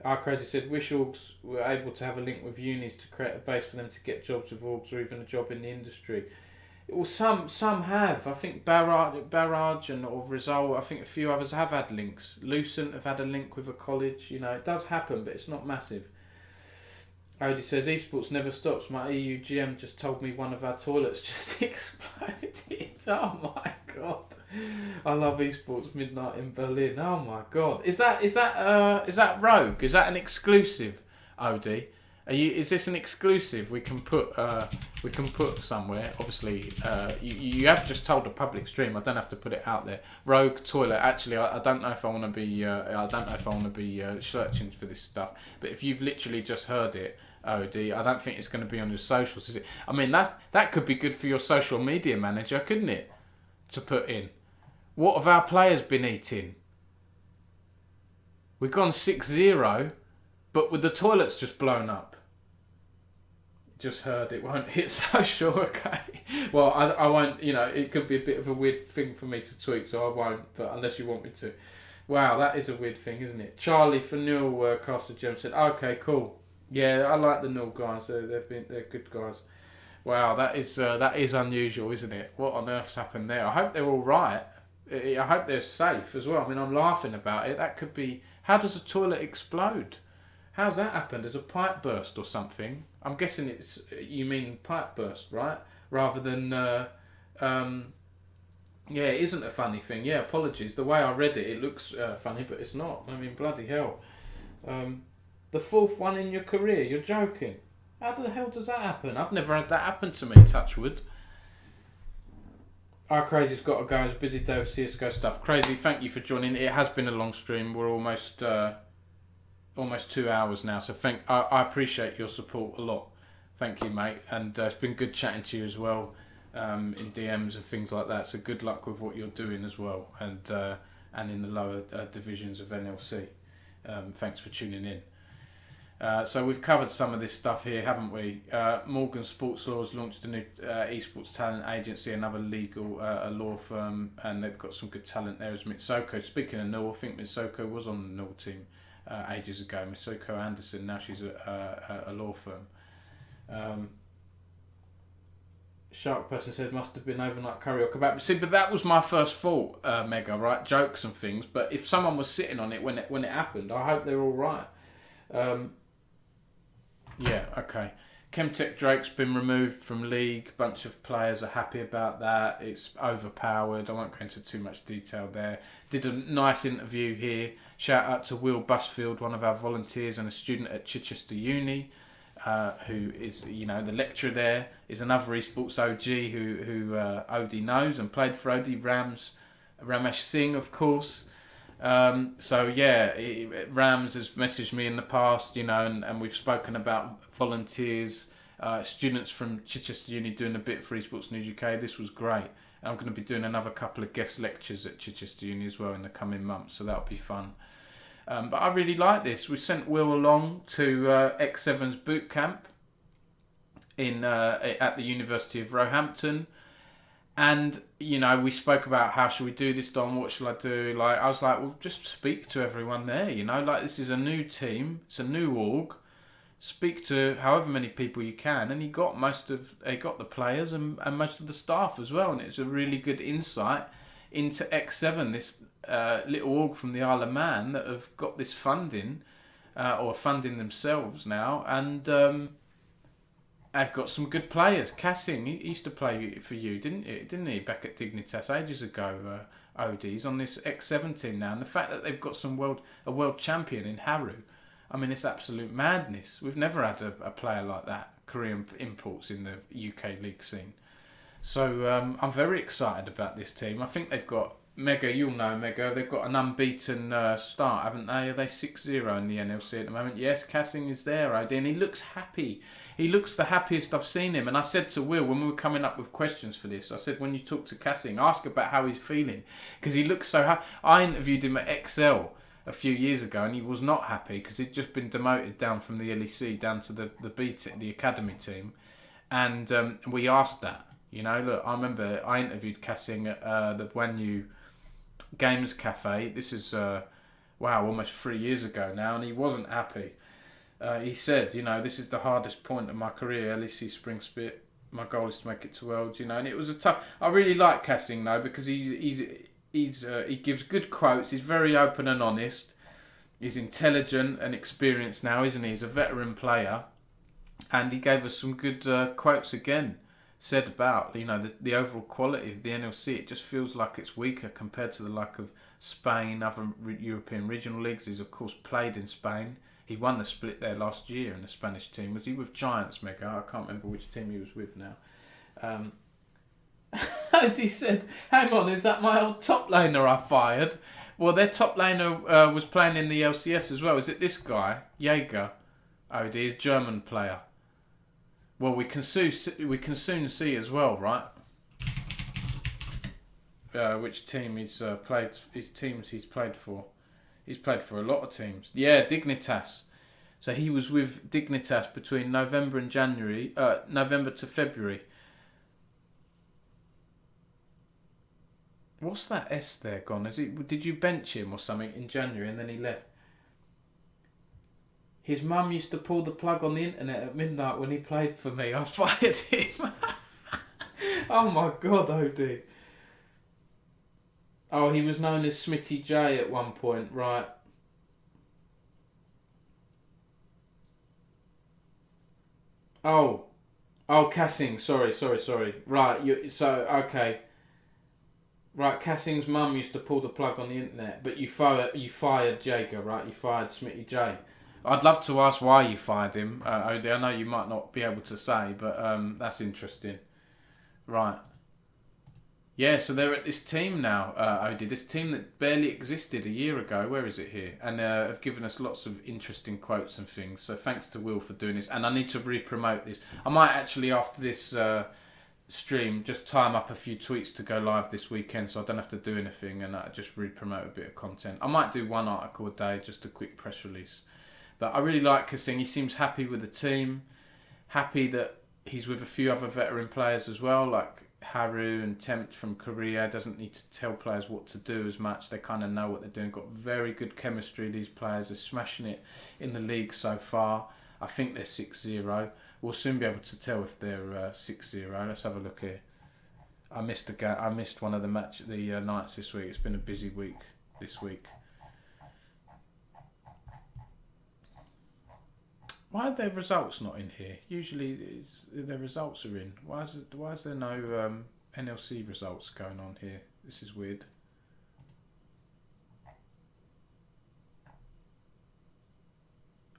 Our Crazy said, wish orgs were able to have a link with unis to create a base for them to get jobs with orgs, or even a job in the industry. Well, some have. I think Barrage and or Rizal, I think a few others have had links. Lucent have had a link with a college. You know, it does happen, but it's not massive. Odie says, esports never stops. My EU GM just told me one of our toilets just exploded. Oh my god. I love esports midnight in Berlin. Oh my god. Is that Rogue? Is that an exclusive, Odie? Is this an exclusive we can put somewhere? Obviously, you have just told a public stream. I don't have to put it out there. Rogue toilet. Actually, I don't know if I want to be searching for this stuff. But if you've literally just heard it, Odie, I don't think it's going to be on your socials, is it? I mean, that could be good for your social media manager, couldn't it? To put in. What have our players been eating? We've gone 6-0. But with the toilets just blown up. Just heard it won't hit social, okay. Well, I won't, you know, it could be a bit of a weird thing for me to tweet, so I won't, but unless you want me to. Wow, that is a weird thing, isn't it? Charlie for Newell, Castle Gem said, okay, cool. Yeah, I like the Newell guys, they're good guys. Wow, that is unusual, isn't it? What on earth's happened there? I hope they're all right. I hope they're safe as well. I mean, I'm laughing about it. That could be, how does a toilet explode? How's that happened? As a pipe burst or something? I'm guessing you mean pipe burst, right? Rather than, yeah, it isn't a funny thing. Yeah, apologies. The way I read it, it looks funny, but it's not. I mean, bloody hell. The fourth one in your career, you're joking. How the hell does that happen? I've never had that happen to me, touch wood. Our Crazy's got to go. It's a busy day of CSGO stuff. Crazy, thank you for joining. It has been a long stream. We're almost 2 hours now, so I appreciate your support a lot. Thank you, mate, and it's been good chatting to you as well, in DMs and things like that. So good luck with what you're doing as well, and in the lower divisions of NLC. Thanks for tuning in. So we've covered some of this stuff here, haven't we? Morgan Sports Law has launched a new esports talent agency, another legal law firm, and they've got some good talent there as Mitsoko. Speaking of Null, I think Mitsoko was on the Null team ages ago. Misoko Anderson, now she's a law firm. Shark person said must have been overnight curry or kebab. See, but that was my first thought, Mega, right? Jokes and things. But if someone was sitting on it when it happened, I hope they're all right. Yeah, okay. Chemtech Drake's been removed from League. Bunch of players are happy about that. It's overpowered. I won't go into too much detail there. Did a nice interview here. Shout out to Will Busfield, one of our volunteers and a student at Chichester Uni, who is, you know, the lecturer there, is another esports OG who Odie knows and played for Odie. Ramesh Singh, of course. So yeah, Rams has messaged me in the past, you know, and we've spoken about volunteers, students from Chichester Uni doing a bit for Esports News UK. This was great. And I'm going to be doing another couple of guest lectures at Chichester Uni as well in the coming months, so that'll be fun. But I really like this. We sent Will along to X7's boot camp at the University of Roehampton. And, you know, we spoke about how should we do this, Don, what shall I do? Like, I was like, well, just speak to everyone there, you know, like this is a new team, it's a new org. speak to however many people you can, and he got the players and most of the staff as well, and it's a really good insight into X7, this little org from the Isle of Man that have got this funding, or funding themselves now, and I've got some good players. Cassing, he used to play for you, didn't he? Back at Dignitas ages ago. OD's on this X7 team now, and the fact that they've got a world champion in Haru, I mean, it's absolute madness. We've never had a player like that, Korean imports in the UK league scene. So I'm very excited about this team. I think they've got Mega. You'll know Mega. They've got an unbeaten start, haven't they? Are they 6-0 in the NLC at the moment? Yes, Cassing is there, OD, and he looks happy. He looks the happiest I've seen him. And I said to Will, when we were coming up with questions for this, I said, when you talk to Cassing, ask about how he's feeling. Because he looks so happy. I interviewed him at XL a few years ago, and he was not happy because he'd just been demoted down from the LEC down to the B team, the academy team. And we asked that. You know, look, I remember I interviewed Cassing at the Wanyu Games Cafe. This is, almost 3 years ago now, and he wasn't happy. He said, you know, this is the hardest point of my career, LEC Spring Spit. My goal is to make it to Worlds, you know, and it was a tough. I really like Cassing though, because he gives good quotes. He's very open and honest. He's intelligent and experienced now, isn't he? He's a veteran player, and he gave us some good quotes again. Said about, you know, the overall quality of the NLC. It just feels like it's weaker compared to the like of Spain, other European regional leagues. He's of course played in Spain. He won the split there last year in the Spanish team. Was he with Giants, Mega? I can't remember which team he was with now. As he said, hang on, is that my old top laner I fired? Well, their top laner was playing in the LCS as well. Is it this guy, Jaeger? Oh, he's a German player. Well, we can soon see as well, right? Which team he's played? His teams he's played for. He's played for a lot of teams. Yeah, Dignitas. So he was with Dignitas between November to February. What's that S there gone? Did you bench him or something in January and then he left? His mum used to pull the plug on the internet at midnight when he played for me. I fired him. Oh my God, OD. Oh, he was known as Smitty J at one point, right. Oh, Cassing, sorry. Right, okay. Right, Cassing's mum used to pull the plug on the internet, but you fired Jaeger, right? You fired Smitty J. I'd love to ask why you fired him, OD. I know you might not be able to say, but that's interesting. Right. Yeah, so they're at this team now, OD. This team that barely existed a year ago. Where is it here? And have given us lots of interesting quotes and things. So thanks to Will for doing this. And I need to re-promote this. I might actually, after this stream, just time up a few tweets to go live this weekend, so I don't have to do anything, and I just re-promote a bit of content. I might do one article a day, just a quick press release. But I really like Cassing. He seems happy with the team, happy that he's with a few other veteran players as well, like Haru and Tempt from Korea. Doesn't need to tell players what to do as much. They kind of know what they're doing. Got very good chemistry. These players are smashing it in the league so far. I think they're 6-0. We'll soon be able to tell if they're 6-0. Let's have a look here. I missed one of the nights this week. It's been a busy week this week. Why are their results not in here? Usually their results are in. Why is there no NLC results going on here? This is weird.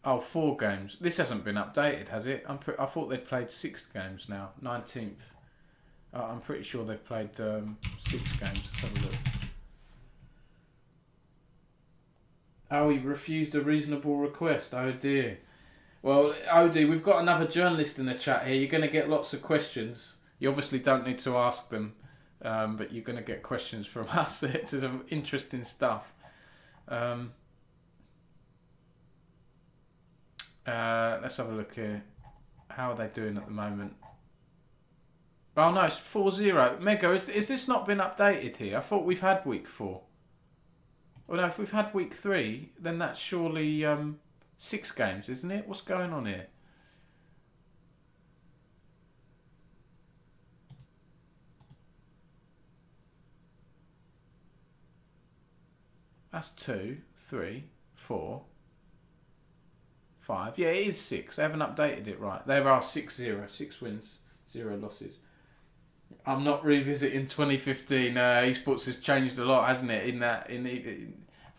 Oh, 4 games. This hasn't been updated, has it? I thought they'd played 6 games now. 19th. I'm pretty sure they've played 6 games. Let's have a look. Oh, he refused a reasonable request. Oh dear. Well, OD, we've got another journalist in the chat here. You're going to get lots of questions. You obviously don't need to ask them, but you're going to get questions from us. It's some interesting stuff. Let's have a look here. How are they doing at the moment? Oh no, it's 4-0. Mega, is this not been updated here? I thought we've had week 4. Well, no, if we've had week 3, then that's surely... 6 games, isn't it? What's going on here? That's 2, 3, 4, 5. Yeah, it is 6. They haven't updated it right. There are 6-0. 6 wins, 0 losses. I'm not revisiting 2015. Esports has changed a lot, hasn't it? In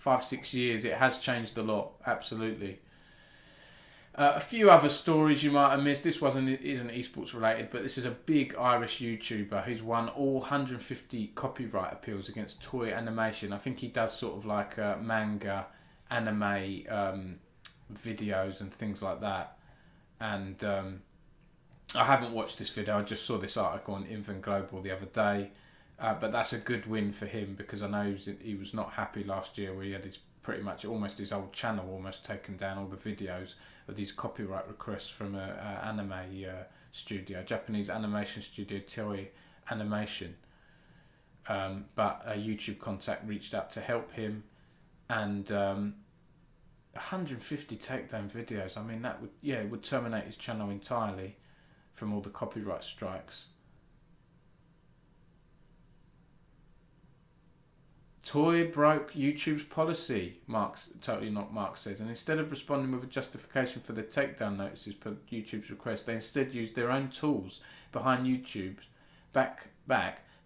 5-6 years, it has changed a lot. Absolutely. A few other stories you might have missed. This isn't esports related, but this is a big Irish YouTuber who's won all 150 copyright appeals against toy animation. I think he does sort of like manga, anime videos and things like that. And I haven't watched this video. I just saw this article on Invent Global the other day. But that's a good win for him, because I know he was not happy last year where he had pretty much almost his old channel almost taken down, all the videos of these copyright requests from an anime studio, Japanese animation studio, Toei Animation. But a YouTube contact reached out to help him, and 150 takedown videos. I mean, that would terminate his channel entirely from all the copyright strikes. Toy broke YouTube's policy, Mark says, and instead of responding with a justification for the takedown notices per YouTube's request, they instead used their own tools behind YouTube's back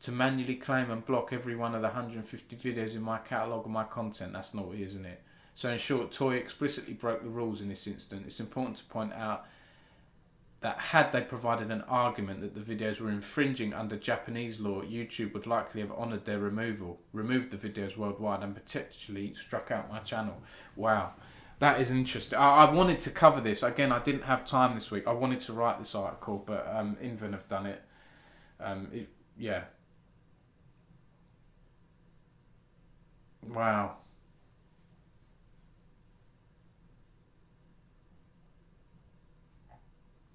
to manually claim and block every one of the 150 videos in my catalogue of my content. That's naughty, isn't it? So in short, Toy explicitly broke the rules in this instance. It's important to point out that had they provided an argument that the videos were infringing under Japanese law, YouTube would likely have honoured their removed the videos worldwide, and potentially struck out my channel. Wow, that is interesting. I wanted to cover this. Again, I didn't have time this week. I wanted to write this article, but Invent have done it. Yeah. Wow.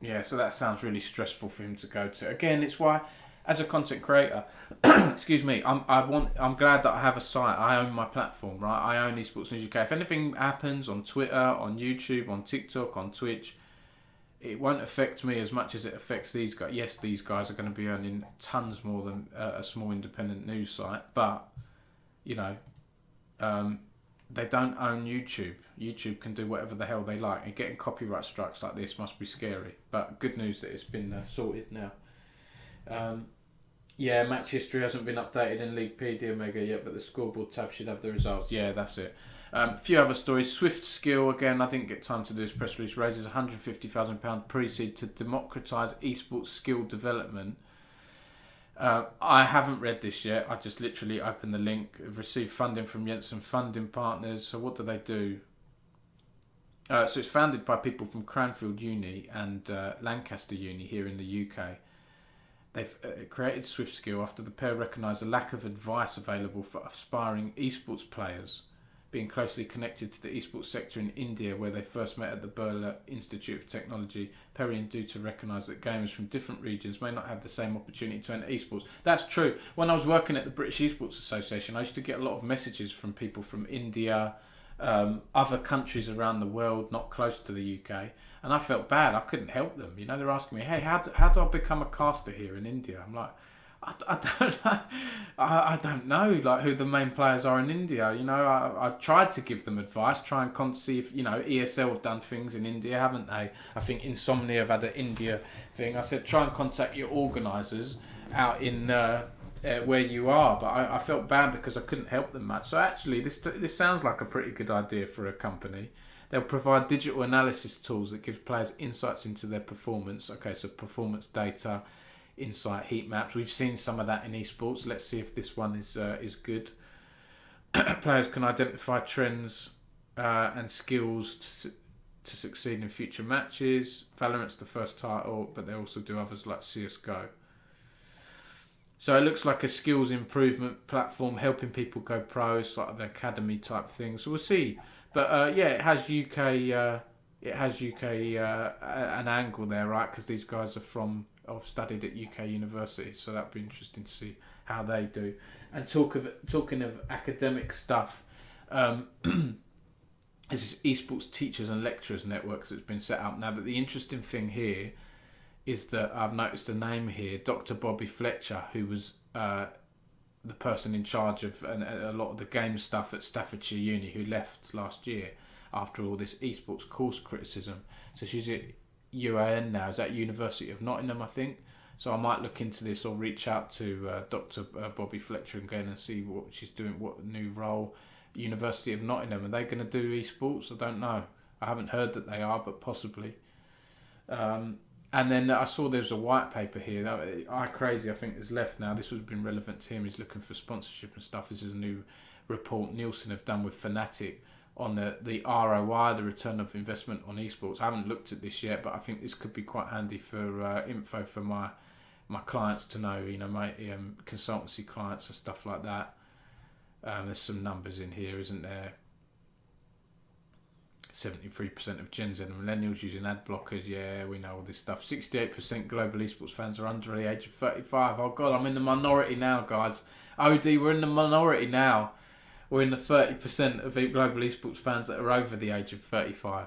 Yeah, so that sounds really stressful for him to go to. Again, it's why, as a content creator, excuse me, I'm glad that I have a site. I own my platform, right? I own Esports News UK. If anything happens on Twitter, on YouTube, on TikTok, on Twitch, it won't affect me as much as it affects these guys. Yes, these guys are going to be earning tons more than a small independent news site, but you know, they don't own YouTube. YouTube can do whatever the hell they like, and getting copyright strikes like this must be scary. But good news that it's been sorted now. Yeah, match history hasn't been updated in Leaguepedia Mega yet, but the scoreboard tab should have the results. Yeah, that's it. A few other stories. Swift Skill, again, I didn't get time to do this press release, raises £150,000 pre-seed to democratise esports skill development. I haven't read this yet. I just literally opened the link. I've received funding from Jensen Funding Partners. So what do? So it's founded by people from Cranfield Uni and Lancaster Uni here in the UK. They've created Swift Skill after the pair recognised a lack of advice available for aspiring esports players, being closely connected to the esports sector in India, where they first met at the Birla Institute of Technology. Perry and Duta recognise that gamers from different regions may not have the same opportunity to enter esports. That's true. When I was working at the British Esports Association, I used to get a lot of messages from people from India, other countries around the world, not close to the UK, and I felt bad. I couldn't help them. You know, they're asking me, hey, how do I become a caster here in India? I'm like, I don't know. I don't know like who the main players are in India. You know, I tried to give them advice, try and see if, you know, ESL have done things in India, haven't they? I think Insomnia have had an India thing. I said try and contact your organisers out in where you are, but I felt bad because I couldn't help them much. So actually, this sounds like a pretty good idea for a company. They'll provide digital analysis tools that give players insights into their performance. Okay, so performance data, insight, heat maps. We've seen some of that in esports. Let's see if this one is good. Players can identify trends and skills to succeed in future matches. Valorant's the first title, but they also do others like CSGO. So it looks like a skills improvement platform helping people go pro. It's like an academy type thing. So we'll see. But yeah, it has UK. An angle there, right? Because these guys have studied at UK universities, so that'd be interesting to see how they do. And talking of academic stuff, This is Esports Teachers and Lecturers Networks that's been set up now. But the interesting thing here is that I've noticed a name here, Dr. Bobby Fletcher, who was the person in charge of a lot of the game stuff at Staffordshire Uni, who left last year after all this esports course criticism. So she's at UAN now, is that University of Nottingham, I think. So I might look into this or reach out to Dr. Bobby Fletcher again and see what she's doing, what new role. University of Nottingham, are they going to do esports? I don't know. I haven't heard that they are, but possibly. And then I saw there's a white paper here. iCrazy, I think, has left now. This would have been relevant to him. He's looking for sponsorship and stuff. This is a new report Nielsen have done with Faceit on the ROI, the return of investment on esports. I haven't looked at this yet, but I think this could be quite handy for info for my clients to know, my consultancy clients and stuff like that. There's some numbers in here, isn't there? 73% of Gen Z and millennials using ad blockers. Yeah, we know all this stuff. 68% global esports fans are under the age of 35. Oh God, I'm in the minority now, guys. OD, we're in the minority now. We're in the 30% of global esports fans that are over the age of 35.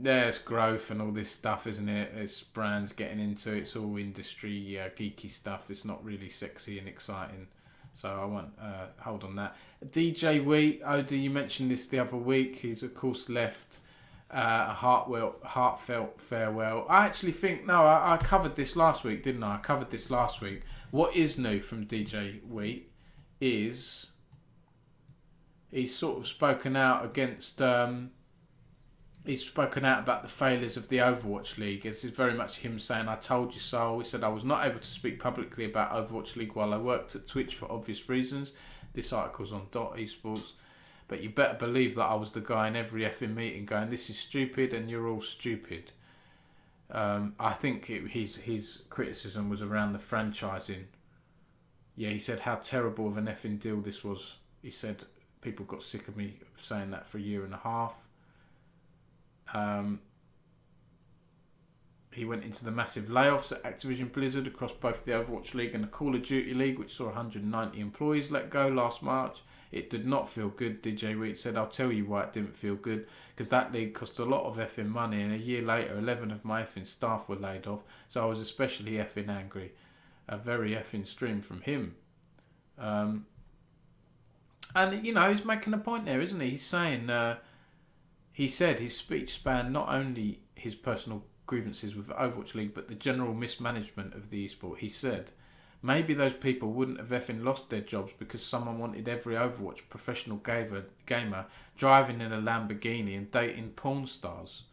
There's growth and all this stuff, isn't it? It's brands getting into it. It's all industry geeky stuff. It's not really sexy and exciting. So I won't hold on that. DJ Wheat, Odie, you mentioned this the other week. He's of course left a heartfelt farewell. I actually think, I covered this last week, didn't I? I covered this last week. What is new from DJ Wheat is he's sort of spoken out against... he's spoken out about the failures of the Overwatch League. This is very much him saying, I told you so. He said, I was not able to speak publicly about Overwatch League while I worked at Twitch for obvious reasons. This article's on .esports. But you better believe that I was the guy in every effing meeting going, this is stupid and you're all stupid. I think his criticism was around the franchising. Yeah, he said how terrible of an effing deal this was. He said, people got sick of me saying that for a year and a half. He went into the massive layoffs at Activision Blizzard across both the Overwatch League and the Call of Duty League, which saw 190 employees let go last March. It did not feel good, DJ Wheat said. I'll tell you why it didn't feel good. Because that league cost a lot of effing money, and a year later 11 of my effing staff were laid off, so I was especially effing angry. A very effing stream from him. And, he's making a point there, isn't he? He's saying... he said his speech spanned not only his personal grievances with the Overwatch League, but the general mismanagement of the esport. He said, maybe those people wouldn't have effing lost their jobs because someone wanted every Overwatch professional gamer driving in a Lamborghini and dating porn stars.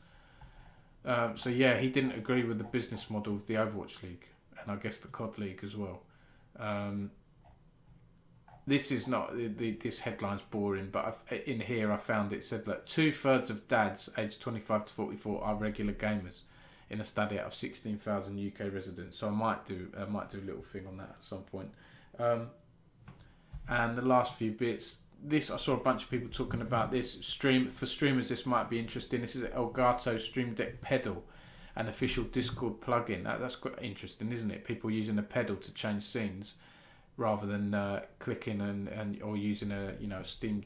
So yeah, he didn't agree with the business model of the Overwatch League, and I guess the COD League as well. This is not, this headline's boring, but in here I found it said that 2/3 of dads aged 25 to 44 are regular gamers in a study out of 16,000 UK residents. So I might do a little thing on that at some point. And the last few bits, I saw a bunch of people talking about this. For streamers, this might be interesting. This is Elgato Stream Deck pedal, an official Discord plugin. That's quite interesting, isn't it? People using a pedal to change scenes, rather than clicking or using a Steam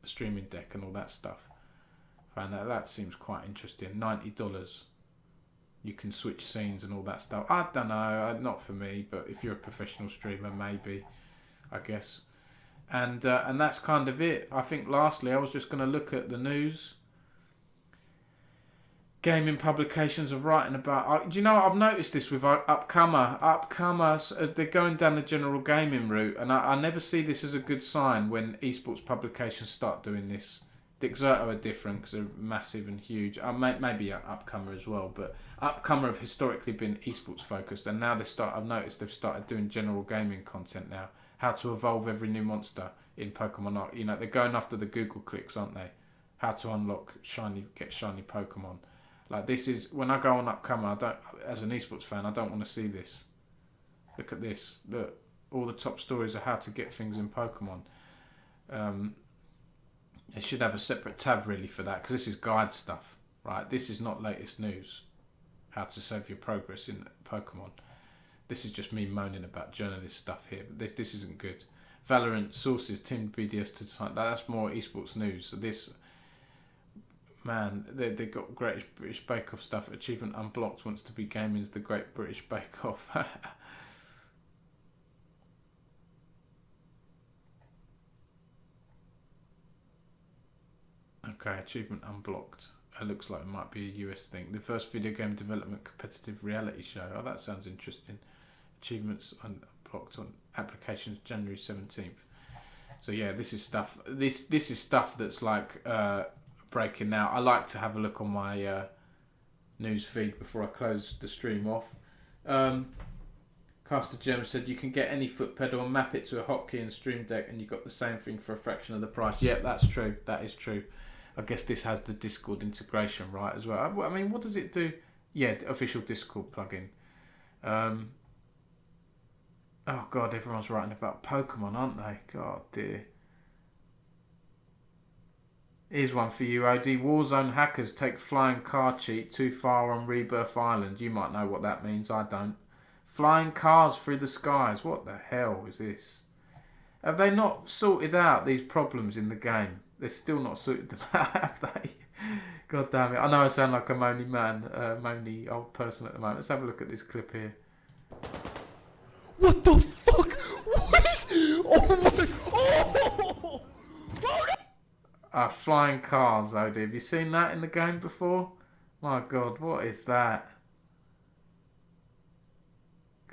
streaming deck and all that stuff. Found that seems quite interesting. $90, you can switch scenes and all that stuff. I don't know, not for me, but if you're a professional streamer, maybe, I guess. And that's kind of it. I think lastly, I was just going to look at the news. Gaming publications are writing about... do you know, I've noticed this with upcomers, they're going down the general gaming route, and I never see this as a good sign when esports publications start doing this. Dixerto are different because they're massive and huge. Maybe Upcomer as well, but Upcomer have historically been esports focused, and now I've noticed they've started doing general gaming content now. How to evolve every new monster in Pokemon. They're going after the Google clicks, aren't they? How to unlock get shiny Pokemon. Like, this is, when I go on Upcomer, as an esports fan, I don't want to see this. Look at this. Look, all the top stories are how to get things in Pokemon. They should have a separate tab really for that, because this is guide stuff, right? This is not latest news. How to save your progress in Pokemon. This is just me moaning about journalist stuff here. But this isn't good. Valorant sources Team BDS to decide. That's more esports news. So this, man, they got Great British Bake Off stuff. Achievement Unblocked wants to be gaming's The Great British Bake Off. Okay, Achievement Unblocked. It looks like it might be a US thing. The first video game development competitive reality show. Oh, that sounds interesting. Achievements unblocked on applications January 17th. So yeah, this is stuff. This is stuff that's like breaking now. I like to have a look on my news feed before I close the stream off. Caster Gem said you can get any foot pedal and map it to a hotkey in Stream Deck, and you got the same thing for a fraction of the price. Yep, that's true. That is true. I guess this has the Discord integration, right, as well. I mean, what does it do? Yeah, official Discord plugin. Oh, God, everyone's writing about Pokemon, aren't they? God, dear. Here's one for you, OD. Warzone hackers take flying car cheat too far on Rebirth Island. You might know what that means. I don't. Flying cars through the skies. What the hell is this? Have they not sorted out these problems in the game? They're still not sorted them out, have they? God damn it. I know I sound like a moany man, moany old person at the moment. Let's have a look at this clip here. What the fuck? What is... Oh my... Flying cars, OD. Have you seen that in the game before? My God, what is that?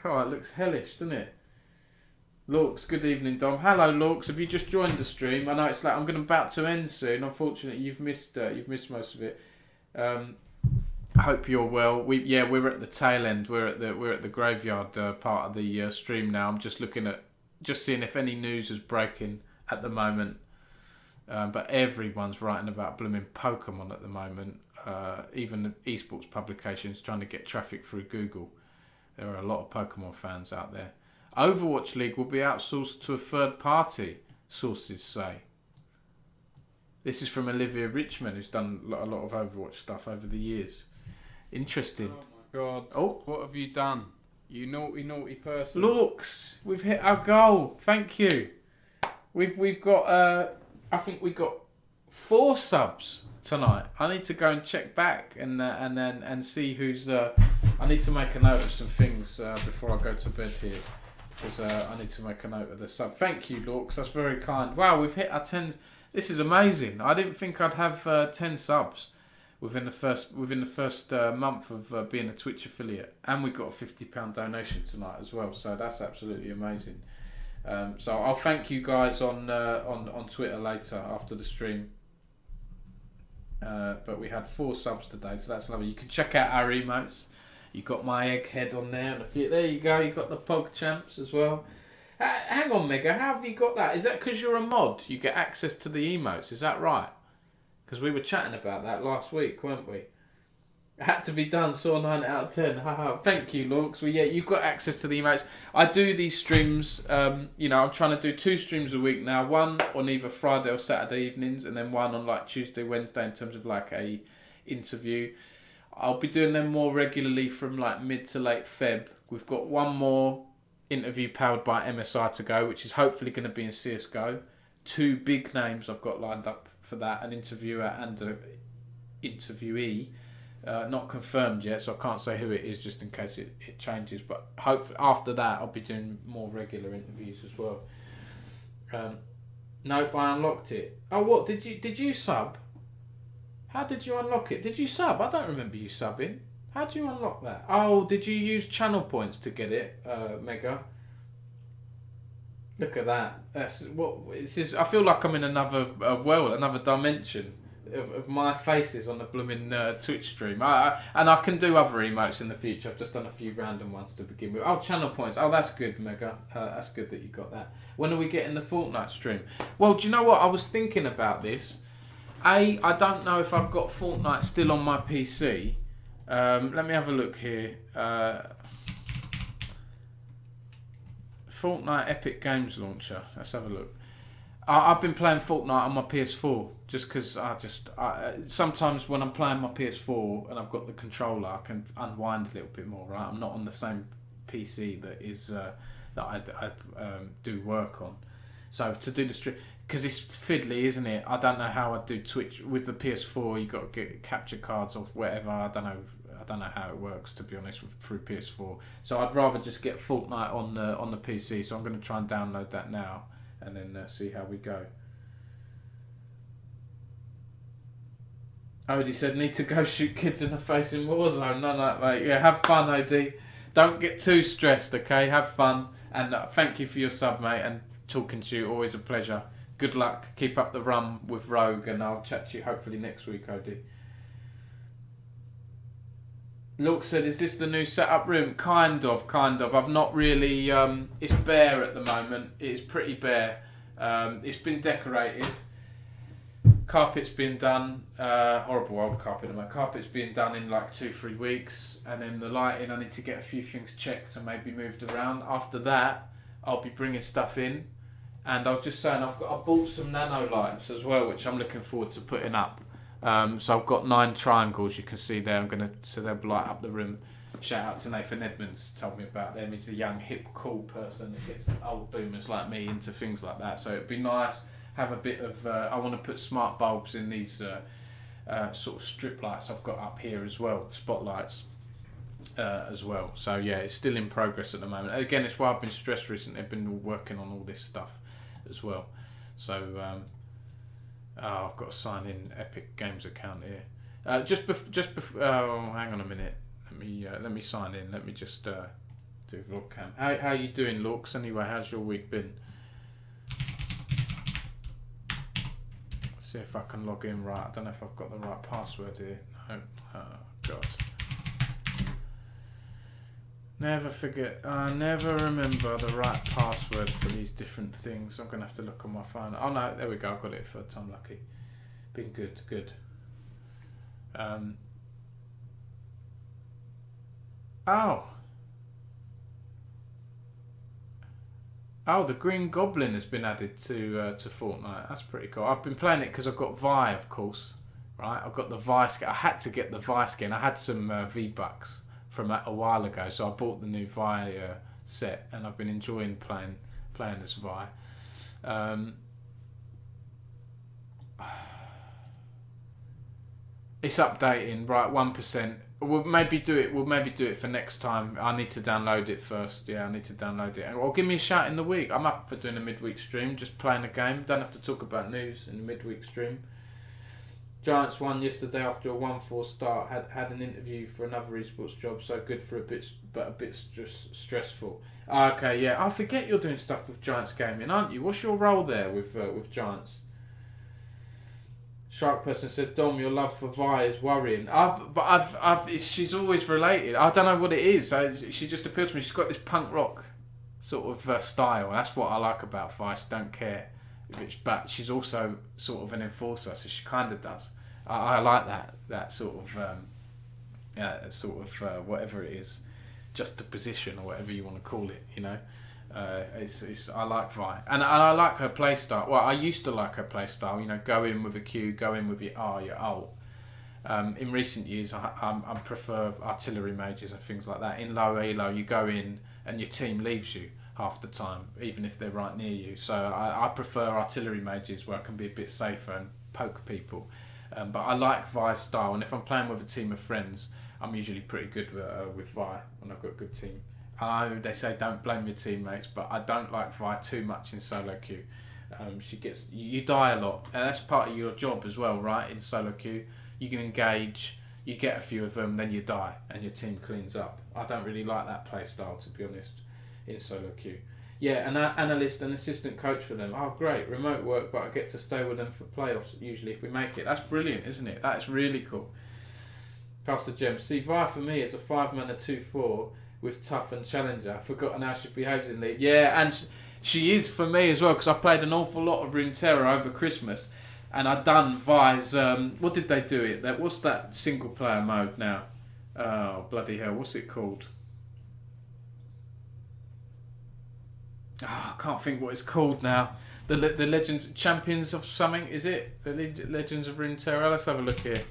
God, it looks hellish, doesn't it? Lorks, good evening, Dom. Hello, Lorks. Have you just joined the stream? I know it's like I'm about to end soon. Unfortunately, you've missed most of it. I hope you're well. We're at the tail end. We're at the graveyard part of the stream now. I'm just seeing if any news is breaking at the moment. But everyone's writing about blooming Pokemon at the moment. Even the esports publications trying to get traffic through Google. There are a lot of Pokemon fans out there. Overwatch League will be outsourced to a third party, sources say. This is from Olivia Richmond, who's done a lot of Overwatch stuff over the years. Interesting. Oh my God. Oh, what have you done? You naughty person. Looks, we've hit our goal. Thank you. We've got I think we got 4 subs tonight. I need to go and check back and see who's. I need to make a note of some things before I go to bed here, because I need to make a note of the sub. Thank you, Lorks. That's very kind. Wow, we've hit our 10. This is amazing. I didn't think I'd have 10 subs within the first month of being a Twitch affiliate, and we got a £50 donation tonight as well. So that's absolutely amazing. So I'll thank you guys on Twitter later after the stream. But we had 4 subs today, so that's lovely. You can check out our emotes. You got my egghead on there, and there you go. You got the Pog Champs as well. Hang on, Mega. How have you got that? Is that because you're a mod? You get access to the emotes. Is that right? Because we were chatting about that last week, weren't we? It had to be done. Saw 9 out of 10. Haha. Thank you, Lorks. Well, yeah, you've got access to the emotes. I do these streams. I'm trying to do 2 streams a week now. One on either Friday or Saturday evenings, and then one on like Tuesday, Wednesday in terms of like a interview. I'll be doing them more regularly from like mid to late Feb. We've got one more interview powered by MSI to go, which is hopefully going to be in CSGO. 2 big names I've got lined up for that, an interviewer and an interviewee. Not confirmed yet, so I can't say who it is just in case it changes. But hopefully after that, I'll be doing more regular interviews as well. Nope, I unlocked it. Oh, what did you sub? How did you unlock it? Did you sub? I don't remember you subbing. How do you unlock that? Oh, did you use channel points to get it, Mega? Look at that. That's what this is. I feel like I'm in another world, another dimension of my faces on the blooming Twitch stream. And I can do other emotes in the future. I've just done a few random ones to begin with. Oh, channel points. Oh, that's good, Mega. That's good that you got that. When are we getting the Fortnite stream? Well, do you know what? I was thinking about this. I don't know if I've got Fortnite still on my PC. Let me have a look here. Fortnite Epic Games Launcher. Let's have a look. I've been playing Fortnite on my PS4 just because sometimes when I'm playing my PS4 and I've got the controller, I can unwind a little bit more. Right, I'm not on the same PC that is that I do work on. So to do the stream, because it's fiddly, isn't it? I don't know how I'd do Twitch with the PS4. You got to get capture cards or whatever. I don't know how it works, to be honest, through PS4. So I'd rather just get Fortnite on the PC. So I'm going to try and download that now and then see how we go. Odie said, need to go shoot kids in the face in Warzone. None of that, mate. Yeah, have fun, Odie. Don't get too stressed, okay? Have fun. And thank you for your sub, mate. And talking to you, always a pleasure. Good luck. Keep up the run with Rogue. And I'll chat to you hopefully next week, Odie. Luke said, is this the new setup room? Kind of. I've not really... it's bare at the moment. It's pretty bare. It's been decorated. Carpet's being done, horrible old carpet. My carpet's being done in like 2-3 weeks, and then the lighting, I need to get a few things checked and maybe moved around. After that, I'll be bringing stuff in, and I was just saying I bought some nano lights as well, which I'm looking forward to putting up. So I've got 9 triangles you can see there. So they'll light up the room. Shout out to Nathan Edmonds, told me about them. He's a young, hip, cool person that gets old boomers like me into things like that. So it'd be nice. Have a bit of, I want to put smart bulbs in these sort of strip lights I've got up here as well, spotlights as well. So yeah, it's still in progress at the moment. Again, it's why I've been stressed recently. I've been working on all this stuff as well. So I've got to sign in Epic Games account here. Just before, hang on a minute. Let me sign in. Let me just do vlog cam. How you doing, Lorks? Anyway, how's your week been? See if I can log in right. I don't know if I've got the right password here. No. Oh, God. Never forget. I never remember the right password for these different things. I'm going to have to look on my phone. Oh, no. There we go. I've got it first. I'm lucky. Been good. Good. Oh, the Green Goblin has been added to Fortnite. That's pretty cool. I've been playing it because I've got Vi, of course. Right, I've got the Vi skin. I had to get the Vi skin. I had some V-Bucks from a while ago, so I bought the new Vi set, and I've been enjoying playing as Vi. It's updating, right? 1%. We'll maybe do it for next time. I need to download it first. Yeah, I need to download it. Or give me a shout in the week. I'm up for doing a midweek stream, just playing a game. Don't have to talk about news in the midweek stream. Giants won yesterday after a 1-4 start. Had an interview for another esports job, so good for a bit stressful. Okay, yeah. I forget you're doing stuff with Giants Gaming, aren't you? What's your role there with Giants? Shark person said, Dom, your love for Vi is worrying. She's always related. I don't know what it is. She just appeals to me. She's got this punk rock sort of style. That's what I like about Vi. She don't care. But she's also sort of an enforcer, so she kind of does. I like that sort of whatever it is, just the position or whatever you want to call it, you know. I like Vi, and I like her play style. Well, I used to like her play style. You know, go in with a Q, go in with your R, your ult. In recent years, I prefer artillery mages and things like that. In low elo, you go in and your team leaves you half the time, even if they're right near you. So I prefer artillery mages where I can be a bit safer and poke people. But I like Vi's style, and if I'm playing with a team of friends, I'm usually pretty good with Vi when I've got a good team. I know they say don't blame your teammates, but I don't like Vi too much in solo queue. You die a lot, and that's part of your job as well, right? In solo queue, you can engage, you get a few of them, then you die, and your team cleans up. I don't really like that play style, to be honest, in solo queue. Yeah, an analyst and assistant coach for them. Oh, great, remote work, but I get to stay with them for playoffs usually if we make it. That's brilliant, isn't it? That's really cool. Pastor Gems. See, Vi for me is a 5-mana 2/4 with tough and challenger. I've forgotten how she behaves in League. Yeah, and she is for me as well, because I played an awful lot of Runeterra over Christmas, and I'd done Vi's. What did they do it? What's that single player mode now? Oh, bloody hell, what's it called? Oh, I can't think what it's called now. The Legends Champions of something, is it? The Legends of Runeterra. Let's have a look here.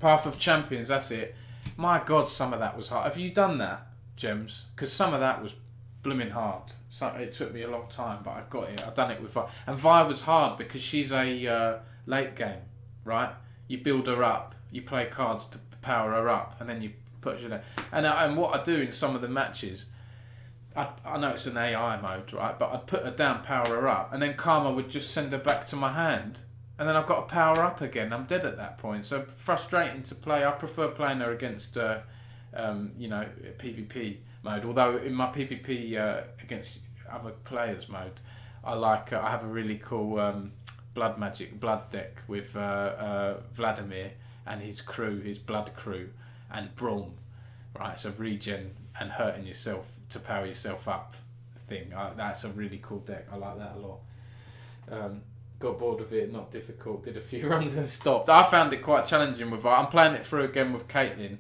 Path of Champions, that's it. My God, some of that was hard. Have you done that, Gems? Because some of that was blooming hard. So it took me a long time, but I got it. I've done it with Vi. And Vi was hard because she's a late game, right? You build her up, you play cards to power her up, and then you put her there. And what I do in some of the matches, I know it's an AI mode, right? But I'd put her down, power her up, and then Karma would just send her back to my hand, and then I've got to power up again. I'm dead at that point. So frustrating to play. I prefer playing her against, PvP mode. Although in my PvP against other players mode, I have a really cool blood deck with Vladimir and his crew, his blood crew, and Braum. Right, so regen and hurting yourself to power yourself up thing. That's a really cool deck. I like that a lot. Got bored of it, not difficult, did a few runs and stopped. I found it quite challenging with I'm playing it through again with Caitlin.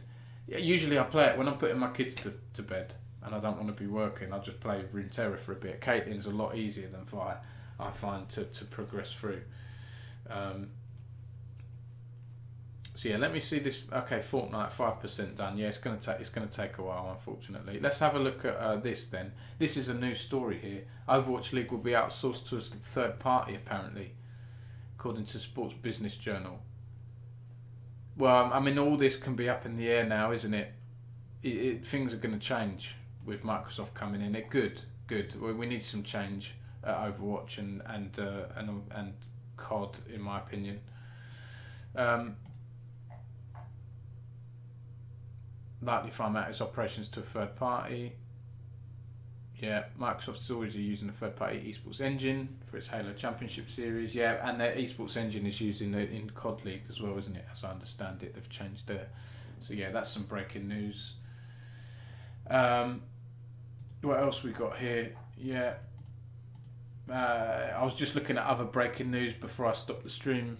Usually I play it when I'm putting my kids to bed and I don't want to be working. I'll just play Runeterra for a bit. Caitlin's a lot easier than Vi, I find, to progress through. So yeah, let me see this. Okay, Fortnite 5% done. Yeah, it's gonna take a while, unfortunately. Let's have a look at this then. This is a new story here. Overwatch League will be outsourced to a third party, apparently, according to Sports Business Journal. Well, I mean, all this can be up in the air now, isn't it? Things are going to change with Microsoft coming in. Good. We need some change at Overwatch and COD, in my opinion. Likely farm out its operations to a third party. Yeah, Microsoft's already using a third party esports engine for its Halo Championship series. Yeah, and their esports engine is using it in COD League as well, isn't it? As I understand it, they've changed there. So yeah, that's some breaking news. What else we got here? Yeah, I was just looking at other breaking news before I stopped the stream,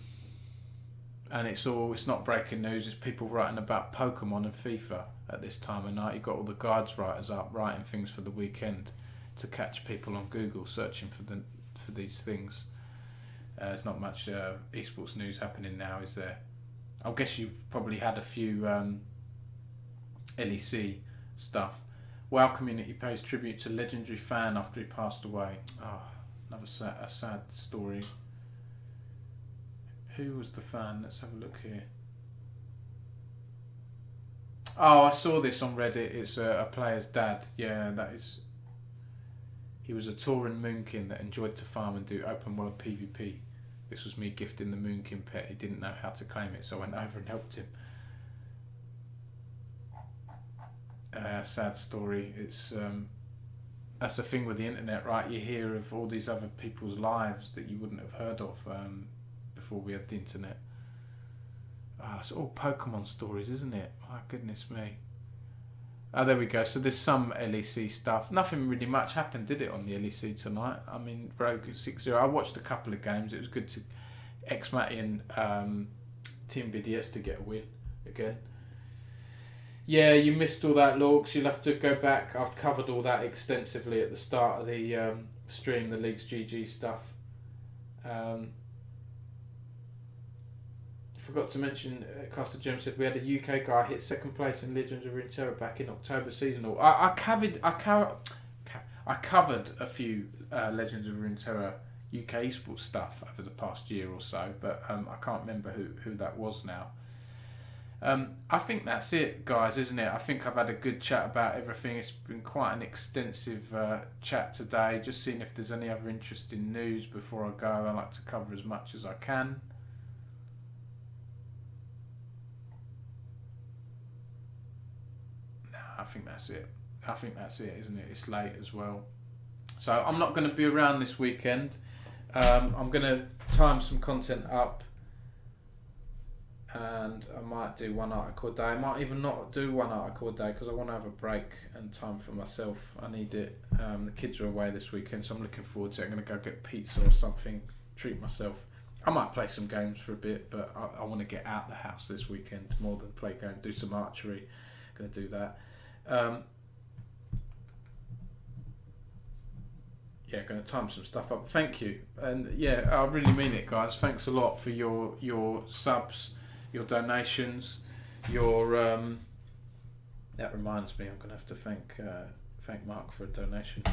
and it's not breaking news. It's people writing about Pokemon and FIFA at this time of night. You've got all the guides writers up writing things for the weekend to catch people on Google searching for these things. There's not much esports news happening now, is there? I guess you probably had a few LEC stuff. WoW community pays tribute to legendary fan after he passed away. Oh, another sad story. Who was the fan? Let's have a look here. Oh, I saw this on Reddit. It's a player's dad. Yeah, that is. He was a Tauren Moonkin that enjoyed to farm and do open world PvP. This was me gifting the Moonkin pet. He didn't know how to claim it, so I went over and helped him. Sad story. It's that's the thing with the internet, right? You hear of all these other people's lives that you wouldn't have heard of before we had the internet. It's all Pokemon stories, isn't it? My goodness me. Oh, there we go. So there's some LEC stuff. Nothing really much happened, did it, on the LEC tonight? I mean, Rogue 6-0. I watched a couple of games. It was good to X-Matty and Team BDS to get a win again. Yeah, you missed all that, Lorks. You'll have to go back. I've covered all that extensively at the start of the stream, the Leaguesgg GG stuff. Forgot to mention, Caster Gem said we had a UK guy hit second place in Legends of Runeterra back in October seasonal. I covered a few Legends of Runeterra UK esports stuff over the past year or so, but I can't remember who that was now. I think that's it, guys, isn't it? I think I've had a good chat about everything. It's been quite an extensive chat today. Just seeing if there's any other interesting news before I go. I like to cover as much as I can. I think that's it. I think that's it, isn't it? It's late as well. So I'm not going to be around this weekend. I'm going to time some content up. And I might do one article a day. I might even not do one article a day because I want to have a break and time for myself. I need it. The kids are away this weekend, so I'm looking forward to it. I'm going to go get pizza or something, treat myself. I might play some games for a bit, but I want to get out the house this weekend more than play games. Do some archery. Going to do that. Yeah, going to time some stuff up. Thank you, and yeah, I really mean it, guys. Thanks a lot for your subs, your donations, your that reminds me, I'm going to have to thank Mark for a donation.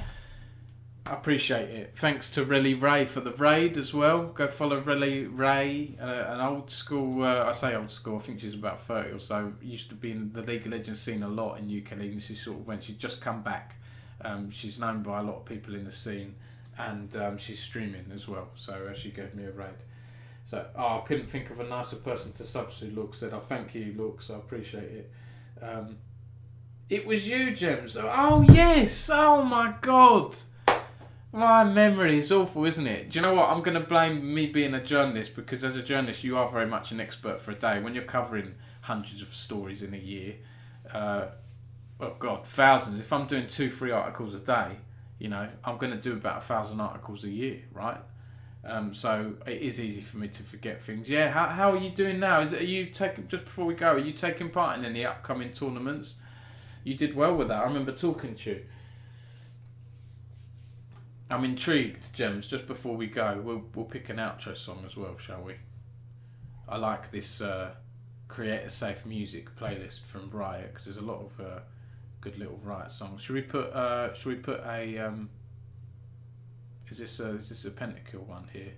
I appreciate it. Thanks to Relly Ray for the raid as well. Go follow Relly Ray, an old school, I say old school, I think she's about 30 or so. Used to be in the League of Legends scene a lot in UK League, and she sort of when she's just come back. She's known by a lot of people in the scene, and she's streaming as well, so she gave me a raid. So I couldn't think of a nicer person to sub to. Look said, "Oh, thank you, Look, so I appreciate it." It was you, Gems. Oh yes! Oh my God! My memory is awful, isn't it? Do you know what? I'm going to blame me being a journalist, because as a journalist, you are very much an expert for a day. When you're covering hundreds of stories in a year, oh God, thousands. If I'm doing 2-3 articles a day, you know, I'm going to do about 1,000 articles a year, right? So it is easy for me to forget things. Yeah, how are you doing now? Are you taking, just before we go, are you taking part in any upcoming tournaments? You did well with that. I remember talking to you. I'm intrigued, Gems. Just before we go, we'll pick an outro song as well, shall we? I like this Creator Safe music playlist from Riot, because there's a lot of good little Riot songs. Should we put a is this a Pentakill one here?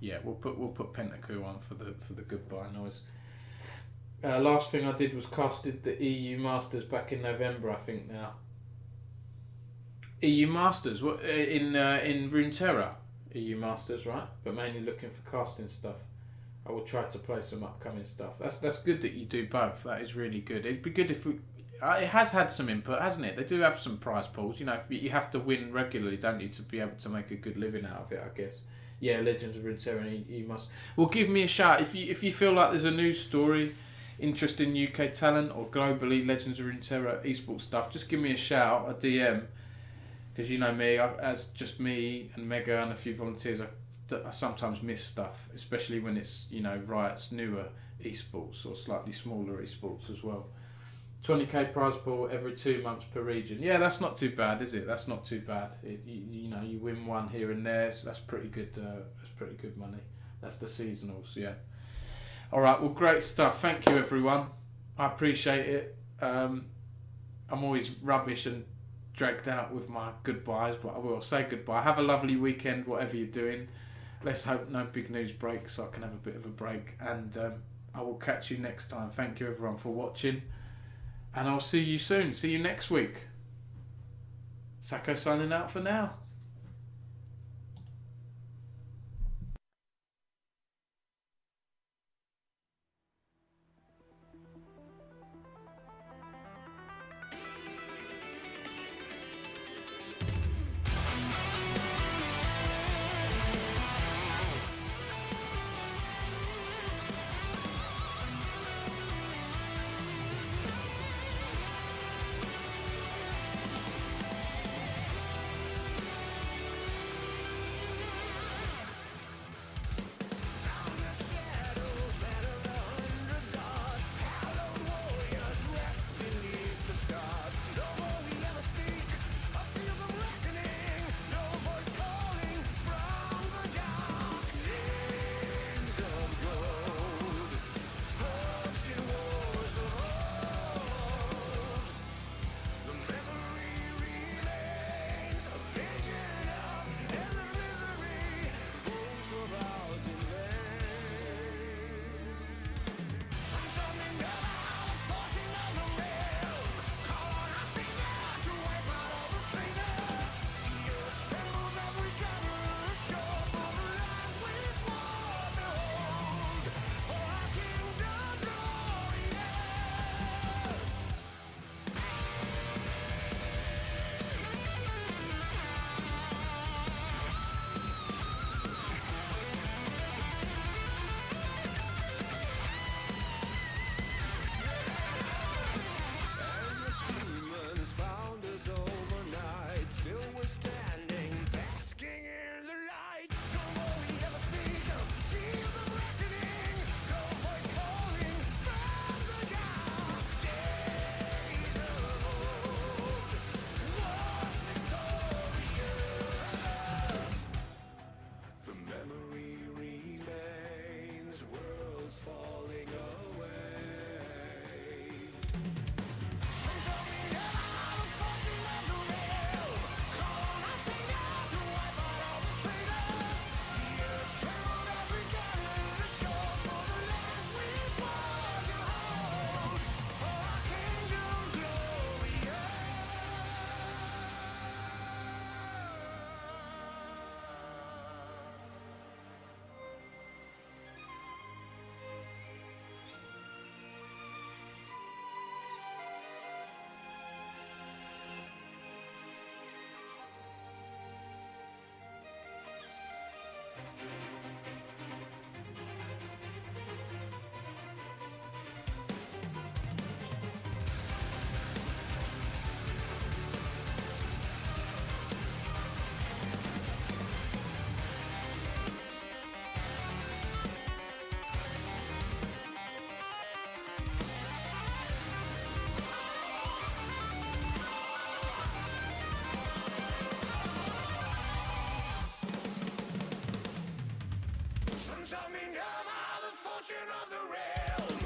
Yeah, we'll put Pentakill on for the goodbye noise. Last thing I did was casted the EU Masters back in November, I think now. EU Masters, what in Runeterra? EU Masters, right? But mainly looking for casting stuff. I will try to play some upcoming stuff. That's good that you do both. That is really good. It'd be good if we. It has had some input, hasn't it? They do have some prize pools. You know, you have to win regularly, don't you, to be able to make a good living out of it, I guess. Yeah, Legends of Runeterra, you must. Well, give me a shout if you feel like there's a news story, interest in UK talent or globally Legends of Runeterra esports stuff. Just give me a shout, a DM. Because you know me, as just me and Mega and a few volunteers, I sometimes miss stuff, especially when it's, you know, Riot's newer esports or slightly smaller esports as well. 20k prize pool every 2 months per region. Yeah, that's not too bad, is it? That's not too bad. You know, you win one here and there, so that's pretty good. That's pretty good money. That's the seasonals, yeah. All right, well, great stuff. Thank you, everyone. I appreciate it. I'm always rubbish and dragged out with my goodbyes, but I will say goodbye. Have a lovely weekend, whatever you're doing. Let's hope no big news breaks, so I can have a bit of a break, and I will catch you next time. Thank you everyone for watching, and I'll see you soon. See you next week. Sacco signing out for now. coming of all the fortune of the realm.